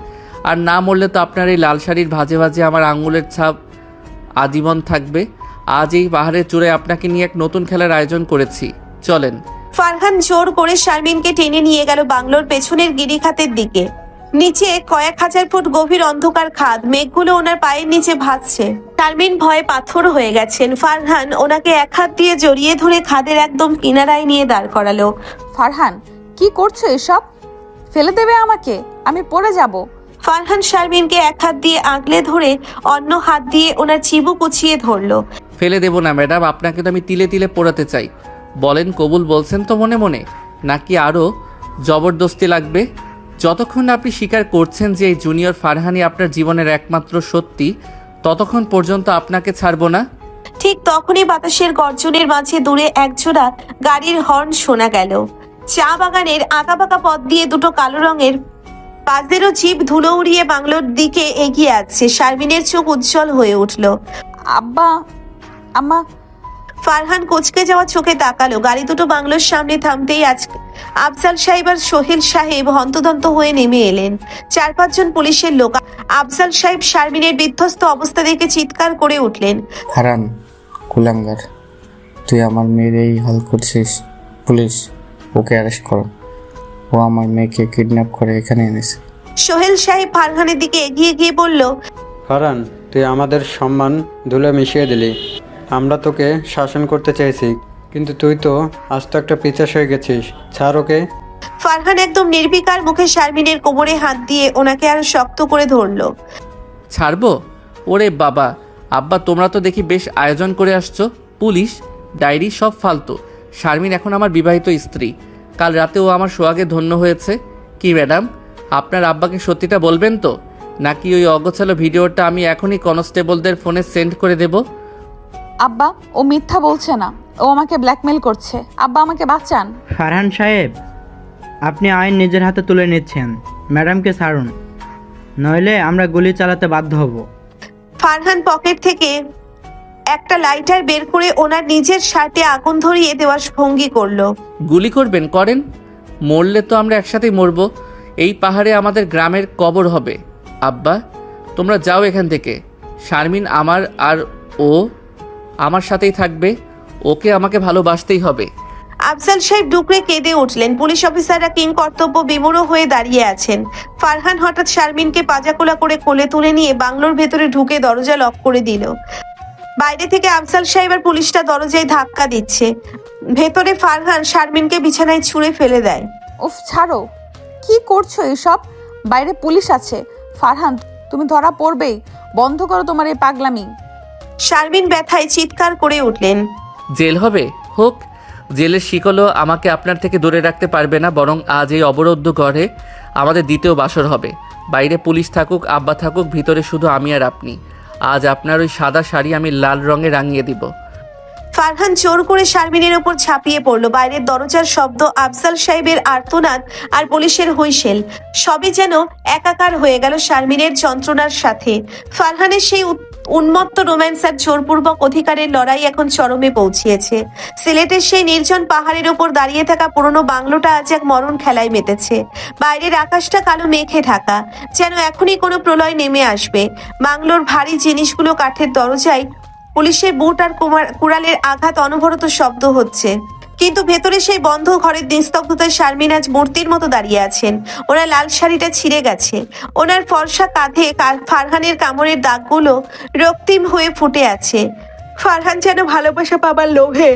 আর না মরলে তো আপনার এই লাল শাড়ির ভাজে ভাজে আমার আঙুলের ছাপ আজীবন থাকবে। আজ এই পাহাড়ের চূড়ায় আপনাকে নিয়ে এক নতুন খেলার আয়োজন করেছি, চলেন। ফারহান জোর করে শারমিনকে টেনে নিয়ে গেল বাংলোর পেছনের গিরিখাতের দিকে। নিচে কয়েক হাজার ফুট গভীর অন্ধকার খাদ, মেঘগুলো ওনার পায়ের নিচে ভাসছে। শারমিন ভয়ে পাথর হয়ে গেছেন। ফারহান ওনাকে এক হাত দিয়ে জড়িয়ে ধরে খাদের একদম কিনারায় নিয়ে দাঁড় করালো। ফারহান, কি করছো এসব? ফেলে দেবে আমাকে, আমি পড়ে যাব। ফারহান শারমিনকে এক হাত দিয়ে আগলে ধরে অন্য হাত দিয়ে ওনার চিবু কুচিয়ে ধরলো। ফেলে দেব না ম্যাডাম, আপনাকে তো আমি তিলে তিলে পোড়াতে চাই। বলেন, কবুল বলছেন তো মনে মনে, নাকি আরও জবরদস্তি লাগবে? যতক্ষণ না আপনি স্বীকার করছেন যে এই জুনিয়র ফারহানি আপনার জীবনের একমাত্র সত্যি, ততক্ষণ পর্যন্ত আপনাকে ছাড়বো না। ঠিক তখনই বাতাসের গর্জনের মাঝে দূরে একজোড়া গাড়ির হর্ন শোনা গেল। চা বাগানের আঁকাবাঁকা পথ দিয়ে দুটো কালো রঙের পাজেরও জিপ ধুলো উড়িয়ে বাংলোর দিকে এগিয়ে আসছে। শারমিনের চোখ উজ্জ্বল হয়ে উঠল। আব্বা, আম্মা। ফারহান কুঁচকে যাওয়া চোখে তাকালো। গাড়ি দুটো বাংলোর সামনে থামতেই আফজাল সাহেব আর সোহেল সাহেব হন্তদন্ত হয়ে নেমে এলেন। 4-5 জন পুলিশের লোক। আফজাল সাহেব শারমিনের বিধ্বস্ত অবস্থা দেখে চিৎকার করে উঠলেন, হারান কুলাঙ্গার, তুই আমার মেয়ের এই হাল করছিস। পুলিশ, ওকে অ্যারেস্ট করো। ও আমার মেয়েকে কিডন্যাপ করে এখানে এনেছে। সোহেল সাহেব ফারহানের দিকে এগিয়ে গিয়ে বলল, ফারহান, তুই আমাদের সম্মান ধুলে মিশিয়ে দিলি। আমরা তোকে শাসন করতে চাইছি, কিন্তু তুই তো আস্ত একটা পিছাস হয়ে গেছিস। ছাড় ওকে। ফারহান একদম নির্বিকার মুখে শারমিনের কোমরে হাত দিয়ে ওনাকে আরো শক্ত করে ধরলো। ছাড়বো? ওরে বাবা, আব্বা তোমরা তো দেখি বেশ আয়োজন করে আসছো। পুলিশ, ডায়েরি সব ফালতু। শারমিন এখন আমার বিবাহিত স্ত্রী। কাল রাতে ও আমার সোহাগে ধন্য হয়েছে। কি ম্যাডাম, আপনার আব্বাকে সত্যিটা বলবেন তো, নাকি ওই অগোছালো ভিডিওটা আমি এখনই কনস্টেবলদের ফোনে সেন্ড করে দেব? আব্বা, ও মিথ্যা বলছে না, ও আমাকে ব্ল্যাকমেল করছে। আব্বা, আমাকে বাঁচান। ফারহান সাহেব, আপনি আইন নিজের হাতে তুলে নিচ্ছেন। ম্যাডামকে ছাড়ুন, নইলে আমরা গুলি চালাতে বাধ্য হব। ফারহান পকেট থেকে একটা লাইটার বের করে ওনার নিজের শার্টে আগুন ধরিয়ে দেওয়ার ভঙ্গি করলো। গুলি করবেন? করেন। মরলে তো আমরা একসাথেই মরবো। এই পাহাড়ে আমাদের গ্রামের কবর হবে। আব্বা, তোমরা যাও এখান থেকে। শারমিন আমার, আর ও আমার সাথেই থাকবে। ওকে আমাকে ভালোবাসতেই হবে। আফজাল সাহেব ডুকরে কেঁদে উঠলেন। পুলিশ অফিসাররা কিং কর্তব্য বিমূঢ় হয়ে দাঁড়িয়ে আছেন। ফারহান হঠাৎ শারমিনকে পাজাকোলা করে কোলে তুলে নিয়ে বাংলোর ভেতরে ঢুকে দরজা লক করে দিল। বাইরে থেকে আফজাল সাহেব আর পুলিশটা দরজায় ধাক্কা দিচ্ছে। ভেতরে ফারহান শারমিনকে বিছানায় ছুঁড়ে ফেলে দেয়। উফ, ছাড়ো, কি করছো এসব? বাইরে পুলিশ আছে। ফারহান, তুমি ধরা পড়বেই। বন্ধ করো তোমার এই পাগলামি। শারমিন ব্যথায় চিৎকার করে উঠলেন। জেল হবে? হোক, জেলের শিকলও আমাকে আপনার থেকে দূরে রাখতে পারবে না। বরং আজ এই অবরুদ্ধ ঘরে আমাদের দ্বিতীয় বাসর হবে। বাইরে পুলিশ থাকুক, আব্বা থাকুক, ভিতরে শুধু আমি আর আপনি। আজ আপনার ওই সাদা শাড়ি আমি লাল রঙে রাঙিয়ে দিব। ফারহান জোর করে শারমিনের উপর ঝাঁপিয়ে পড়লো। বাইরের দরজার শব্দ, আফজাল সাহেবের আর্তনাদ আর পুলিশের হুইসেল সবই যেন একাকার হয়ে গেল শারমিনের যন্ত্রণার সাথে। ফারহানের সেই উন্মত্ত রোম্যান্স আর জোরপূর্বক অধিকারের লড়াই এখন চরমে পৌঁছিয়েছে। সিলেটের সেই নির্জন পাহাড়ের ওপর দাঁড়িয়ে থাকা পুরনো বাংলোটা আজ এক মরণ খেলায় মেতেছে। বাইরের আকাশটা কালো মেঘে ঢাকা, যেন এখনই কোনো প্রলয় নেমে আসবে। বাংলোর ভারী জিনিসগুলো কাঠের দরজায় পুলিশের বুট আর কুড়ালের আঘাত অনবরত শব্দ হচ্ছে। কিন্তু ভেতরে সেই বন্ধ ঘরের নিস্তব্ধতায় শারমিন আজ মূর্তির মতো দাঁড়িয়ে আছেন। ওনার লাল শাড়িটা ছিঁড়ে গেছে, ওনার ফর্সা কাঁধে ফারহানের কামড়ের দাগগুলো রক্তিম হয়ে ফুটে আছে। ফারহান যেন ভালোবাসা পাবার লোভে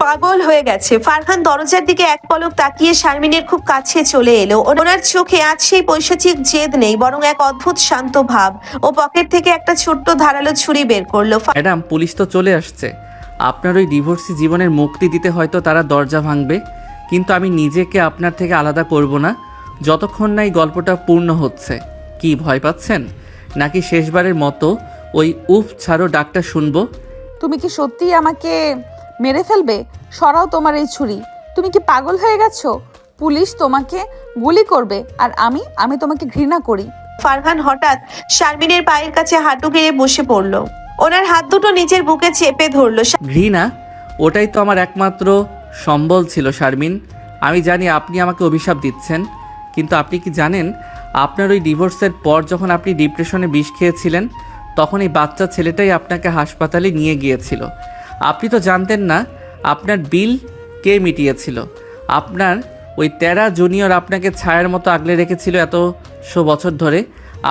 পাগল হয়ে গেছে। ফারহান দরজার দিকে এক পলক তাকিয়ে শারমিনের খুব কাছে চলে এলো। ওনার চোখে আজ সেই পৈশাচিক জেদ নেই, বরং এক অদ্ভুত শান্ত ভাব। ও পকেট থেকে একটা ছোট্ট ধারালো ছুরি বের করলো। ম্যাডাম, পুলিশ তো চলে আসছে। আপনার ওই ডিভোর্সি জীবনের মুক্তি দিতে হয়তো তারা দরজা ভাঙবে, কিন্তু আমি নিজেকে আপনার থেকে আলাদা করব না যতক্ষণ না এই গল্পটা পূর্ণ হচ্ছে। কি ভয় পাচ্ছেন, নাকি শেষবারের মতো ওই উফ ছাড়ো ডাকটা শুনবো? তুমি কি সত্যিই আমাকে মেরে ফেলবে? সরাও তোমার এই ছুরি। তুমি কি পাগল হয়ে গেছো? পুলিশ তোমাকে গুলি করবে, আর আমি তোমাকে ঘৃণা করি। ফারহান হঠাৎ শারমিনের পায়ের কাছে হাঁটু গেড়ে বসে পড়লো। ওনার হাত দুটো নিজের বুকে চেপে ধরলো। ঘৃণা? ওটাই তো আমার একমাত্র সম্বল ছিল শারমিন। আমি জানি আপনি আমাকে অভিশাপ দিচ্ছেন, কিন্তু আপনি কি জানেন আপনার ওই ডিভোর্সের পর যখন আপনি ডিপ্রেশনে বিষ খেয়েছিলেন, তখন এই বাচ্চা ছেলেটাই আপনাকে হাসপাতালে নিয়ে গিয়েছিল। আপনি তো জানতেন না আপনার বিল কে মিটিয়েছিল। আপনার ওই তেরা জুনিয়র আপনাকে ছায়ার মতো আগলে রেখেছিল এতশো বছর ধরে।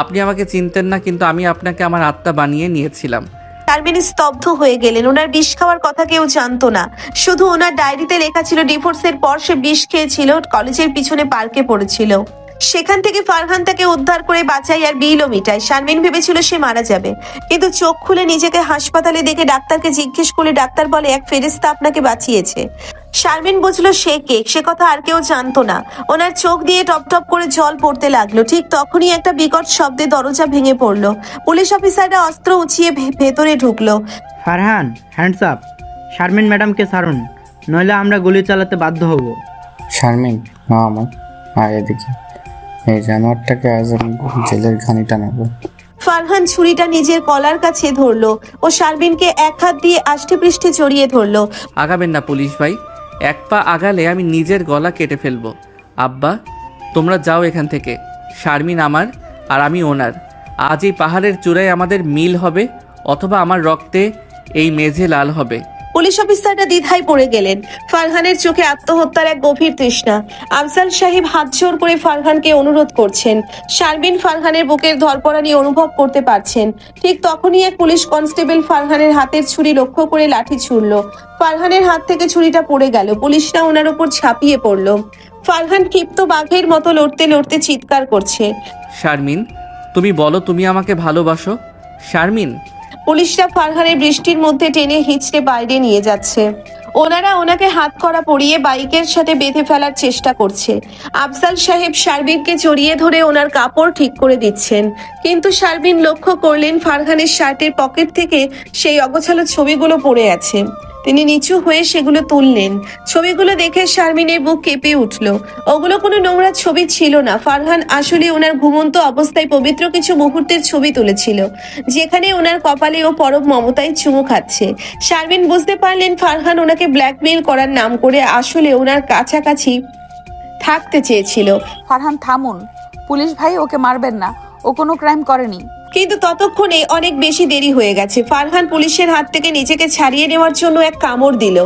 আপনি আমাকে চিনতেন না, কিন্তু আমি আপনাকে আমার আত্মা বানিয়ে নিয়েছিলাম। শারমিন স্তব্ধ হয়ে গেলেন। ওনার বিষ খাওয়ার কথা কেউ জানতো না, শুধু ওনার ডায়েরিতে লেখা ছিল ডিভোর্সের পর সে বিষ খেয়েছিল, কলেজের পিছনে পার্কে পড়েছিল। সেখান থেকে ফারহান তাকে উদ্ধার করে বাঁচায় আর বিলও মিটায়। শারমিন ভেবেছিল সে মারা যাবে, কিন্তু চোখ খুলে নিজেকে হাসপাতালে দেখে ডাক্তারকে জিজ্ঞেস করলে ডাক্তার বলে এক ফেরেশতা আপনাকে বাঁচিয়েছে। শারমিন বুঝলো সে কে, সে কথা আর কেউ জানতো না। ওনার চোখ দিয়ে টপ টপ করে জল পড়তে লাগলো। ঠিক তখনই একটা বিকট শব্দে দরজা ভেঙে পড়লো। পুলিশ অফিসাররা অস্ত্র উঁচিয়ে ভেতরে ঢুকলো। Farhan, hands up. শারমিন ম্যাডামকে ছাড়ুন, নইলে আমরা গুলি চালাতে বাধ্য হব। শারমিন, মা আমার আয় এদিকে। এই জানোয়ারটাকে আজ আমি জেলের ঘানিটা নেব। ফারহান ছুরিটা নিজের কলার কাছে ধরলো ও শারমিনকে এক হাত দিয়ে আষ্টে পৃষ্ঠে জড়িয়ে ধরলো। আগাবেন না পুলিশ ভাই, এক পা আগালে আমি নিজের গলা কেটে ফেলবো। আব্বা, তোমরা যাও এখান থেকে। শারমিন আমার আর আমি ওনার। আজ এই পাহাড়ের চূড়ায় আমাদের মিল হবে, অথবা আমার রক্তে এই মেঝে লাল হবে। পুলিশ অফিসাররা দ্বিধায় পড়ে গেলেন। ফারহানের চোখে আত্মহত্যার এক গভীর তৃষ্ণা। আফজাল সাহেব হাত জোর করে ফারহানকে অনুরোধ করছেন। শারমিন ফারহানের বুকের ধরপড়ানি অনুভব করতে পারছেন। ঠিক তখনই এক পুলিশ কনস্টেবল ফারহানের হাতের ছুরি লক্ষ্য করে লাঠি ছুড়ল। ফারহানের হাত থেকে ছুরিটা পড়ে গেল। পুলিশরা ওনার উপর ঝাঁপিয়ে পড়ল। ফারহান ক্ষিপ্ত বাঘের মতো লড়তে লড়তে চিৎকার করছে, শারমিন, তুমি বলো তুমি আমাকে ভালোবাসো? শারমিন। পুলিশরা ফারহানের বৃষ্টির মধ্যে টেনে হিঁচড়ে বাইরে নিয়ে যাচ্ছে। ওনারা ওনাকে হাত কড়া পরিয়ে বাইকের সাথে বেঁধে ফেলার চেষ্টা করছে। আফজাল সাহেব শারমিনকে জড়িয়ে ধরে ওনার কাপড় ঠিক করে দিচ্ছেন, কিন্তু শারমিন লক্ষ্য করলেন ফারহানের শার্টের পকেট থেকে সেই অগোছালো ছবিগুলো পড়ে আছে। তিনি নিচু হয়ে সেগুলো তুললেন। ছবিগুলো দেখে শারমিনের বুক কেঁপে উঠল। ওগুলো কোনো নোংরা ছবি ছিল না। ফারহান আসলে ওনার ঘুমন্ত অবস্থায় পবিত্র কিছু মুহূর্তের ছবি তুলেছিল, যেখানে ওনার কপালে ও পরম মমতায় চুমু খাচ্ছে। শারমিন বুঝতে পারলেন ফারহান ওনাকে ব্ল্যাকমেইল করার নাম করে আসলে ওনার কাছাকাছি থাকতে চেয়েছিল। ফারহান, থামুন। পুলিশ ভাই, ওকে মারবেন না, ও কোনো ক্রাইম করেনি। কিন্তু ততক্ষণে অনেক বেশি দেরি হয়ে গেছে। ফারহান পুলিশের হাত থেকে নিজেকে ছাড়িয়ে নেওয়ার জন্য এক কামড় দিল।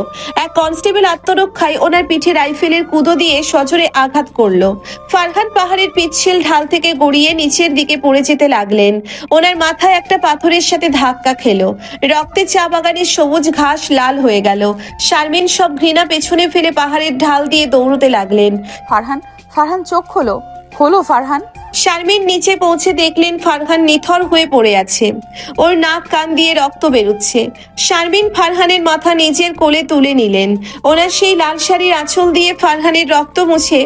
এক কনস্টেবল আত্মরক্ষায় ওনার পিঠে রাইফেলের কুদো দিয়ে সজোরে আঘাত করলো। ফারহান পাহাড়ের পিচ্ছিল ঢাল থেকে গড়িয়ে নিচের দিকে পড়ে যেতে লাগলেন। ওনার মাথায় একটা পাথরের সাথে ধাক্কা খেলো। রক্তে চা বাগানের সবুজ ঘাস লাল হয়ে গেল। শারমিন সব ঘৃণা পেছনে ফেলে পাহাড়ের ঢাল দিয়ে দৌড়তে লাগলেন। ফারহান চোখ খোলো ফারহান। শারমিন নিচে পৌঁছে দেখলেন ফারহান নিথর হয়ে পড়ে আছে। ওর নাক কান দিয়ে রক্ত বেরোচ্ছে। শারমিন ফারহানের মাথা নিজের কোলে তুলে নিলেন। ওনার সেই লাল শাড়ির আঁচল দিয়ে ফারহানের রক্ত মুছে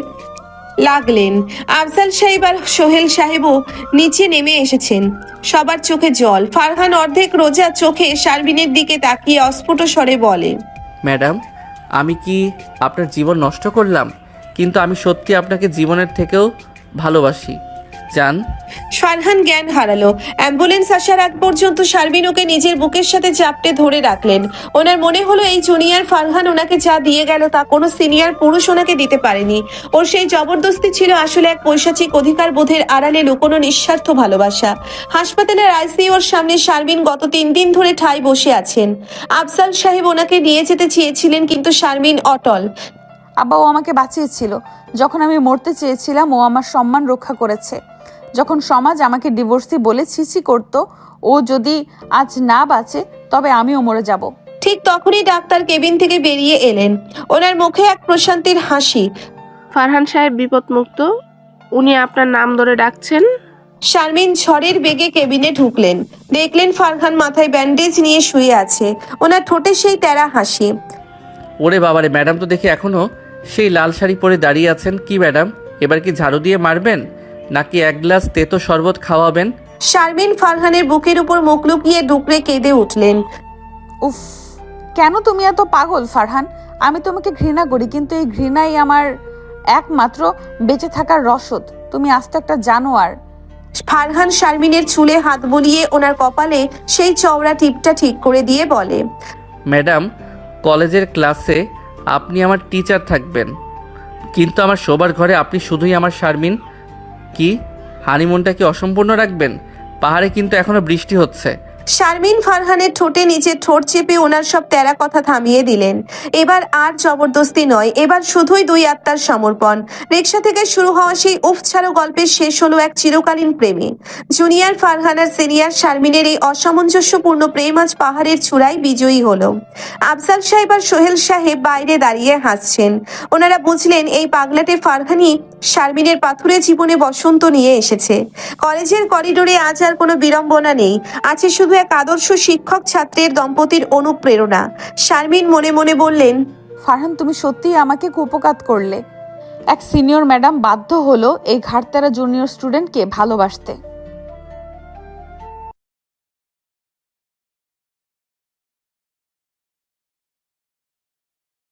লাগলেন। আফজাল সাহেব আর সোহেল সাহেবও নিচে নেমে এসেছেন। সবার চোখে জল। ফারহান অর্ধেক রোজা চোখে শারমিনের দিকে তাকিয়ে অস্ফুট স্বরে বলে, ম্যাডাম, আমি কি আপনার জীবন নষ্ট করলাম? কিন্তু আমি সত্যি আপনাকে জীবনের থেকেও ভালোবাসি। চান? ফারহান জ্ঞান হারালো। অ্যাম্বুলেন্স আসার আগ পর্যন্ত শারমিন ওকে নিজের বুকের সাথে চাপটে ধরে রাখলেন। ওনার মনে হলো এই জুনিয়র ফারহান ওনাকে যা দিয়ে গেল তা কোনো সিনিয়র পুরুষ ওনাকে দিতে পারেনি। ওর সেই জবরদস্তি ছিল আসলে এক পৈশাচিক অধিকার বোধের আড়ালে লুকোনো নিঃস্বার্থ ভালোবাসা। হাসপাতালের আইসিইউর সামনে শারমিন গত 3 দিন ধরে ঠাই বসে আছেন। আফজাল সাহেব ওনাকে নিয়ে যেতে চেয়েছিলেন, কিন্তু শারমিন অটল। আব্বা, ও আমাকে বাঁচিয়েছিল। যখন আমি মরতে চেয়েছিলাম ও আমার সম্মান রক্ষা করেছে। যখন সমাজ আমাকে ডিভোর্সি বলে ছিছি করতো, ও যদি আজ না বাঁচে তবে আমিও মরে যাব। ঠিক তখনই ডাক্তার কেবিন থেকে বেরিয়ে এলেন। ওনার মুখে এক প্রশান্তির হাসি। ফারহান সাহেব বিপদমুক্ত, উনি আপনার নাম ধরে ডাকছেন। শারমিন ঝড়ের বেগে কেবিনে ঢুকলেন। দেখলেন ফারহান মাথায় ব্যান্ডেজ নিয়ে শুয়ে আছে। ওনার ঠোঁটে সেই তেরা হাসি। ওরে বাবারে, ম্যাডাম তো দেখি এখনো সেই লাল শাড়ি পরে দাঁড়িয়ে আছেন। কি ম্যাডাম, এবার কি ঝাড়ু দিয়ে মারবেন নাকি এক গ্লাস তেতো শরবত খাওয়াবেন? শারমিন ফারহানের বুকের উপর মুখ লুকিয়ে ডুকরে কেঁদে উঠলেন। উফ, কেন তুমি এত পাগল ফারহান? আমি তোমাকে ঘৃণা করি, কিন্তু এই ঘৃণাই আমার একমাত্র বেঁচে থাকার রসদ। তুমি আস্ত একটা জানোয়ার। ফারহান শারমিনের চুলে হাত বুলিয়ে ওনার কপালে সেই চওড়া টিপটা ঠিক করে দিয়ে বলে, ম্যাডাম, কলেজের ক্লাসে আপনি আমার টিচার থাকবেন, কিন্তু আমার শোবার ঘরে আপনি শুধুই আমার শারমিন। কি হানিমুনটা কি অসম্পূর্ণ রাখবেন? পাহাড়ে কিন্তু এখনো বৃষ্টি হচ্ছে। শারমিন ফারহানের ঠোঁটে নিচে ঠোঁট চেপে ওনার সব তেরা কথা থামিয়ে দিলেন। এবার আর জবরদস্তি নয়, এবার শুধুই দুই আত্মার সমর্পণ। রিক্সা থেকে শুরু হওয়া সেই উফ ছাড়ো গল্পের শেষ হলো এক চিরকালীন প্রেমে। জুনিয়র ফারহান আর সিনিয়র শারমিনের এই অসামঞ্জস্যপূর্ণ প্রেম আজ পাহাড়ের চূড়ায় বিজয়ী হলো। আফজাল সাহেব আর সোহেল সাহেব বাইরে দাঁড়িয়ে হাসছেন। ওনারা বুঝলেন এই পাগলাটে ফারহানই শারমিনের পাথুরে জীবনে বসন্ত নিয়ে এসেছে। কলেজের করিডোরে আজ আর কোনো বিড়ম্বনা নেই, আছে শুধু এক আদর্শ শিক্ষক ছাত্রের দম্পতির অনুপ্রেরণা। শারমিন মনে মনে বললেন, ফারহান, তুমি সত্যিই আমাকে কুপকাত করলে। এক সিনিয়র ম্যাডাম বাধ্য হলো এই ঘাটতারা জুনিয়র স্টুডেন্টকে ভালোবাসতে।